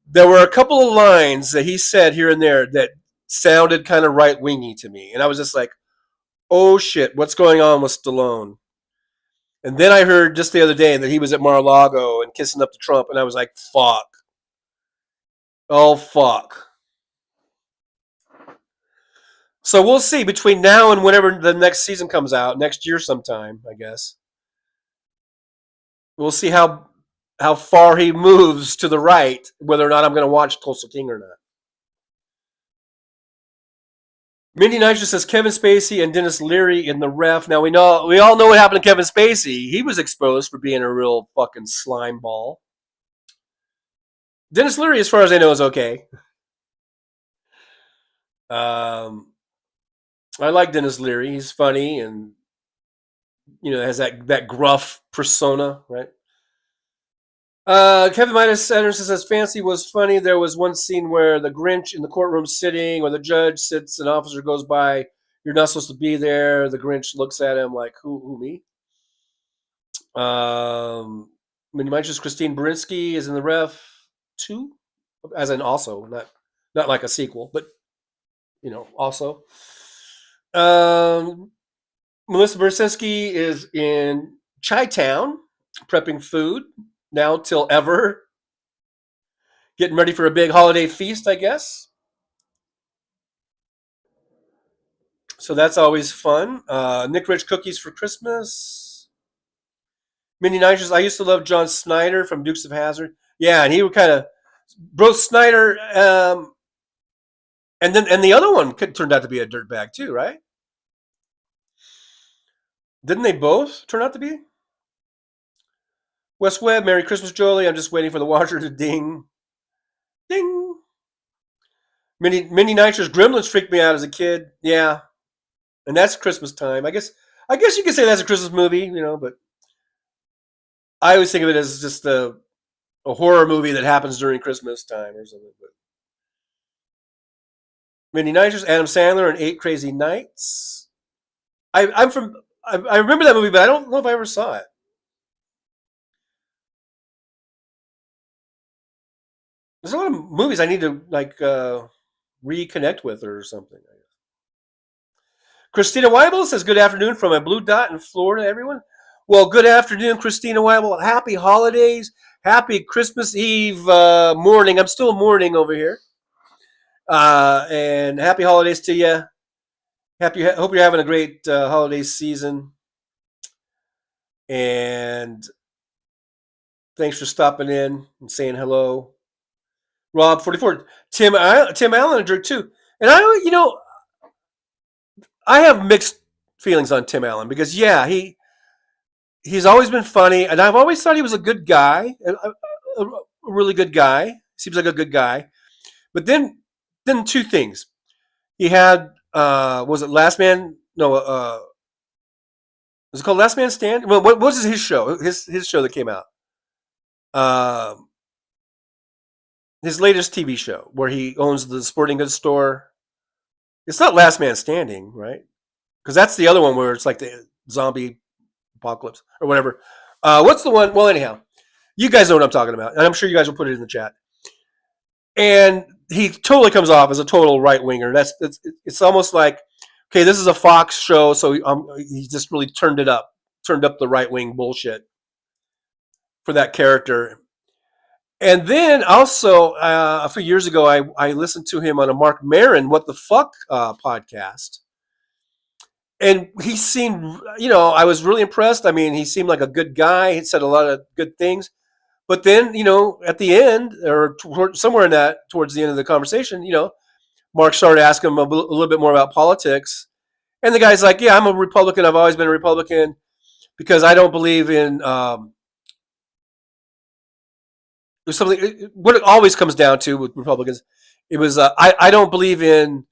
there were a couple of lines that he said here and there that sounded kind of right-wingy to me. And I was just like, oh, shit, what's going on with Stallone? And then I heard just the other day that he was at Mar-a-Lago and kissing up to Trump, and I was like, fuck. Oh, fuck. So we'll see between now and whenever the next season comes out, next year sometime, I guess. We'll see how far he moves to the right, whether or not I'm going to watch Tulsa King or not. Mindy Nitrous says Kevin Spacey and Dennis Leary in The Ref. Now we all know what happened to Kevin Spacey. He was exposed for being a real fucking slime ball. Dennis Leary, as far as I know, is okay. I like Dennis Leary. He's funny and has that gruff persona, right? Kevin Midas Anderson says Fancy was funny. There was one scene where the Grinch in the courtroom sitting, or the judge sits, an officer goes by. You're not supposed to be there. The Grinch looks at him like, who me? Minnie Midas Christine Berinsky is in The Ref 2, as in also, not like a sequel, but also. Melissa Brzezinski is in Chi-Town, prepping food. Now till ever. Getting ready for a big holiday feast, I guess. So that's always fun. Nick Rich cookies for Christmas. Mini Nitrous. I used to love John Snyder from Dukes of Hazzard. Yeah, and he would kind of Bruce Snyder, and the other one turned out to be a dirtbag too, right? Didn't they both turn out to be? Wes Webb, Merry Christmas, Jolie. I'm just waiting for the washer to ding, ding. Mini Nitrous Gremlins freaked me out as a kid. Yeah, and that's Christmas time. I guess you could say that's a Christmas movie, but I always think of it as just a horror movie that happens during Christmas time or something. But Mini Nitrous, Adam Sandler, and Eight Crazy Nights. I remember that movie, but I don't know if I ever saw it. There's a lot of movies I need to reconnect with or something. Christina Weibel says, "Good afternoon from a blue dot in Florida, everyone." Well, good afternoon, Christina Weibel. Happy holidays. Happy Christmas Eve morning. I'm still mourning over here. And happy holidays to you. Hope you're having a great holiday season. And thanks for stopping in and saying hello. Rob 44, Tim Allen, a jerk too. And I have mixed feelings on Tim Allen because he's always been funny, and I've always thought he was a good guy, a really good guy. Seems like a good guy. But then two things. He had was it Last Man? No, was it called Last Man Stand? Well, what was his show? His show that came out. His latest TV show where he owns the sporting goods store. It's not Last Man Standing, right? Because that's the other one where it's like the zombie apocalypse or whatever. What's the one? Well, anyhow, you guys know what I'm talking about, and I'm sure you guys will put it in the chat. And he totally comes off as a total right winger. It's almost like, okay, this is a Fox show, so he just really turned up the right wing bullshit for that character. And then also a few years ago, I listened to him on a Mark Maron What the Fuck podcast. And he seemed, I was really impressed. I mean, he seemed like a good guy. He said a lot of good things. But then, at the end, or somewhere towards the end of the conversation, Mark started asking him a little bit more about politics. And the guy's like, yeah, I'm a Republican. I've always been a Republican because I don't believe in something. What it always comes down to with Republicans, it was I don't believe in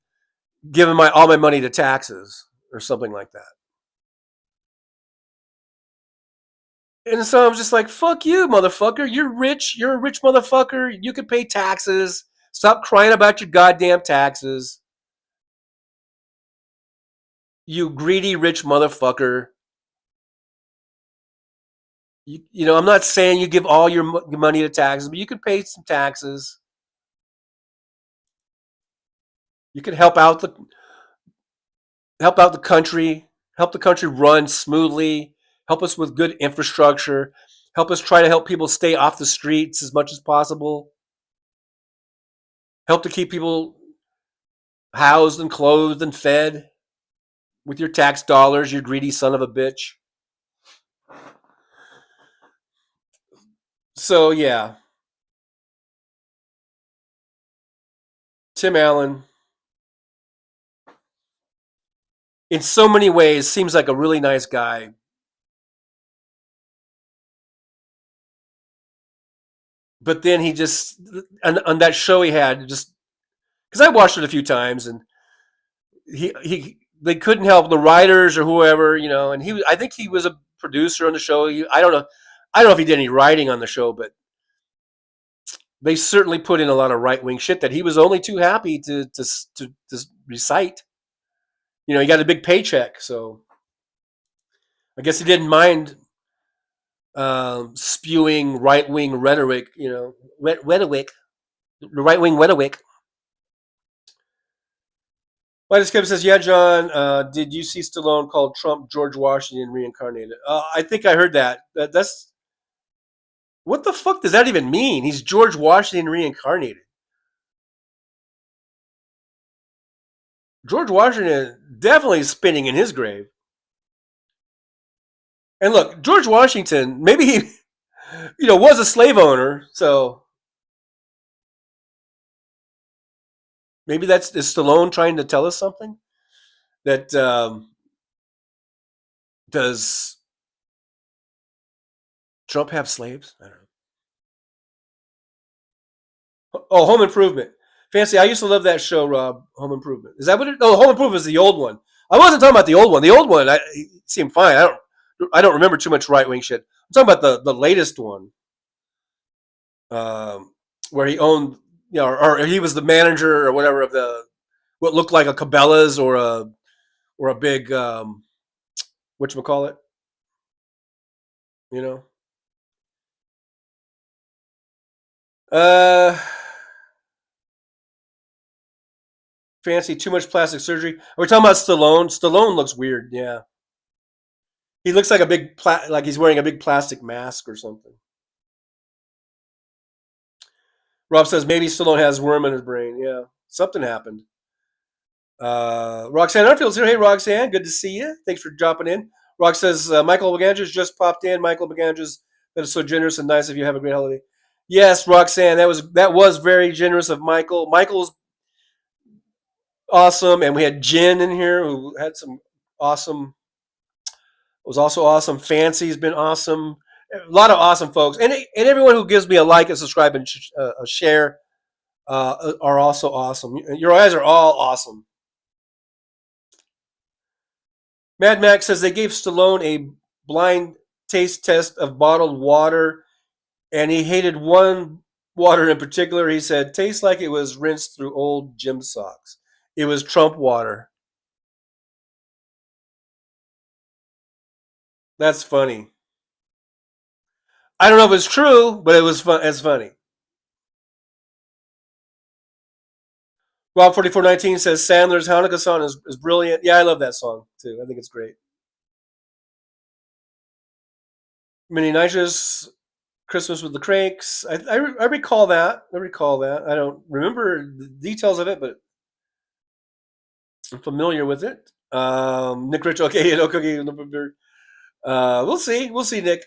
giving all my money to taxes or something like that. And so I'm just like, fuck you, motherfucker. You're rich. You're a rich motherfucker. You can pay taxes. Stop crying about your goddamn taxes. You greedy rich motherfucker. I'm not saying you give all your money to taxes, but you can pay some taxes. You can help out the country, help the country run smoothly, help us with good infrastructure, help us try to help people stay off the streets as much as possible, help to keep people housed and clothed and fed with your tax dollars, you greedy son of a bitch. So, yeah. Tim Allen, in so many ways, seems like a really nice guy. But then he just, on that show he had, just, because I watched it a few times, and they couldn't help the writers or whoever, and I think he was a producer on the show. I don't know if he did any writing on the show, but they certainly put in a lot of right wing shit that he was only too happy to recite. He got a big paycheck, so I guess he didn't mind spewing right wing rhetoric. Rhetoric, the right wing rhetoric. Midas Kevin says, "Yeah, John, did you see Stallone called Trump George Washington reincarnated?" I think I heard that. That's what the fuck does that even mean? He's George Washington reincarnated. George Washington definitely spinning in his grave. And look, George Washington, maybe he, was a slave owner, so maybe is Stallone trying to tell us something? That does Trump have slaves? I don't know. Oh, Home Improvement. Fancy, I used to love that show, Rob. Home Improvement. Is that what it? Oh, Home Improvement is the old one. I wasn't talking about the old one. The old one, it seemed fine. I don't remember too much right wing shit. I'm talking about the latest one, where he owned, or he was the manager or whatever of what looked like a Cabela's or a big whatchamacallit, you know. Uh, Fancy, too much plastic surgery. Are we talking about Stallone? Stallone looks weird. Yeah, he looks like like he's wearing a big plastic mask or something. Rob says maybe Stallone has worm in his brain. Yeah, something happened. Roxanne Arfield's here. Hey, Roxanne, good to see you. Thanks for dropping in. Rox says Michael Bagandras just popped in. Michael Bagandras, that is so generous and nice of you. Have a great holiday. Yes, Roxanne, that was very generous of Michael. Michael's awesome, and we had Jen in here who had some awesome. Was also awesome. Fancy's been awesome. A lot of awesome folks, and everyone who gives me a like and subscribe and a share are also awesome. Your guys are all awesome. Mad Max says they gave Stallone a blind taste test of bottled water, and he hated one water in particular. He said, tastes like it was rinsed through old gym socks. It was Trump water. That's funny. I don't know if it's true, but it was fun. It's funny. Rob4419 says Sandler's Hanukkah song is brilliant. Yeah, I love that song too. I think it's great. Mini Nitrous, Christmas with the Cranks. I recall that. I recall that. I don't remember the details of it, but I'm familiar with it. Nick Rich, okay, no cookie. We'll see. We'll see, Nick.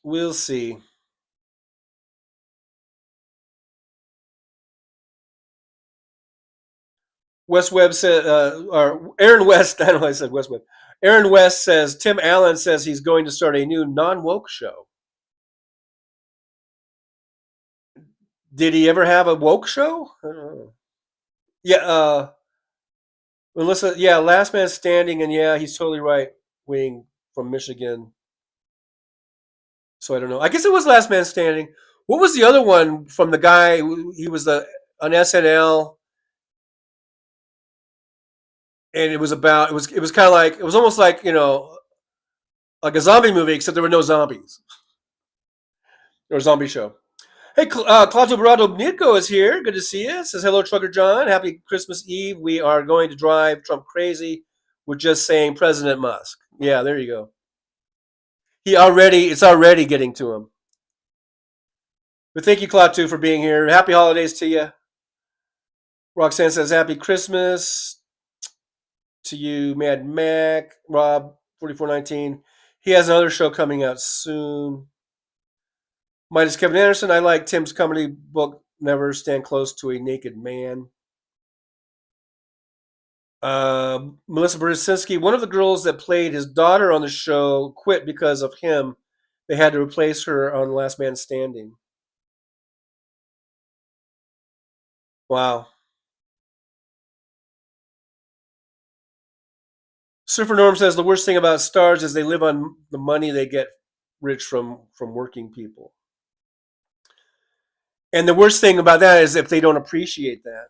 We'll see. West Webb said, or Aaron West, I don't know why I said West Webb. Aaron West says, Tim Allen says he's going to start a new non-woke show. Did he ever have a woke show? I don't know. Yeah, Melissa, yeah, Last Man Standing, and yeah, he's totally right, Wing from Michigan. So I don't know. I guess it was Last Man Standing. What was the other one from the guy? He was on SNL, and it was kind of like, it was almost like, like a zombie movie, except there were no zombies. Or a zombie show. Hey, Claudio Barado Mirko is here. Good to see you. Says hello, Trucker John. Happy Christmas Eve. We are going to drive Trump crazy. We're just saying President Musk. Yeah, there you go. It's already getting to him. But thank you, Claudio, for being here. Happy holidays to you. Roxanne says happy Christmas to you, Mad Mac. Rob 4419. He has another show coming out soon. Minus Kevin Anderson. I like Tim's comedy book, Never Stand Close to a Naked Man. Melissa Brzezinski, one of the girls that played his daughter on the show, quit because of him. They had to replace her on Last Man Standing. Wow. Surfer Norm says the worst thing about stars is they live on the money they get rich from working people. And the worst thing about that is if they don't appreciate that.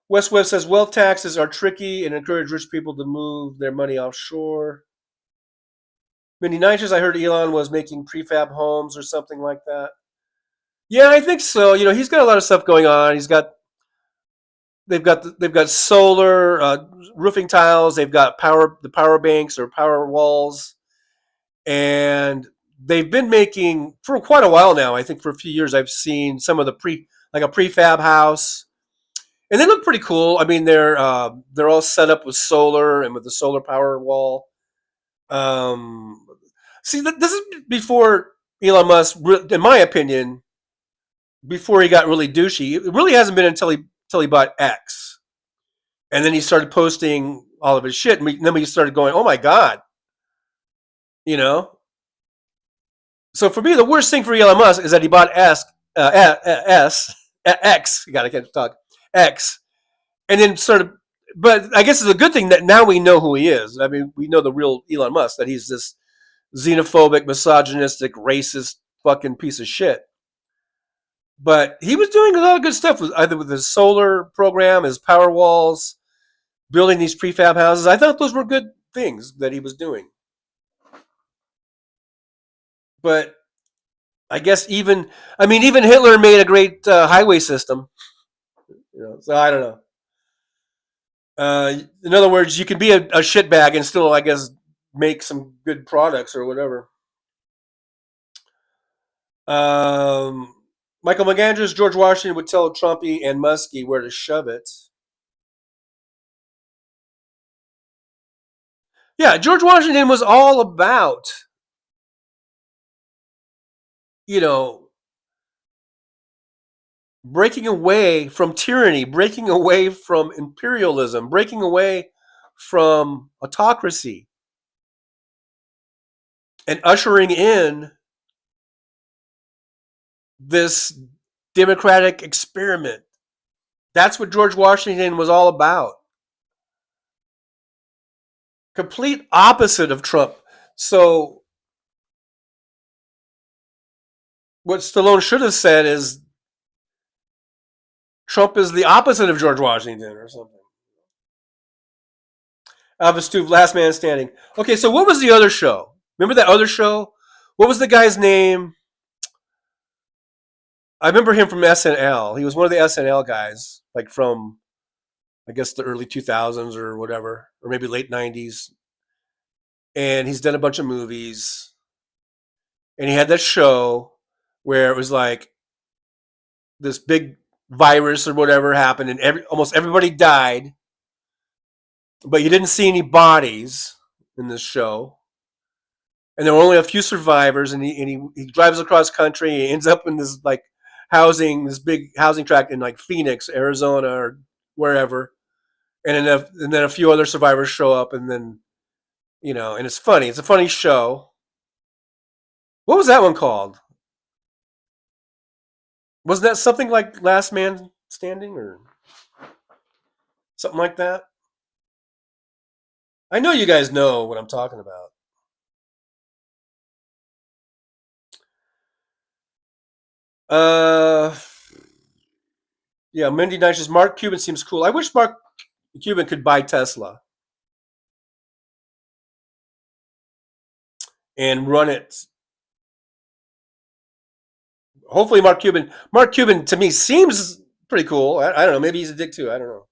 West Webb says wealth taxes are tricky and encourage rich people to move their money offshore. Many nights I heard Elon was making prefab homes or something like that. Yeah, I think so. He's got a lot of stuff going on. They've got solar, roofing tiles. They've got the power banks or power walls, and they've been making for quite a while now. I think for a few years I've seen some of the like a prefab house, and they look pretty cool. I mean, they're all set up with solar and with the solar power wall. Um, See, this is before Elon Musk, in my opinion, before he got really douchey. It really hasn't been until he bought X, and then he started posting all of his shit, and then we started going, "Oh my god," you know. So for me, the worst thing for Elon Musk is that he bought X. God, I can't talk. X, and then started. But I guess it's a good thing that now we know who he is. I mean, we know the real Elon Musk, that he's this xenophobic, misogynistic, racist fucking piece of shit. But he was doing a lot of good stuff with either with his solar program, his power walls, building these prefab houses. I thought those were good things that he was doing. But I guess even Hitler made a great highway system. So I don't know. In other words, you can be a shitbag and still, I guess, make some good products or whatever. Michael McAndrews, George Washington would tell Trumpy and Muskie where to shove it. Yeah, George Washington was all about, breaking away from tyranny, breaking away from imperialism, breaking away from autocracy, and ushering in this democratic experiment. That's what George Washington was all about. Complete opposite of Trump. So what Stallone should have said is Trump is the opposite of George Washington or something. Alva Stuve, Last Man Standing. Okay, so what was the other show? Remember that other show? What was the guy's name? I remember him from SNL. He was one of the SNL guys, like from, I guess, the early 2000s or whatever, or maybe late 90s. And he's done a bunch of movies. And he had that show where it was like this big virus or whatever happened, and almost everybody died. But you didn't see any bodies in this show. And there were only a few survivors, and he drives across country. He ends up in this this big housing tract in like Phoenix, Arizona, or wherever. And then a few other survivors show up, and then and it's funny. It's a funny show. What was that one called? Wasn't that something like Last Man Standing or something like that? I know you guys know what I'm talking about. Yeah, Mindy Nice says Mark Cuban seems cool. I wish Mark Cuban could buy Tesla and run it. Hopefully, Mark Cuban to me seems pretty cool. I don't know. Maybe he's a dick too. I don't know.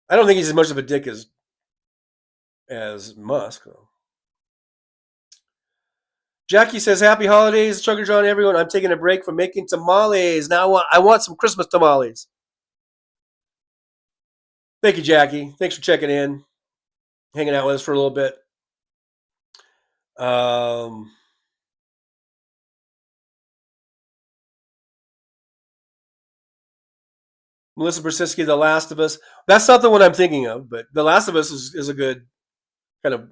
I don't think he's as much of a dick as Musk, though. Jackie says, "Happy holidays, Chucker John, everyone. I'm taking a break from making tamales. Now I want some Christmas tamales." Thank you, Jackie. Thanks for checking in, hanging out with us for a little bit. Melissa Brzezinski, The Last of Us. That's not the one I'm thinking of, but The Last of Us is a good kind of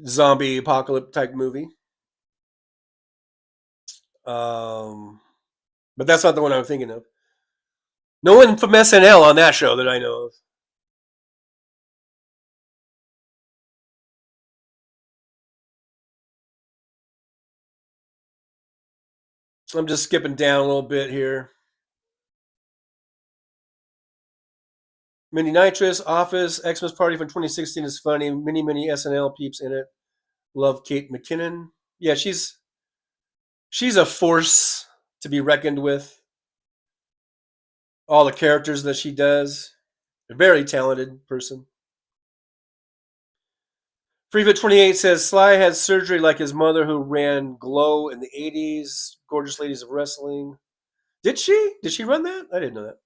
zombie apocalypse type movie. But that's not the one I'm thinking of. No one from SNL on that show that I know of. So I'm just skipping down a little bit here. Mini Nitrous, Office, Xmas Party from 2016 is funny. Many SNL peeps in it. Love Kate McKinnon. Yeah, she's a force to be reckoned with. All the characters that she does. A very talented person. Freefoot28 says Sly had surgery like his mother, who ran Glow in the 80s. Gorgeous Ladies of Wrestling. Did she? Did she run that? I didn't know that.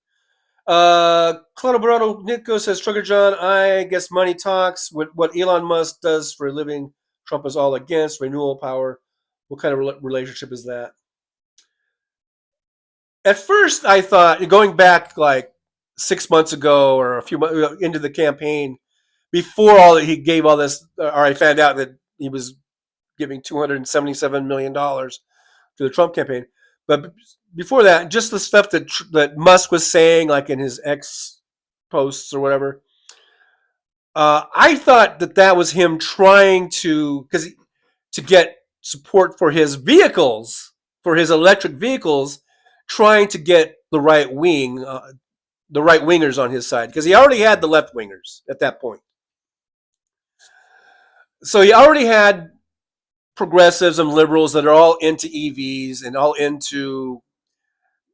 Claudio Barado Nico says, Trucker John, I guess money talks. What Elon Musk does for a living, Trump is all against. Renewal power. What kind of relationship is that? At first, I thought, going back like 6 months ago or a few months into the campaign, before he gave all this, or I found out that he was giving $277 million to the Trump campaign. But before that, just the stuff that Musk was saying, like in his X posts or whatever, I thought that was him trying to get support for his vehicles, for his electric vehicles, trying to get the right wingers on his side, because he already had the left wingers at that point. So he already had progressives and liberals that are all into EVs and all into,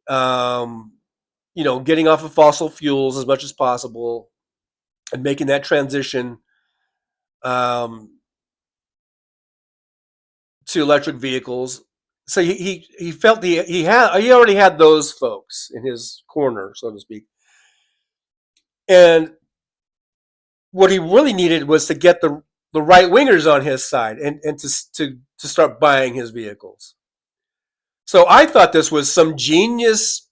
getting off of fossil fuels as much as possible and making that transition to electric vehicles. So he felt he already had those folks in his corner, so to speak. And what he really needed was to get the right wingers on his side and to start buying his vehicles. So I thought this was some genius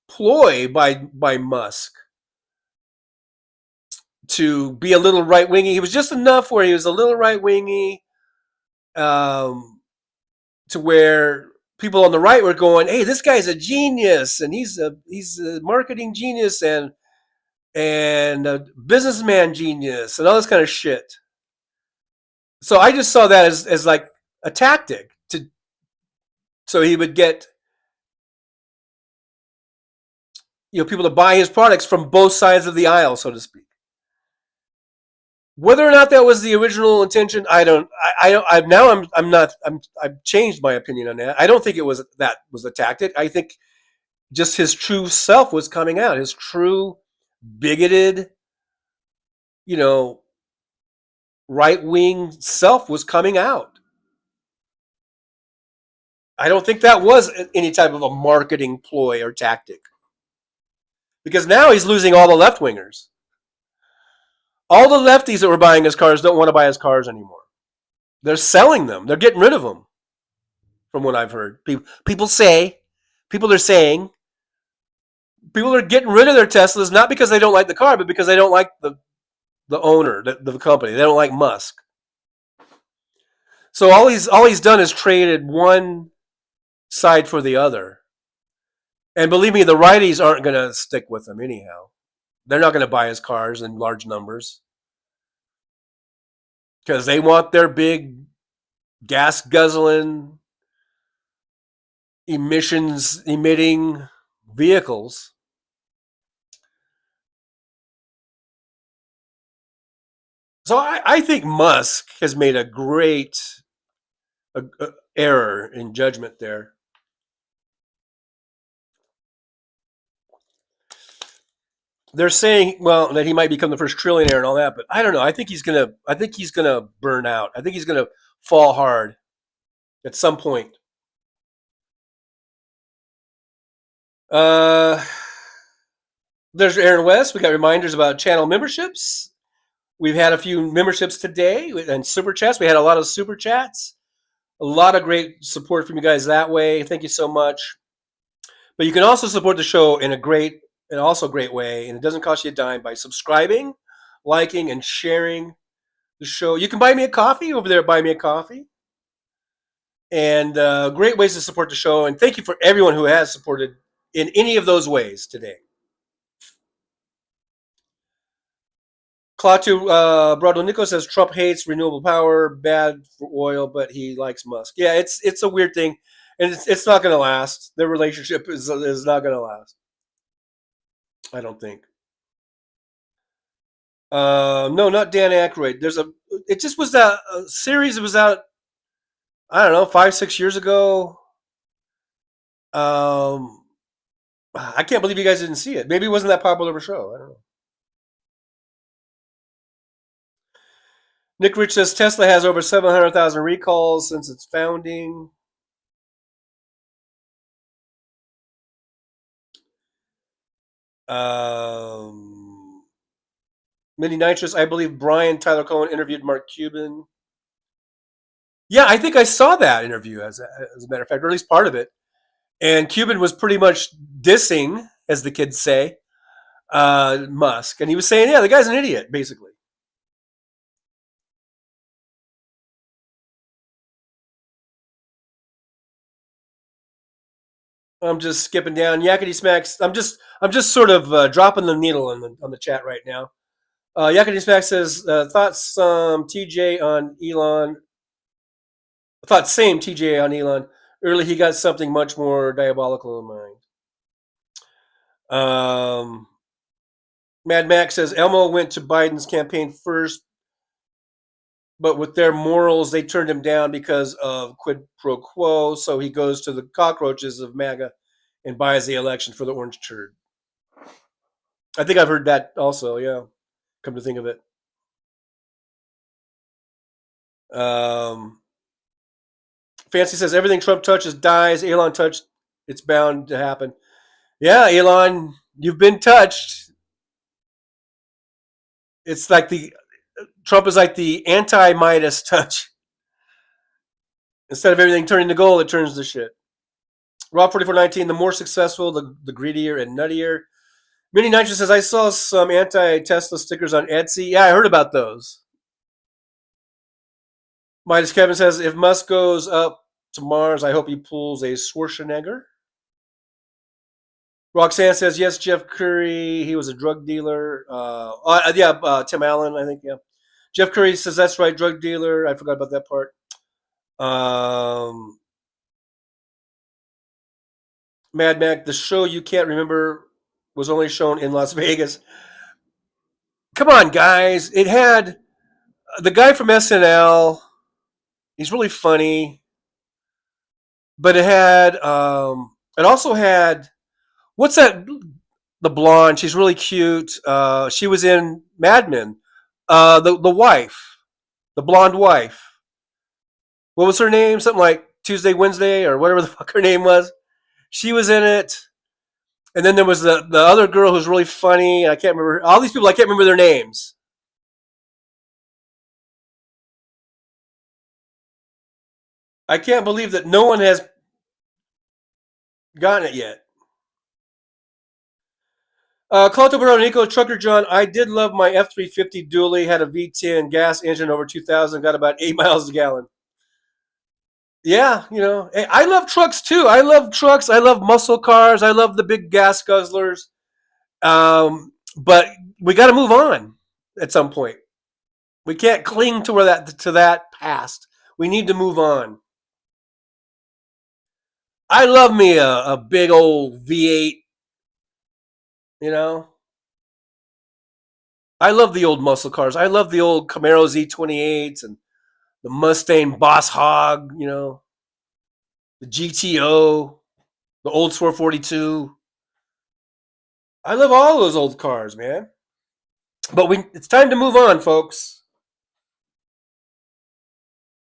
ploy by Musk to be a little right wingy. He was just enough where he was a little right wingy, to where people on the right were going, "Hey, this guy's a genius, and he's a marketing genius and a businessman genius and all this kind of shit." So I just saw that as like a tactic so he would get people to buy his products from both sides of the aisle, so to speak. Whether or not that was the original intention, I don't. I've changed my opinion on that. I don't think that was a tactic. I think just his true self was coming out. His true bigoted, right wing self was coming out. I don't think that was any type of a marketing ploy or tactic, because now he's losing all the left wingers. All the lefties that were buying his cars don't want to buy his cars anymore. They're selling them. They're getting rid of them, from what I've heard. People are saying people are getting rid of their Teslas, not because they don't like the car, but because they don't like the owner, the company. They don't like Musk. So all he's done is traded one side for the other. And believe me, the righties aren't going to stick with him anyhow. They're not going to buy his cars in large numbers because they want their big gas guzzling, emissions emitting vehicles. So I think Musk has made a great error in judgment there. They're saying, well, that he might become the first trillionaire and all that, but I don't know. I think he's gonna burn out. I think he's gonna fall hard at some point. There's Aaron West. We got reminders about channel memberships. We've had a few memberships today and super chats. We had a lot of super chats. A lot of great support from you guys that way. Thank you so much. But you can also support the show in a great way, and it doesn't cost you a dime, by subscribing, liking, and sharing the show. You can buy me a coffee over there at Buy Me a Coffee. And great ways to support the show. And thank you for everyone who has supported in any of those ways today. Klaatu Brado Nico says Trump hates renewable power, bad for oil, but he likes Musk. Yeah, it's a weird thing, and it's not going to last. Their relationship is not going to last, I don't think. No, not Dan Aykroyd. It just was that series. It was out, I don't know, 5-6 years ago. I can't believe you guys didn't see it. Maybe it wasn't that popular of a show. I don't know. Nick Rich says Tesla has over 700,000 recalls since its founding. Mini Nitrous, I believe Brian Tyler Cohen interviewed Mark Cuban. Yeah, I think I saw that interview as a matter of fact, or at least part of it. And Cuban was pretty much dissing, as the kids say, Musk. And he was saying, yeah, the guy's an idiot, basically. I'm just skipping down. Yakety Smacks. I'm just sort of dropping the needle on the chat right now. Yakety Smack says thoughts TJ on Elon. Thoughts same TJ on Elon. Early he got something much more diabolical in mind. Mad Max says Elmo went to Biden's campaign first, but with their morals they turned him down because of quid pro quo. So he goes to the cockroaches of MAGA and buys the election for the orange turd. I think I've heard that also. Yeah, come to think of it. Fancy says everything Trump touches dies. Elon touched, it's bound to happen. Yeah, Elon, you've been touched. It's like Trump is like the anti-Midas touch. Instead of everything turning to gold, it turns to shit. Rob 4419, the more successful, the greedier and nuttier. Mini Nitrous says, I saw some anti-Tesla stickers on Etsy. Yeah, I heard about those. Midas Kevin says, if Musk goes up to Mars, I hope he pulls a Schwarzenegger. Roxanne says, yes, Jeff Curry, he was a drug dealer. Tim Allen, I think, yeah. Jeff Curry says, that's right, drug dealer. I forgot about that part. Mad Mac, the show you can't remember was only shown in Las Vegas. Come on, guys. It had the guy from SNL. He's really funny. But it also had, what's that? The blonde. She's really cute. She was in Mad Men. The wife, the blonde wife. What was her name? Something like Tuesday, Wednesday, or whatever the fuck her name was. She was in it. And then there was the other girl who's really funny. I can't remember. All these people, I can't remember their names. I can't believe that no one has gotten it yet. Cloto Nico, Trucker John, I did love my F-350 dually. Had a V10 gas engine over 2,000. Got about 8 miles a gallon. Yeah, hey, I love trucks too. I love trucks. I love muscle cars. I love the big gas guzzlers. But we got to move on at some point. We can't cling to that past. We need to move on. I love me a big old V8. I love the old muscle cars. I love the old Camaro Z28s and the Mustang Boss Hog. The GTO, the old 442. I love all those old cars, man. But it's time to move on, folks.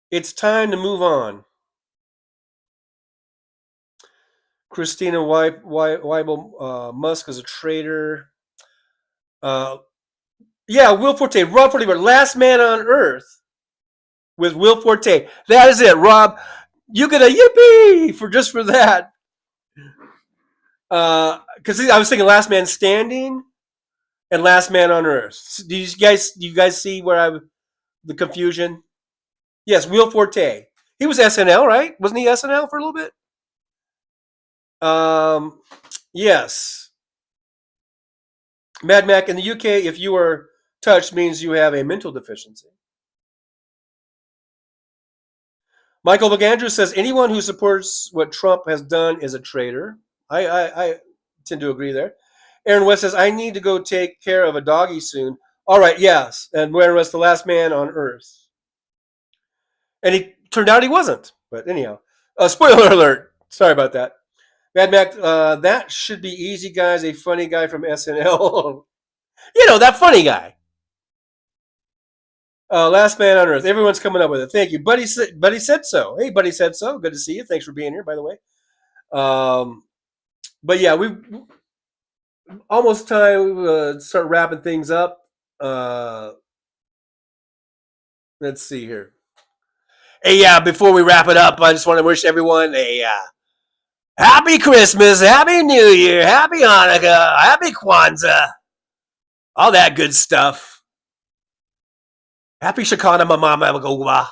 It's time to move on. Christina Weibel, Musk is a traitor. Yeah, Will Forte, Rob Forte, Last Man on Earth with Will Forte. That is it, Rob. You get a yippee for that. Because I was thinking Last Man Standing and Last Man on Earth. Do you guys see where the confusion? Yes, Will Forte. He was SNL, right? Wasn't he SNL for a little bit? Yes. Mad Mac, in the UK, if you are touched, means you have a mental deficiency. Michael McAndrew says anyone who supports what Trump has done is a traitor. I tend to agree there. Aaron West says I need to go take care of a doggy soon. All right, yes. And Aaron West, the last man on Earth. And he turned out he wasn't. But anyhow, spoiler alert. Sorry about that. Mad Mac, that should be easy, guys. A funny guy from SNL. That funny guy. Last man on earth. Everyone's coming up with it. Thank you, buddy. Buddy said so. Hey, buddy said so. Good to see you. Thanks for being here, by the way. But yeah, we almost time to start wrapping things up. Let's see here. Hey, yeah. Before we wrap it up, I just want to wish everyone a happy Christmas, happy New Year, happy Hanukkah, happy Kwanzaa, all that good stuff. Happy Shekana Mama.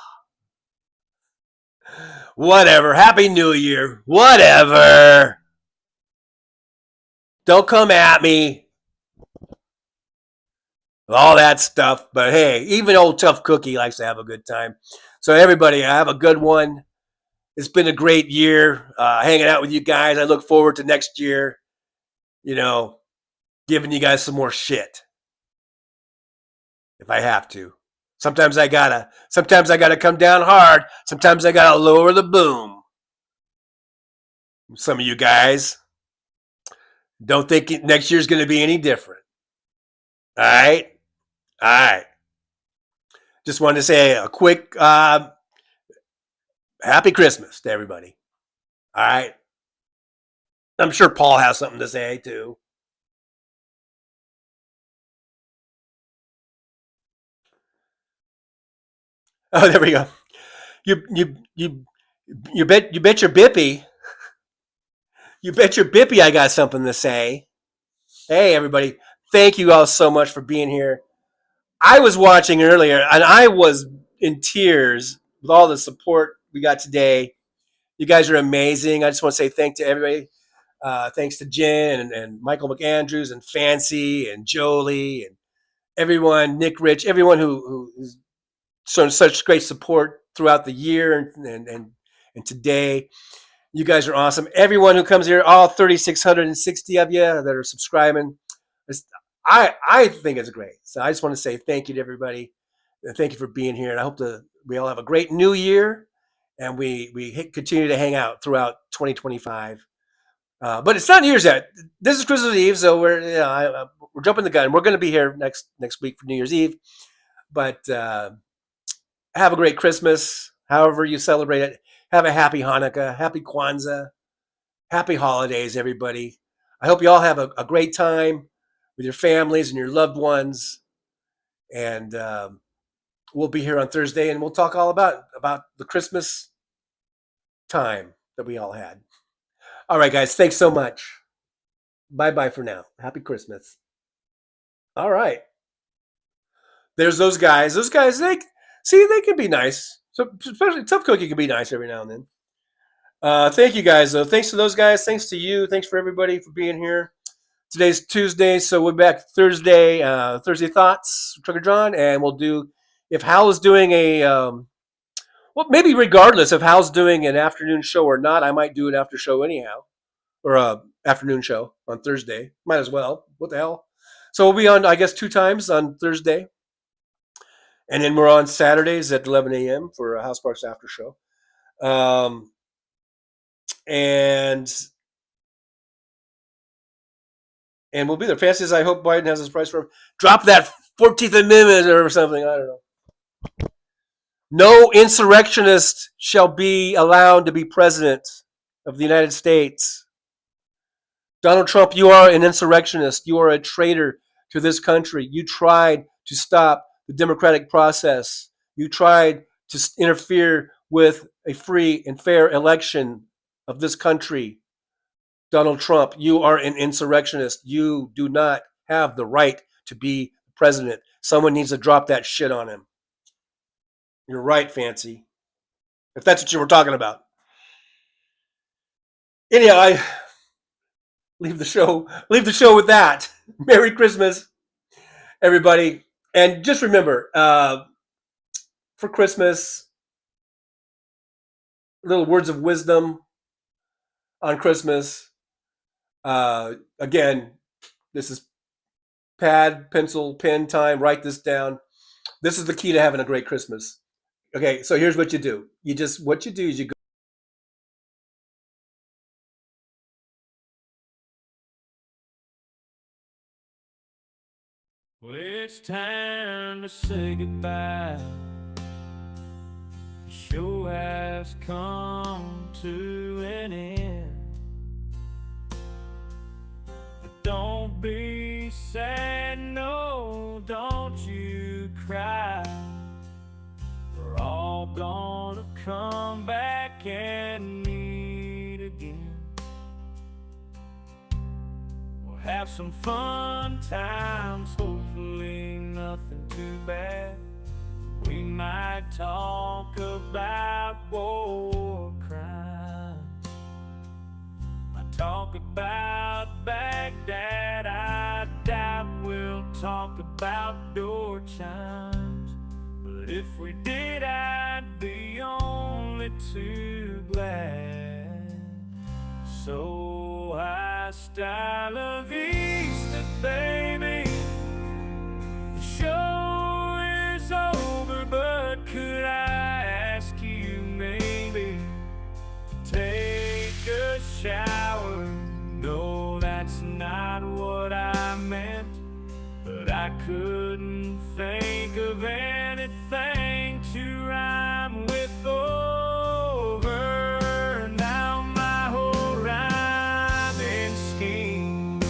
Whatever. Happy New Year. Whatever. Don't come at me. All that stuff. But hey, even old Tough Cookie likes to have a good time. So everybody, have a good one. It's been a great year hanging out with you guys. I look forward to next year, giving you guys some more shit if I have to. Sometimes I gotta come down hard. Sometimes I gotta lower the boom. Some of you guys don't think next year's gonna be any different. All right. Just wanted to say a quick happy Christmas to everybody. All right. I'm sure Paul has something to say too. Oh, there we go. You bet your bippy. You bet your bippy I got something to say. Hey everybody, thank you all so much for being here. I was watching earlier and I was in tears with all the support we got today. You guys are amazing. I just want to say thank to everybody. Thanks to Jen and Michael McAndrews and Fancy and Jolie and everyone, Nick Rich, everyone who's shown such great support throughout the year and today. You guys are awesome. Everyone who comes here, all 3,660 of you that are subscribing, I think it's great. So I just want to say thank you to everybody. Thank you for being here. And I hope that we all have a great new year and we continue to hang out throughout 2025. But it's not New Year's yet. This is Christmas Eve, so we're jumping the gun. We're going to be here next week for New Year's Eve. But have a great Christmas, however you celebrate it. Have a happy Hanukkah, happy Kwanzaa, happy holidays, everybody. I hope you all have a great time with your families and your loved ones. And we'll be here on Thursday, and we'll talk all about the Christmas time that we all had. All right, guys. Thanks so much. Bye-bye for now. Happy Christmas. All right. There's those guys. Those guys, they can be nice. So especially Tough Cookie can be nice every now and then. Thank you guys, though. Thanks to those guys. Thanks to you. Thanks for everybody for being here. Today's Tuesday, so we're back Thursday. Thursday Thoughts, Trucker John, and we'll do, if Hal is doing maybe regardless if Hal's doing an afternoon show or not, I might do an after show anyhow, or a afternoon show on Thursday. Might as well. What the hell? So we'll be on, I guess, 2 times on Thursday. And then we're on Saturdays at 11 a.m. for a House Parks after show. And we'll be there. Fast as I hope Biden has his price for him. Drop that 14th Amendment or something. I don't know. No insurrectionist shall be allowed to be president of the United States. Donald Trump, you are an insurrectionist. You are a traitor to this country. You tried to stop the democratic process. You tried to interfere with a free and fair election of this country. Donald Trump, you are an insurrectionist. You do not have the right to be president. Someone needs to drop that shit on him. You're right, Fancy. If that's what you were talking about. Anyhow, I leave the show with that. Merry Christmas, everybody. And just remember, for Christmas, little words of wisdom on Christmas. Again, this is pad, pencil, pen time. Write this down. This is the key to having a great Christmas. Okay, so here's what you do. What you do is you go
Well, it's time to say goodbye. The show has come to an end. But don't be sad, no, don't you cry. We're all gonna come back and meet again. We'll have some fun times, hopefully nothing too bad. We might talk about war crimes, might talk about Baghdad. I doubt we'll talk about door chimes, but if we did, I'd be only too glad. So hasta la vista, baby. The show is over, but could I ask you maybe to take a shower? No, that's not what I meant, but I couldn't think of anything to rhyme with over. Now my whole rhyming scheme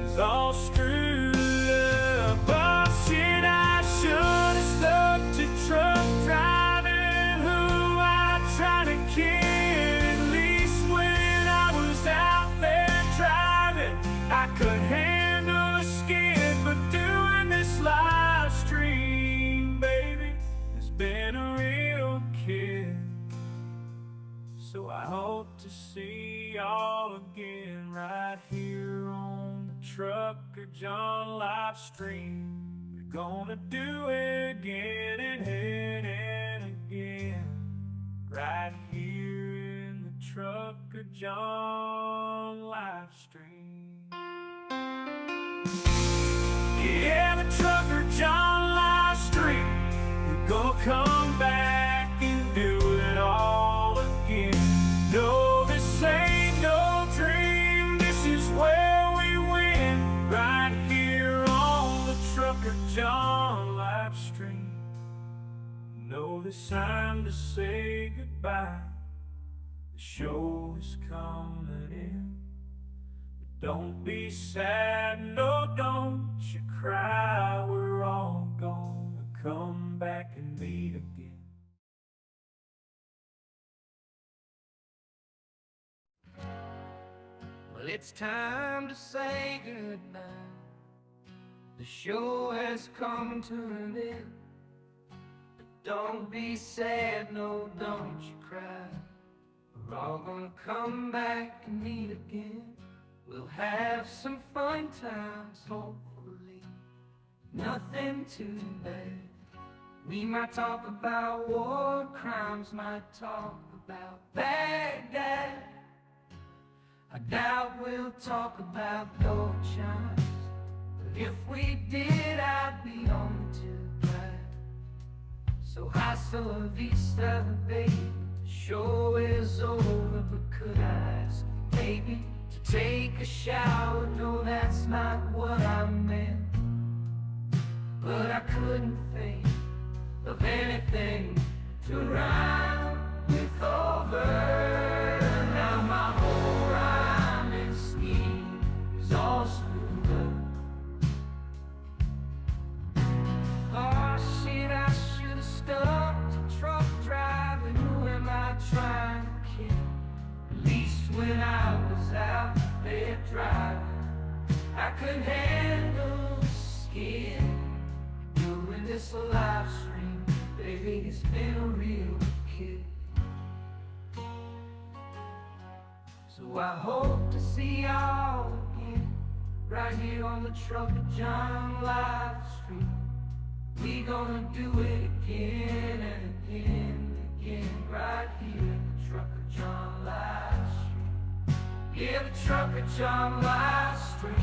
is all screwed up. Oh shit, I should have stuck to truck driving, who I tried to kid. At least when I was out there driving, I could handle a skid. But doing this live stream, baby, has been a real kid. So I hope to see y'all again right here on the Trucker John live stream. We're gonna do it again and again, right here in the Trucker John live stream. Yeah, the Trucker John live stream. We're gonna come back and do it all again. No, this ain't no dream, this is where we win, right here on the Trucker John live stream. No, this time to say goodbye. The show is coming in. But don't be sad, no, don't you cry. We're all gonna come back and meet again. Well, it's time to say goodbye. The show has come to an end. But don't be sad, no, don't you cry. We're all gonna come back and meet again. We'll have some fun times, hopefully nothing too bad. We might talk about war crimes, might talk about Baghdad. I doubt we'll talk about door chimes, but if we did, I'd be only too glad. So hasta la vista, baby. The show is over, but could I ask maybe to take a shower? No, that's not what I meant, but I couldn't think of anything to rhyme with over. Now my whole rhyming scheme is all screwed up. Oh shit, I should have stuck to truck driving. Who am I trying to kid? At least when I was out there driving, I could handle the skid. Doing this live stream, baby, it's been a real kid. So I hope to see y'all again, right here on the Trucker John live stream. We gonna do it again and again and again, right here in the Trucker John live stream. Yeah, the Trucker John live stream.